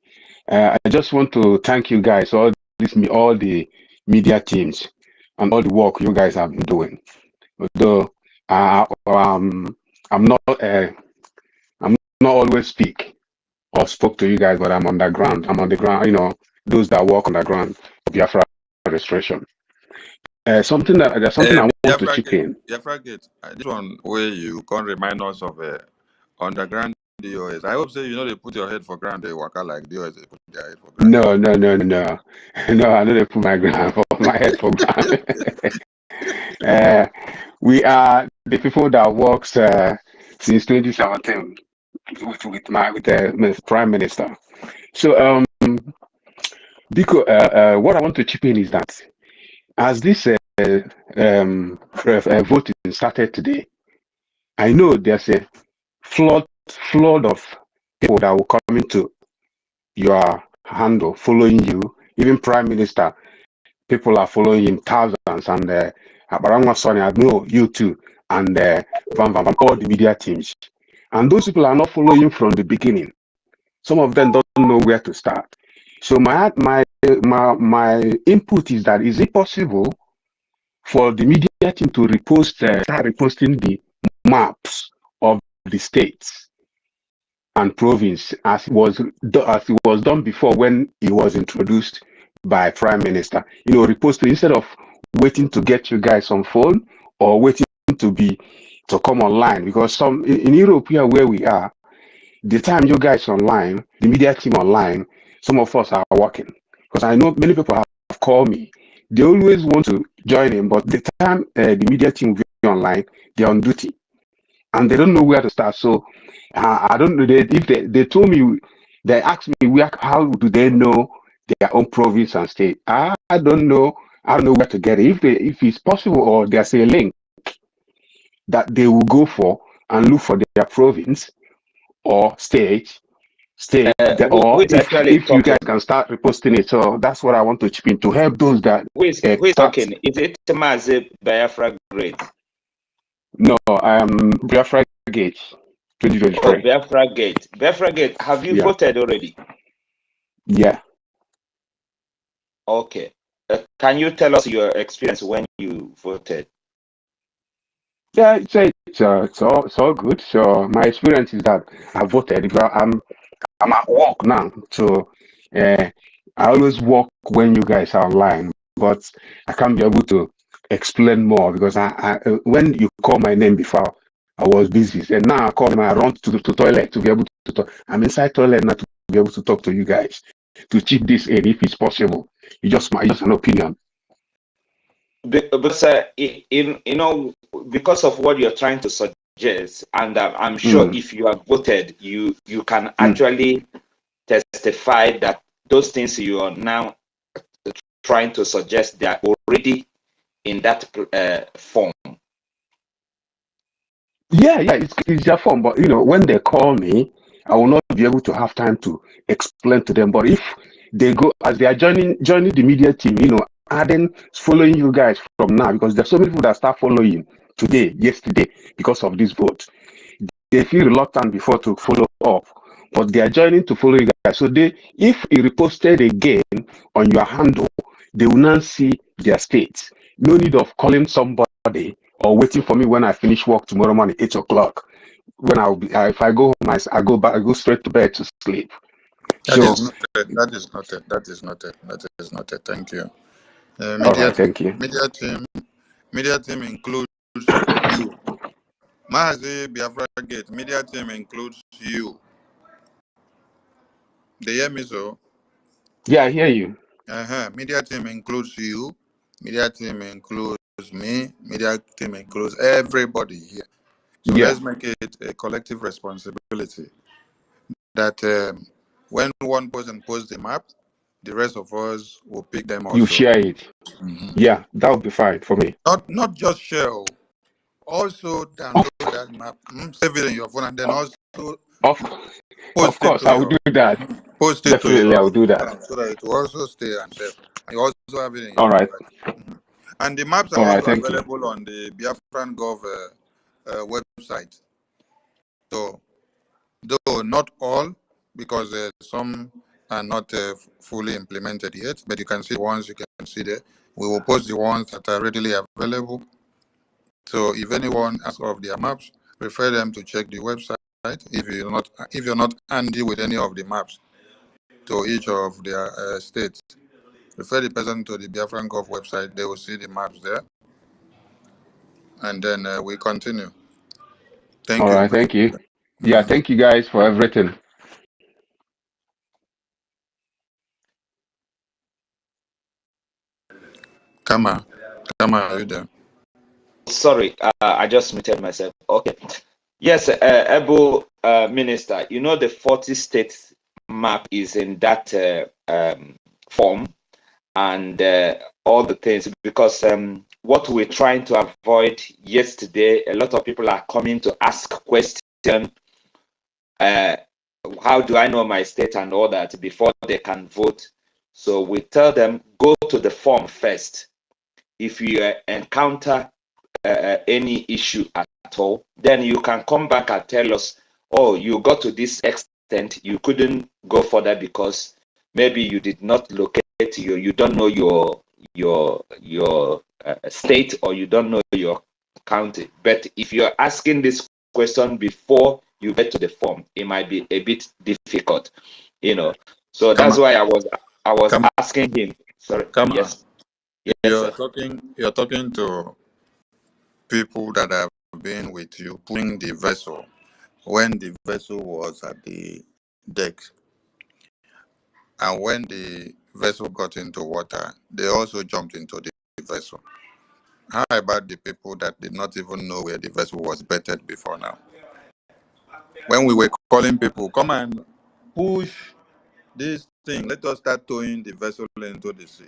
I just want to thank you guys, all the media teams, and all the work you guys have been doing. Although I'm not always speak or spoke to you guys, but I'm on the ground. I'm on the ground. You know, those that work on the ground of Biafra registration. Something I want to chip in. Biafra Gate. This one where you can remind us of underground DOS. I hope so. You know they put your head for ground. They work out like DOS. They put their head for ground. No. No, I know they put my head for ground. We are the people that works since 2017 with the Prime Minister. So because what I want to chip in is that as this voting started today, I know there's a flood of people that will come into your handle following you. Even Prime Minister, people are following him, thousands, and Abarangwa Sonny, I know you too, and all the media teams. And those people are not following from the beginning. Some of them don't know where to start. So my input is that is it possible for the media team to start reposting the maps of the states and province as it was done before when it was introduced by Prime Minister? You know, reposting instead of waiting to get you guys on phone or waiting to come online, because some in Europe here where we are, the time you guys online, the media team online, some of us are working. Because I know many people have called me. They always want to join in, but the time the media team will be online, they're on duty. And they don't know where to start. So I don't know. They told me, they asked me how do they know their own province and state. I don't know. I don't know where to get it. If it's possible, or there's a link that they will go for and look for their province or state, or if you guys can start reposting it. So that's what I want to chip in to help those that. Who is talking? Is it Mazi Biafra Gate? No, Biafra Gate 2023. Oh, Biafra Gate. Biafra Gate, have you voted already? Yeah. Okay. Can you tell us your experience when you voted? Yeah, it's all good. So my experience is that I voted. I'm at work now, so I always work when you guys are online, but I can't be able to explain more because I when you call my name before, I was busy, and now I call him. I run to the toilet to be able to talk. I'm inside toilet now to be able to talk to you guys to chip this in if it's possible. It's just an opinion. But because of what you're trying to suggest, and I'm sure if you have voted, you can actually testify that those things you are now trying to suggest, they are already in that form. Yeah, it's their form. But when they call me, I will not be able to have time to explain to them. But if they go as they are joining the media team, adding following you guys from now, because there's so many people that start following today, yesterday, because of this vote. They feel reluctant before to follow up, but they are joining to follow you guys. So if it reposted again on your handle, they will now see their states. No need of calling somebody or waiting for me when I finish work tomorrow morning, 8 o'clock. When if I go home, I go back, I go straight to bed to sleep. That So, is noted. That is noted. That is noted. That is noted. Thank you. all right, thank you. Media team includes you. Mahazi Biafra Gate. Media team includes you. They hear me so? Yeah, I hear you. Media team includes you. Media team includes me. Media team includes everybody here. So Yeah. let's make it a collective responsibility that when one person posts the map, the rest of us will pick them also. You share it. Yeah, that would be fine for me. Not just share. Also download that map, save it in your phone, and then also Of course, I will do that. Post it Definitely, to your I will do that. so that it will also stay and save. And you also have it in your All right. device. And the maps are All right, also thank you. available on the Biafran Gov website. So, though not all, because some are not fully implemented yet, but you can see the ones you can see there. We will post the ones that are readily available. So if anyone asks of their maps, refer them to check the website. If you're not handy with any of the maps to each of their states, refer the person to the Biafran Gov website. They will see the maps there, and then we continue. Thank All you. right, thank you. Yeah, thank you guys for everything. Kama, are you there? Sorry, I just muted myself. Okay. Yes, Ebo Minister, the 40 states map is in that form and all the things, because what we're trying to avoid yesterday, a lot of people are coming to ask questions. How do I know my state and all that before they can vote? So we tell them, go to the form first. If you encounter any issue at all, then you can come back and tell us, oh, you got to this extent, you couldn't go further because maybe you did not locate you don't know your state, or you don't know your county. But if you're asking this question before you get to the form, it might be a bit difficult, So that's why I was asking him. Sorry. Yes. Yes, you're sir. talking to people that have been with you pulling the vessel when the vessel was at the deck, and when the vessel got into water, they also jumped into the vessel. How about the people that did not even know where the vessel was bettered before now? When we were calling people, come and push this thing, let us start towing the vessel into the sea.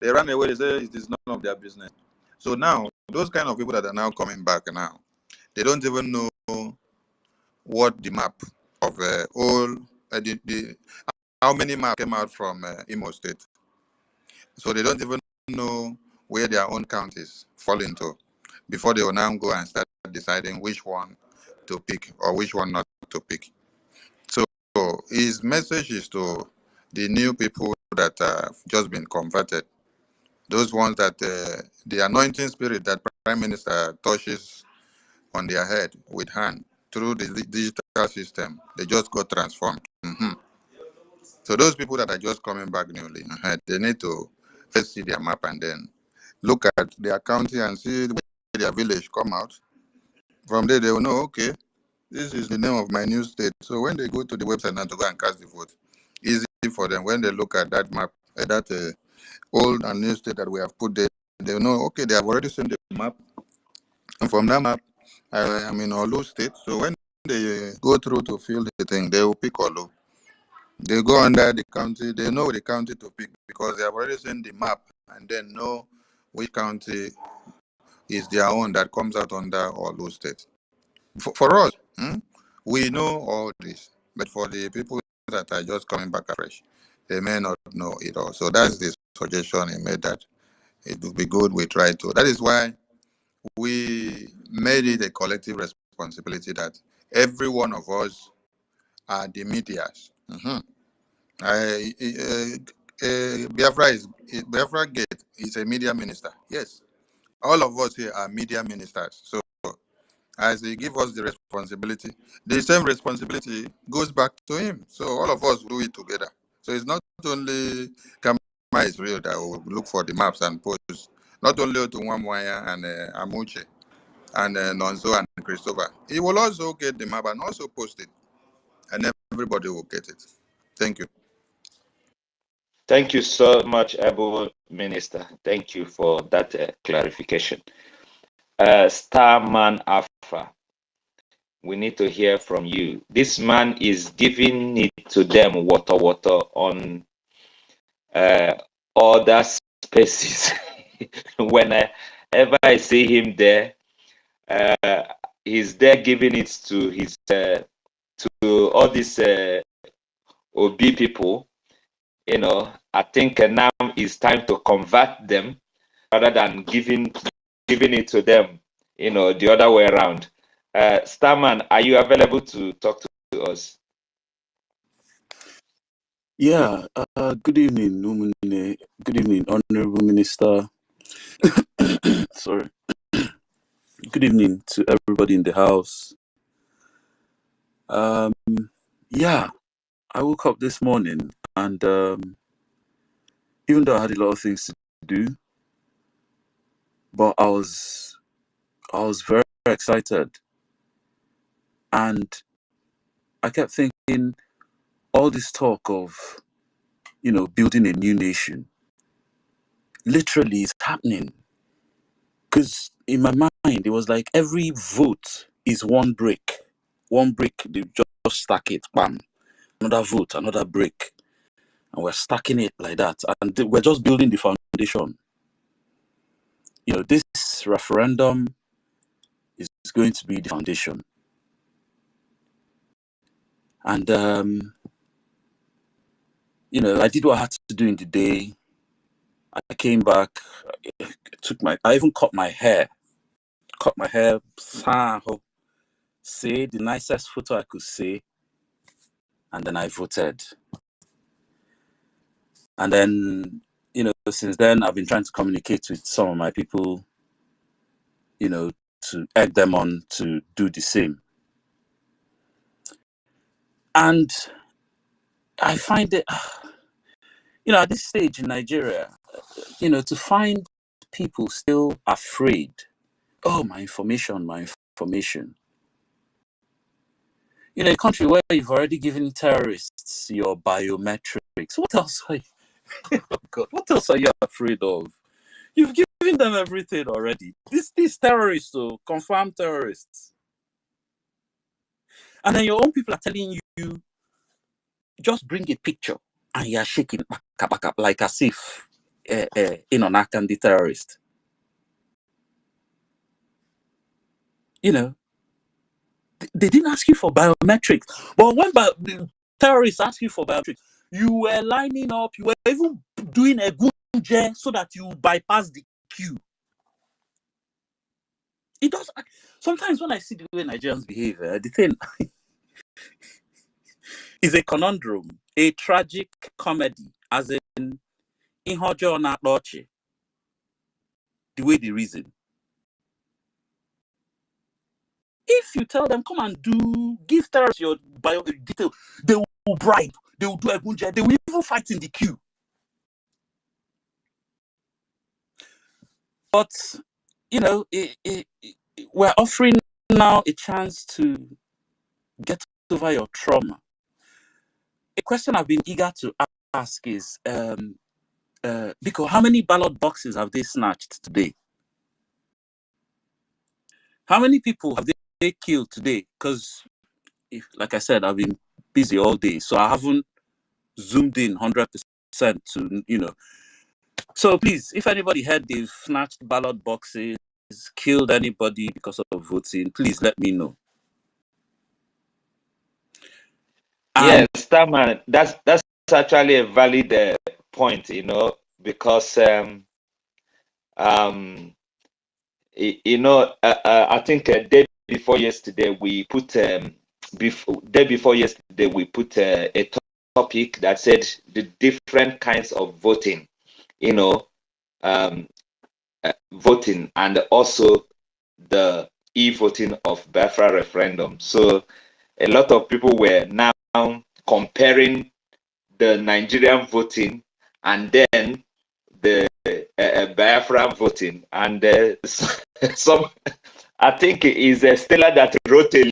They ran away, they say it is none of their business. So now, those kind of people that are now coming back now, they don't even know what the map of how many maps came out from Imo State. So they don't even know where their own counties fall into before they will now go and start deciding which one to pick or which one not to pick. So his message is to the new people that have just been converted, those ones that the anointing spirit that Prime Minister touches on their head with hand through the digital system, they just got transformed. So those people that are just coming back newly, they need to first see their map and then look at their county and see where their village come out. From there, they will know, okay, this is the name of my new state. So when they go to the website now to go and cast the vote, easy for them. When they look at that map, that old and new state that we have put there, they will know, okay, they have already seen the map. And from that map, I'm in Olu state. So when they go through to fill the thing, they will pick Olu. They go under the county, they know the county to pick because they have already seen the map and then know which county is their own that comes out under Olu state. For us, we know all this, but for the people that are just coming back afresh, they may not know it all. So that's the suggestion he made, that it would be good we try to. That is why we made it a collective responsibility that every one of us are the medias. Biafra Gate is a media minister. Yes, all of us here are media ministers. So as he give us the responsibility, the same responsibility goes back to him. So all of us do it together. So it's not only Kama Israel that will look for the maps and post, not only to Wamwaya and Amuche and Nonso and Christopher. He will also get the map and also post it, and everybody will get it. Thank you. Thank you so much, Abu Minister. Thank you for that clarification. Starman Alpha, we need to hear from you. This man is giving it to them WOTOWOTO on other spaces. Whenever I see him there, he's there giving it to his to all these OB people. You know, I think now is time to convert them rather than giving it to them, you know, the other way around. Starman, are you available to talk to us? Yeah, good evening, Numine. Good evening, Honorable Minister. Sorry. Good evening to everybody in the house. Yeah, I woke up this morning and even though I had a lot of things to do, but I was very excited, and I kept thinking all this talk of, you know, building a new nation literally is happening. Because in my mind, it was like every vote is one brick. One brick, they just stack it, bam. Another vote, another brick. And we're stacking it like that. And we're just building the foundation. You know, this referendum is going to be the foundation. And, you know, I did what I had to do in the day. I came back, I even cut my hair. Say the nicest photo I could say. And then I voted. And then, you know, since then, I've been trying to communicate with some of my people, you know, to egg them on to do the same. And I find it, you know, at this stage in Nigeria, you know, to find people still afraid. Oh, my information. You know, a country where you've already given terrorists your biometrics, what else are you, oh God, what else are you afraid of? You've given them everything already. These terrorists, so confirmed terrorists. And then your own people are telling you, just bring a picture, and you're shaking back, like as if in on the terrorist. You know, they didn't ask you for biometrics. But when the terrorists ask you for biometrics, you were lining up, you were even doing a gunje so that you bypass the queue. It does. Sometimes when I see the way Nigerians behave, the thing is a conundrum, a tragic comedy, as in Inhojo na Doche, the way they reason. If you tell them, come and give terrorists your bio detail, they will bribe, they will do a gunja, they will even fight in the queue. But, you know, we're offering now a chance to get over your trauma. A question I've been eager to ask is, Biko, how many ballot boxes have they snatched today? How many people have they killed today? Because, like I said, I've been busy all day, so I haven't zoomed in 100% to, you know. So please, if anybody heard they've snatched ballot boxes, killed anybody because of voting, please let me know. And Yes, Starman, that's actually a valid point, because um, I think day before yesterday we put day before yesterday we put a topic that said the different kinds of voting, you know, um, voting, and also the e-voting of Biafra referendum. So a lot of people were now comparing the Nigerian voting and then the Biafra voting, and some, I think it is Stella that wrote a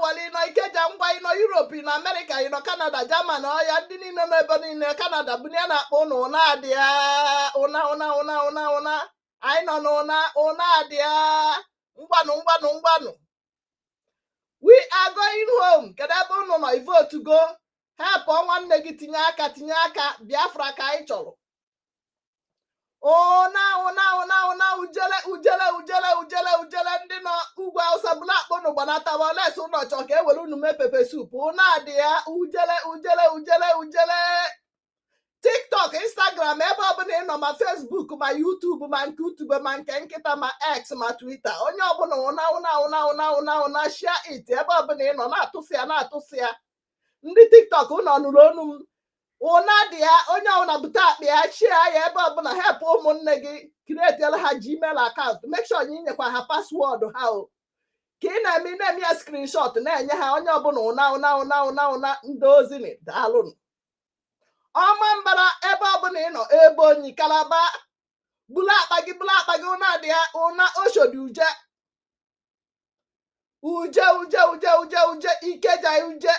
wale no Ikeja ngwa ino Europe na America ino Canada German ya ndị niile n'ebe niile Canada bụ ya na-akpọ ụnụ na-adịa ụna anyị nọ n'ụna adịa ngwanụ we are going home kedu ebe ụnụ nọ vote go help nwanne gị tinye aka Biafra ka anyị chọrọ ujele ndị nọ ugwu Awụsa bụla akpọ n'ụgbanata wales ụlọ chọ ka ewere unu mee pepe sup na-adị ya ujele TikTok Instagram ebe ọbụla ị nọ ma Facebook ma YouTube ma nke YouTube ma nke nkịta ma X ma Twitter onye ọbụla ụna share it ebe ọbụla ị nọ na-atụsị ya ndị TikTok ụnọ nụrụ onu m ụna dị ya onye ọbụla bute akpa ya share ya ebe ọbụla help ụmụnne gị create ha Gmail account make sure ị nyekwa ha password ha o ka ị na-eme ya screenshot na-enye ha onye ọbụla ụna ndị ozi daalụnụ ọma mbara ebe ọbụla ị nọ ebe onyi Kalaba bulu akpa gị ụna dị ya ụna Oshodi uje Ikeja uje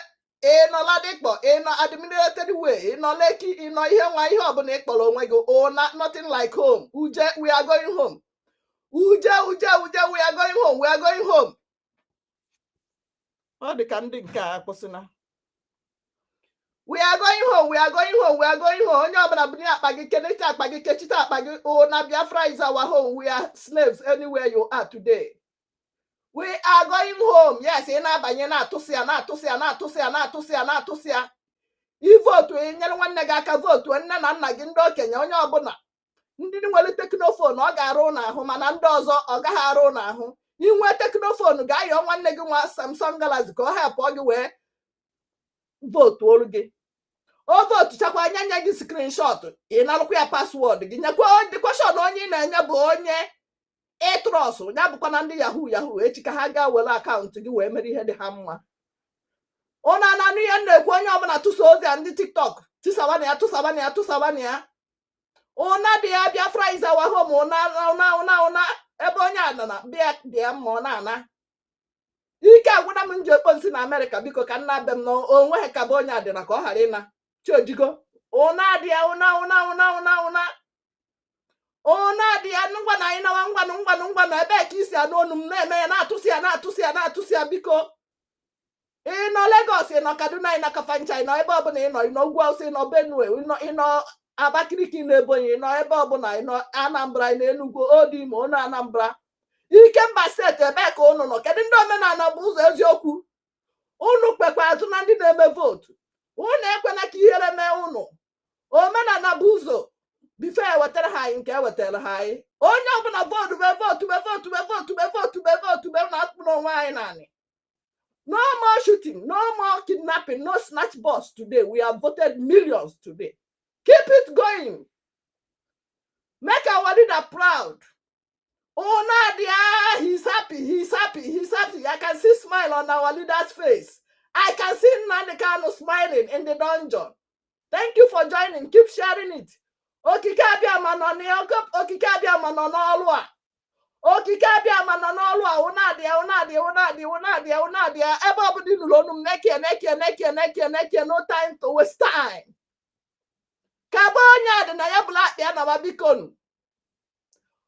ịnọ Ladikpo ịnọ Administrated Way ịnọ Lekki ịnọ ihe ọbụla ị kpọrọ onwe gị ụna nothing like home uje we are going home uje we are going home ọ dị ka ndị nke a kwụsịna we are going home onye ọbụla bunye akpa gị keneta akpa gị kechite akpa gị ụna Biafra is our home we are slaves anywhere you are today we are going home yes ị na-abanye na-atụsị ya ivotu nyere nwanne gị aka votu nne na nna gị ndị okenye onye ọbụla ndị nwere teknofon ọ ga-arụ ụlọ ahụ mana ndị ọzọ ọ gaghị arụ ụlọ ahụ inwe teknofon ga-ayọ nwanne gị nwa Samsung Galaxy ka ọ hapụ gị wee votu olu gị o votu chakwa nye gị screenshot ị na-alụkwa ya paswọọdụ gị nyekwa dịkwashọn onye ị na-enye bụ onye ịtrọsụ ya bụkwa na ndị yahoo echi ka ha gaa were akaụntụ gị wee mere ihe dị ha mma ụna ananụ ihe na-ekwu onye ọbụla tụsa ozi ya ndị TikTok tụsabana ya ụna dị ya Biafra is our home ụna ebe onye anana bịa mma ọ na-ana ike agwụna m nji ekpo nsị na Amerịka biko ka nna be m na onweghị ka bụ onye adịna ka ọ ghara ịna chiojigo ụna dị ya ụna dị ya ngwa na anyị nawa ngwanụ ebe ka isi anụ onu m na-eme ya na-atụsị ya biko ịnọ Lagos ịnọ Kaduna ịnọ Kafancha ịnọ ebe ọbụla ịnọ ugwu Awụsa ịnọ Benue ịnọ Abakaliki ịnọ Ebonyi ịnọ ebe ọbụla ịnọ Anambra ịnọ Enugu Odimo ụnọ Anambra Ikemba steeti ebe ka ụnụ nọ kedu ndị omenala bụ ụzọ eziokwu ụnụ kpekwa azụ na ndị na-eme votu ụnụ ekwena ka ihere mee ụnụ omenala bụ ụzọ bifo ewetara ha anyị nke ewetara ha anyị onye ọbụla votu na-akpụ n'onwe anyị naanị no more shooting no more kidnapping no snatch bus today we have voted millions today keep it going make our leader proud Nadia, he's happy. I can see smile on our leader's face. I can see Nnamdi Kanu smiling in the dungeon. Thank you for joining. Keep sharing it. Okike abịama nọ n'ọlụ Nadia. Ebe ọ bụ dị nụrụ onu m nekie no time to waste time. Ka bụ onye adị na ya bụla akpịa na bikonu.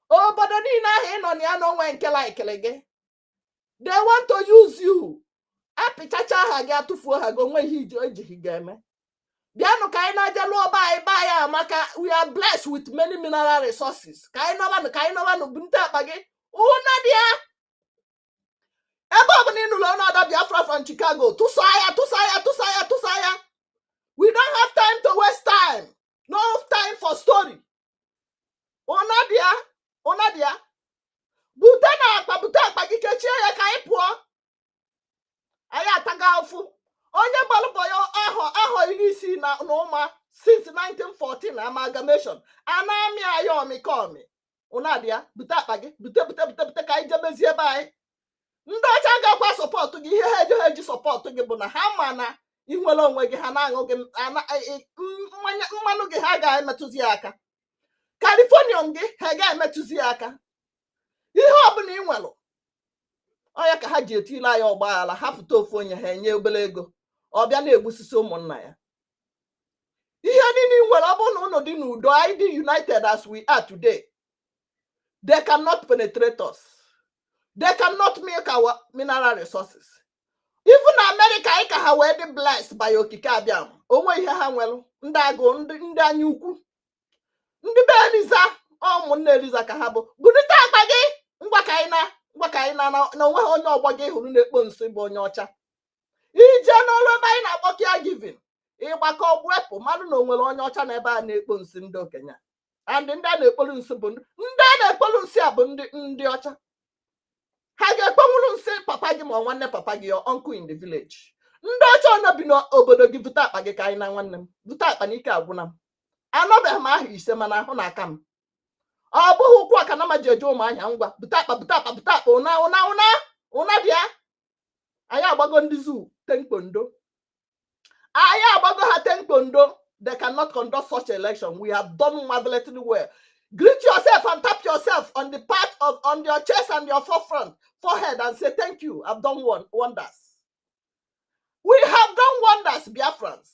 Obodo niile ahụ ị nọ na ya n'onwe nke laikiri gị. They want to use you. Apịchacha aha gị atụfuo ha gị onwe ihe ejighị ga-eme. Bịanụ ka anyị na-aja lụọ ba ya maka we are blessed with many mineral resources. Ka anyị nọbanụ bunte akpa gị. Ụna dị ya. Ebe ọ bụ na ị nụrụ ọnụ Ada Biafra from Chicago. Tụsa ya. We don't have time to waste time. No time for story. Ụna dị ya. Bute akpa gị kechie ya ka anyị pụọ. Anyị ataga afụ. Onye gbalụbọ ya ahọ 60 na ụma since 1914 amalgamation. Anami ayo omikomi. Ụna dị ya. Bute akpa gị. Bute ka anyị jebezie ebe anyị. Ndị ọcha ga-akwa sọpọtụ gị ihe ha eji sọpọtụ gị bụ na ha ma na ị nwere onwe gị ha na-aṅụ gị mmanụ gị ha ga-emetụzi aka. Californium gị ha ga-emetụzi aka. ihe ọbụla ị nwelụ onye ka ha ji etile anyị ọgbaghara hapụta ofu onye ha enye obere ego ọ bịa na-egbusisi ụmụnna ya ihe niile ị nwere ọ bụrụ na ụnụ dị n'udo anyị dị united as we are today they cannot penetrate us. They cannot milk our mineral resources. Even America, I can have already blessed by okike abiam. Onwe ihe ha nwelu ndị agụ ndị anya ukwu ndị be Eliza ụmụnne Eliza ka ha bụ bunite akpa gị ngwa ka anyị na onwe ha onye ọgbọ gị hụrụ na-ekpo nsị bụ onye ọcha ije n'ụlọ ebe anyị na-akpọ caregiving ịgbakọ wepụ mmadụ na onwere onye ọcha na ebe a na-ekpo nsị ndị okenye and ndị a na-ekpolu nsị bụ ndị a na-ekpolu nsị a bụ ndị ọcha ha ga-ekpenwuru nsị papa gị ma nwanne papa gị your uncle in the village ndị ọcha ọnọ bi n'obodo gị bute akpa gị ka anyị na nwanne m bute akpa n'ike agwụna m anọbeghị m ahụ ise mana ahụ na aka m ọ bụghị ụkwụ aka na ma ji eje ụmụahịa ngwa bute akpa ụna bịa anyị agbago ndị zoo tenkpondo anyị agbago ha tenkpondo. They cannot conduct such election. We have done marvelously well. Greet yourself and tap yourself on the part of on your chest and your forehead and say thank you. I've done wonders. We have done wonders, Biafrans.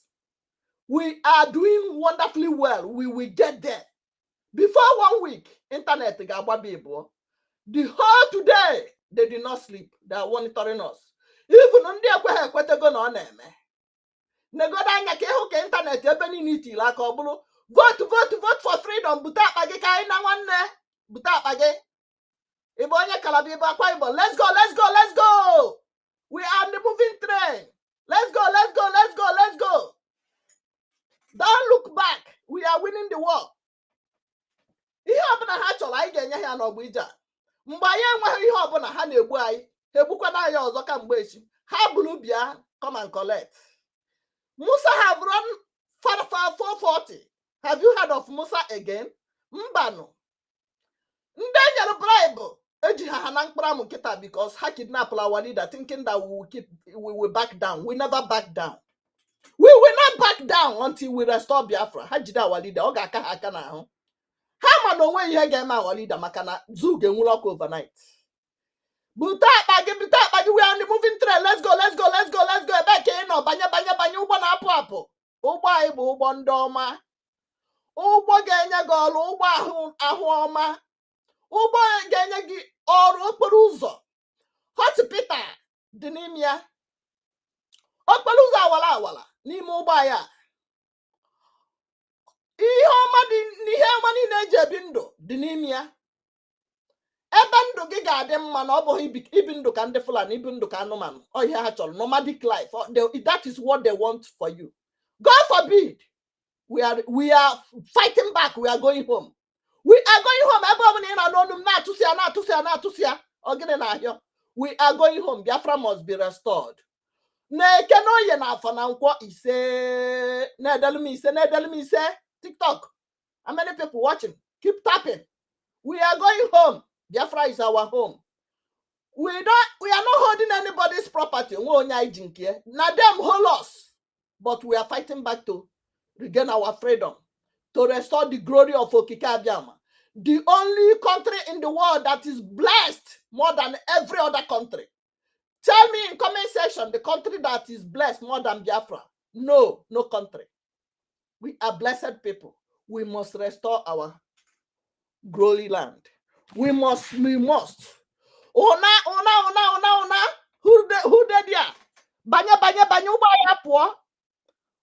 We are doing wonderfully well. We will get there. Before 1 week, internet the whole today they did not sleep. They are monitoring us. Even on the negoda anya ka ịhụ ka ịntanetị ebe niile itile aka ọ bụrụ vote for freedom bute akpa gị ka anyị na nwanne bute akpa gị ịbụ onye Calabar ịbụ Akwa Ibom let's go we are on the moving train let's go don't look back we are winning the war. Ihe ọbụla ha chọrọ anyị ga-enye ha n'ọgbọ ije a mgbe anyị enweghị ihe ọbụla ha na-egbu anyị ha egbukwana anyị ọzọ ka mgbe echi ha buru bịa come and collect. Musa have run far 440. Have you heard of Musa again? Mbano. Ndanyere bribe. Eji ha na mkpara mu kita because ha kidnap our leader thinking that we will back down. We never back down. We will not back down until we restore Biafra. Ha jide our leader. Oga aka ha aka na ahụ. Ha ma no onwe ihe ga-eme our leader maka na zoo ga-enwuru ọkụ overnight. Buta bagi, we are on the moving train. Let's go. Ebe ka ị nọ banye ụgbọ na-apụ apụ. Ụgbọ anyị bụ ụgbọ ndị ọma. Ụgbọ ga-enye gị ọrụ, ụgbọ ahụ ọma. Ụgbọ ga-enye gị ọrụ okporo ụzọ. Hospital dị n'ime ya. Okporo ụzọ awala n'ime ụgbọ anyị a. Ihe ọma niile eji ebi ndụ dị n'ime ya. Ebe ndụ gị ga-adị mma na ọ bụghị ibi ndụ ka ndị Fulani ibi ndụ ka anụmanụ ọ ihe ha chọrọ nomadic life that is what they want for you. God forbid we are fighting back. We are going home. Ebe ọ bụla ị na n'onu m na-atụsi ya ogene na ahịọ we are going home. Biafra must be restored. Na-eke n'oye na afọ na nkwọ ise na-edelu m ise TikTok. How many people watching? Keep tapping. We are going home. Biafra is our home. We are not holding anybody's property. Now them hold us. But we are fighting back to regain our freedom. To restore the glory of Okike Abiama. The only country in the world that is blessed more than every other country. Tell me in comment section the country that is blessed more than Biafra. No country. We are blessed people. We must restore our glory land. We must. Una. Who did ya? Banya ubaya po.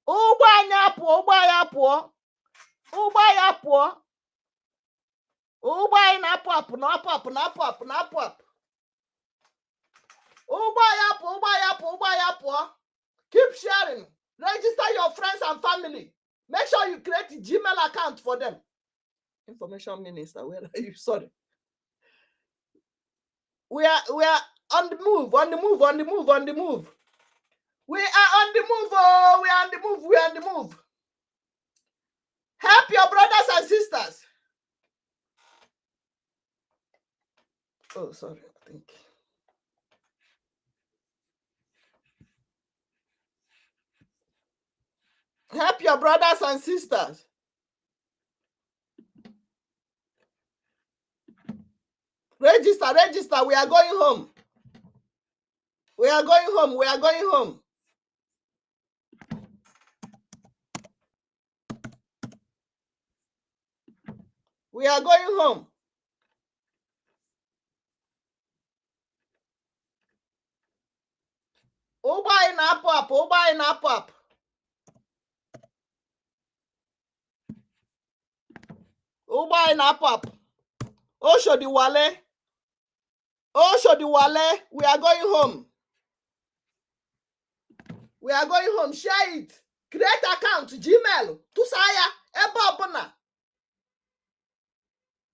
Ubaya po. Ubaya na pop. Ubaya po. Keep sharing. Register your friends and family. Make sure you create a Gmail account for them. Information Minister, where are you? Sorry. We are on the move. We are on the move. We are on the move. Help your brothers and sisters. Oh, sorry. I think. Help your brothers and sisters. Register Register, register. We are going home. We are going home. We are going home. We are going home. Uba in up. Uba in up. Uba in up. Osho di Wale. Osho di Wale. We are going home. We are going home. Share it. Create account. Gmail. Tusaya. Eba Obuna.